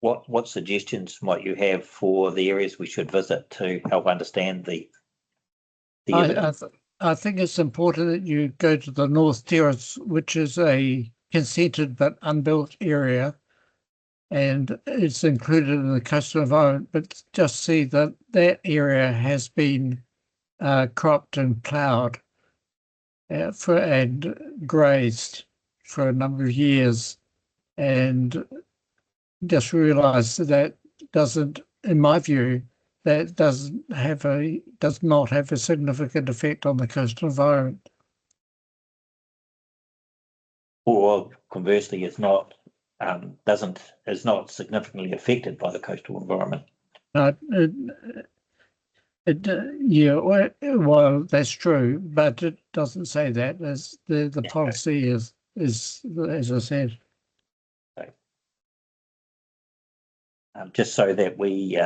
what suggestions might you have for the areas we should visit to help understand the evidence? I think it's important that you go to the North Terrace, which is a consented but unbuilt area, and it's included in the coastal environment, but just see that that area has been cropped and ploughed and grazed for a number of years, and just realise that doesn't, in my view, that does not have a significant effect on the coastal environment. Or conversely, it's not is not significantly affected by the coastal environment. Yeah, well, that's true, but it doesn't say that. As the policy is as I said. Okay. Just so that we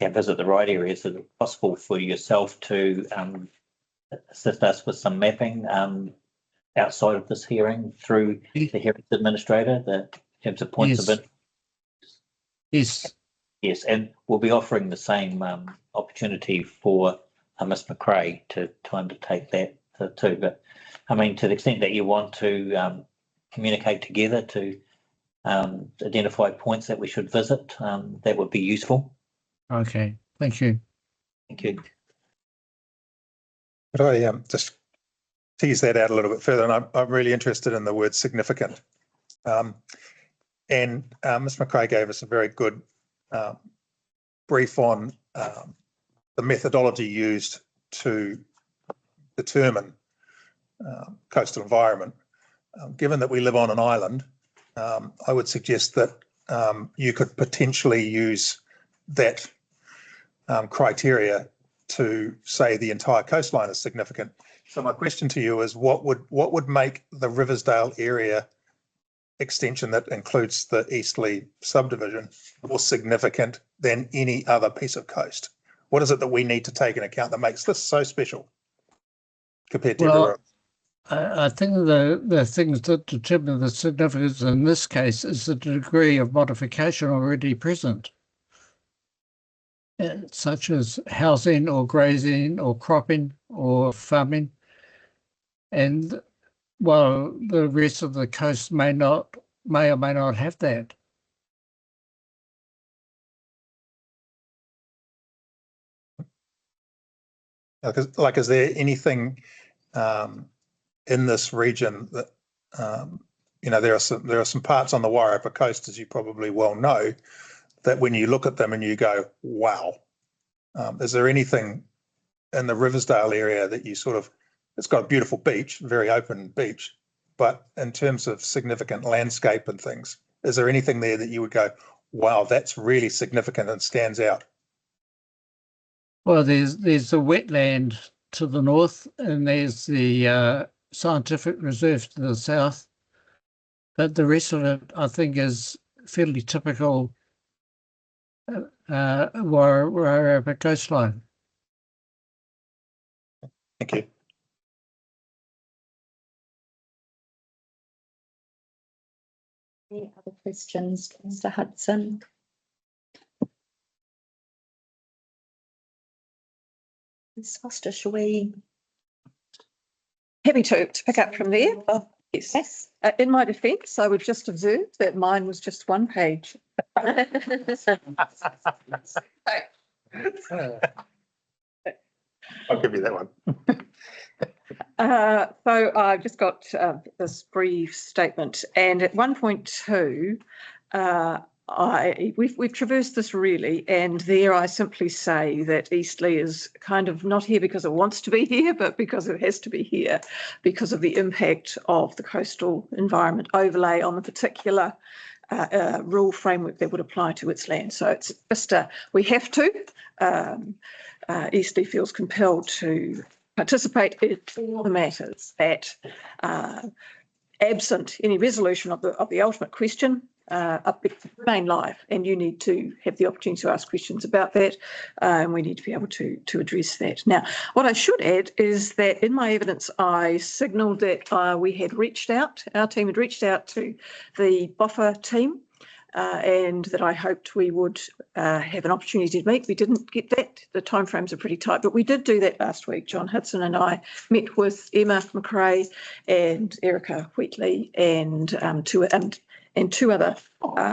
can visit the right areas, is it possible for yourself to assist us with some mapping outside of this hearing through the hearings administrator, in terms of points of interest? Yes. Yes, and we'll be offering the same opportunity for Ms. McRae to undertake that too. But I mean, to the extent that you want to communicate together to identify points that we should visit, that would be useful. Okay, thank you. Thank you. Could I just tease that out a little bit further? And I'm really interested in the word significant. And Ms. McRae gave us a very good brief on the methodology used to determine coastal environment. Given that we live on an island, I would suggest that you could potentially use that criteria to say the entire coastline is significant. So my question to you is, what would make the Riversdale area extension that includes the Eastleigh subdivision more significant than any other piece of coast? What is it that we need to take into account that makes this so special compared to everywhere else? I think the things that determine the significance in this case is the degree of modification already present, such as housing or grazing or cropping or farming. And while the rest of the coast may or may not have that. Like, is there anything in this region that there are some parts on the Wairarapa coast, as you probably well know, that when you look at them and you go, wow, is there anything in the Riversdale area that you sort of, it's got a beautiful beach, very open beach, but in terms of significant landscape and things, is there anything there that you would go, wow, that's really significant and stands out? Well, there's the wetland to the north, and there's the scientific reserve to the south, but the rest of it, I think, is fairly typical Wairarapa coastline. Thank you. Any other questions, Mr. Hudson? Ms. Foster, shall we? Happy to pick up from there. Oh, yes. In my defence, I would just observe that mine was just one page. I'll give you that one. So I've just got this brief statement, and at 1.2, we've traversed this really, and there I simply say that Eastleigh is kind of not here because it wants to be here, but because it has to be here because of the impact of the coastal environment overlay on the particular rule framework that would apply to its land. So it's just we have to. Eastleigh feels compelled to participate in all the matters that, absent any resolution of the ultimate question, remain live, and you need to have the opportunity to ask questions about that, and we need to be able to address that. Now, what I should add is that in my evidence, I signalled that we had reached out, our team had reached out to the BOFA team and that I hoped we would have an opportunity to meet. We didn't get that. The timeframes are pretty tight, but we did do that last week. John Hudson and I met with Emma McRae and Erica Wheatley and two other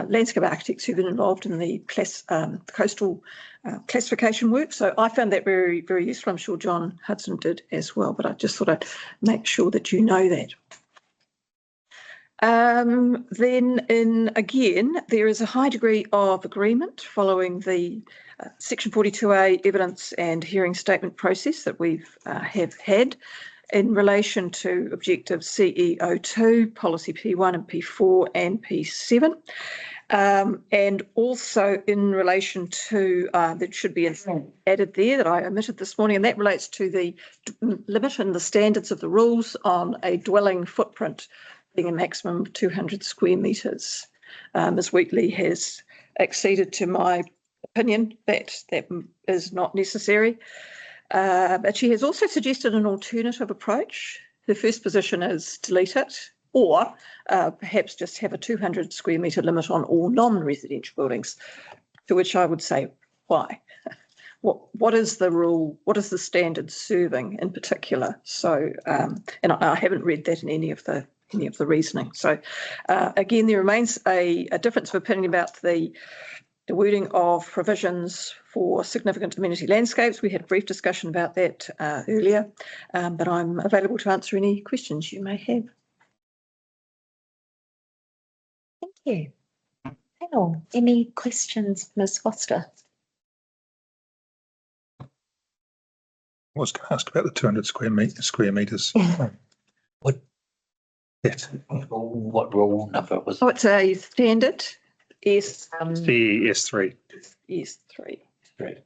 landscape architects who've been involved in the coastal classification work. So I found that very, very useful. I'm sure John Hudson did as well, but I just thought I'd make sure that you know that. Then again, there is a high degree of agreement following the Section 42A evidence and hearing statement process that we've have had in relation to objectives CEO2, policy P1 and P4 and P7. And also in relation to, that should be added there that I omitted this morning, and that relates to the limit and the standards of the rules on a dwelling footprint being a maximum of 200 square metres. Ms Wheatley has acceded to my opinion that that is not necessary. But she has also suggested an alternative approach. Her first position is delete it, or perhaps just have a 200 square metre limit on all non-residential buildings, to which I would say, why? What is the rule? What is the standard serving in particular? So, and I haven't read that in any of the reasoning. So, again, there remains a difference of opinion about the wording of provisions for significant amenity landscapes. We had a brief discussion about that earlier, but I'm available to answer any questions you may have. Thank you. Panel, any questions, Ms Foster? I was going to ask about the 200 square metres. What? Yes. What rule number was? Oh, it's a standard S. The S3. S3. Right.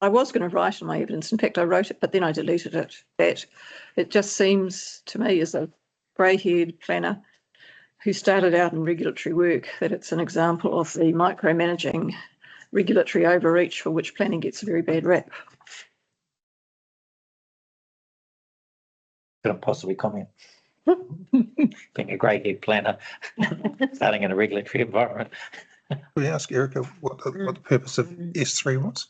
I was going to write in my evidence. In fact, I wrote it, but then I deleted it. That it just seems to me as a grey-haired planner who started out in regulatory work that it's an example of the micromanaging regulatory overreach for which planning gets a very bad rap. Could I possibly comment? Being a grey-haired planner, starting in a regulatory environment. Will you ask Erica what the purpose of S3 was?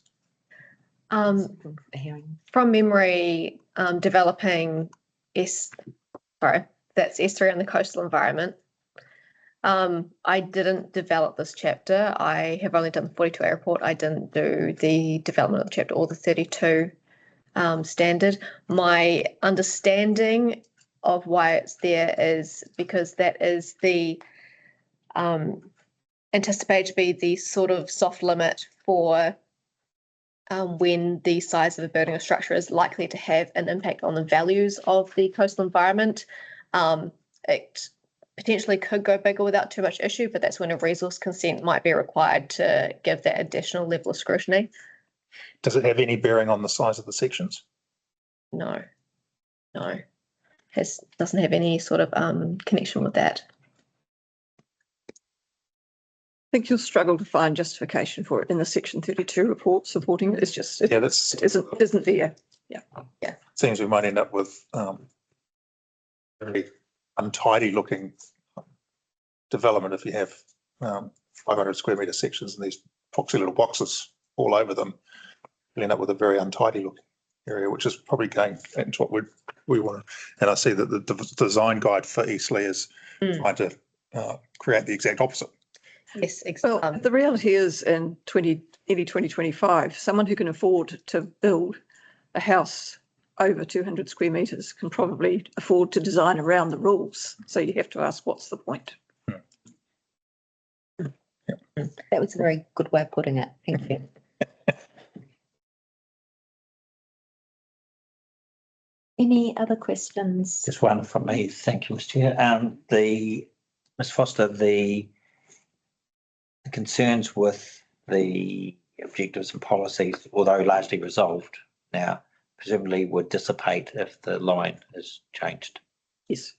From memory, developing that's S3 on the coastal environment. I didn't develop this chapter. I have only done the 42A report. I didn't do the development of the chapter or the 32 standard. My understanding of why it's there is because that is the anticipated to be the sort of soft limit for when the size of a building or structure is likely to have an impact on the values of the coastal environment. It potentially could go bigger without too much issue, but that's when a resource consent might be required to give that additional level of scrutiny. Does it have any bearing on the size of the sections? No. Doesn't have any sort of connection with that. I think you'll struggle to find justification for it in the Section 32 report supporting it. It's just it isn't there. Yeah. Seems we might end up with very untidy looking development if you have 500 square metre sections and these foxy little boxes all over them. You'll end up with a very untidy looking area, which is probably going into what we want. And I see that the design guide for Eastleigh is trying to create the exact opposite. Yes, exactly. Well, the reality is in 2025, someone who can afford to build a house over 200 square metres can probably afford to design around the rules. So you have to ask, what's the point? That was a very good way of putting it. Thank you. Any other questions? Just one from me. Thank you, Mr. Chair. Ms. Foster, the concerns with the objectives and policies, although largely resolved now, presumably would dissipate if the line is changed. Yes.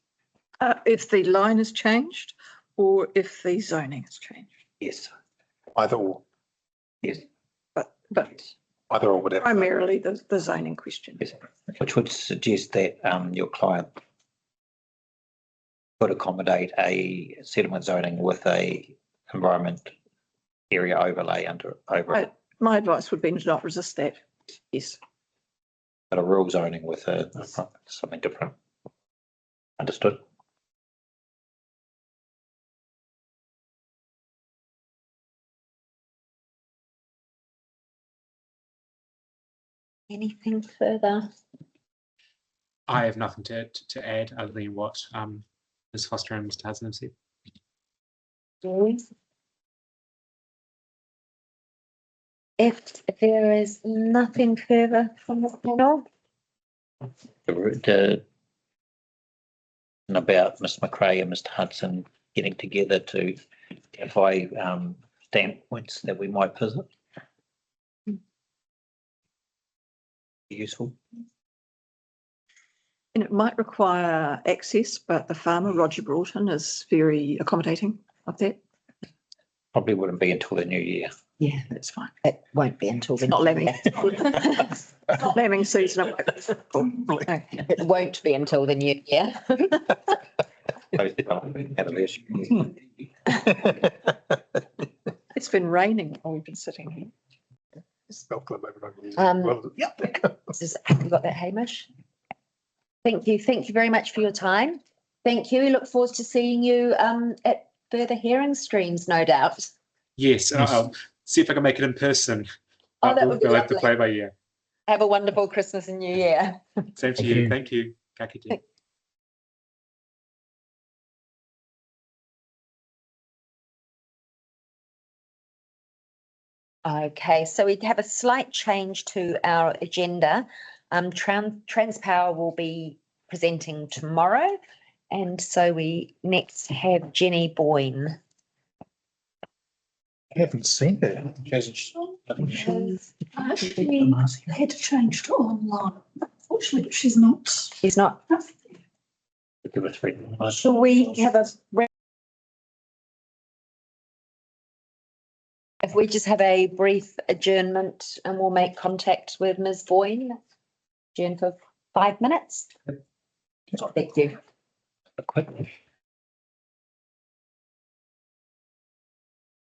If the line is changed or if the zoning is changed. Yes. Either or. Yes. But either or, whatever. Primarily the zoning question. Yes. Which would suggest that your client could accommodate a settlement zoning with a environment area overlay over it, My advice would be to not resist that. Yes. but a rural zoning with something different. Understood. Anything further? I have nothing to add other than what Ms. Foster and Mr. Hudson have said. If there is nothing further from the panel, And about Ms. McRae and Mr. Hudson getting together to identify stamp points that we might visit. Useful. And it might require access, but the farmer, Roger Broughton, is very accommodating of that. Probably wouldn't be until the new year. Yeah, that's fine. it won't be until the Not lambing. year. Not lambing season. It won't be until the new year. It's been raining while we've been sitting here. Have you got that, Hamish? Thank you. Thank you very much for your time. Thank you. Look forward to seeing you at further hearing streams, no doubt. Yes, I'll see if I can make it in person. Oh, that would be we'll have to lovely. play by ear. Have a wonderful Christmas and New Year. Same to Thank you. you. Thank you. Ka kite. Okay, so we have a slight change to our agenda. Transpower will be presenting tomorrow, and so we next have Jenny Boyne. I haven't seen that. I actually had to change to online. Unfortunately, but she's not. She's not. Give us 3 minutes. Shall we have a? If we just have a brief adjournment and we'll make contact with Ms. Boyne. Adjourn for 5 minutes. Thank you. Quick.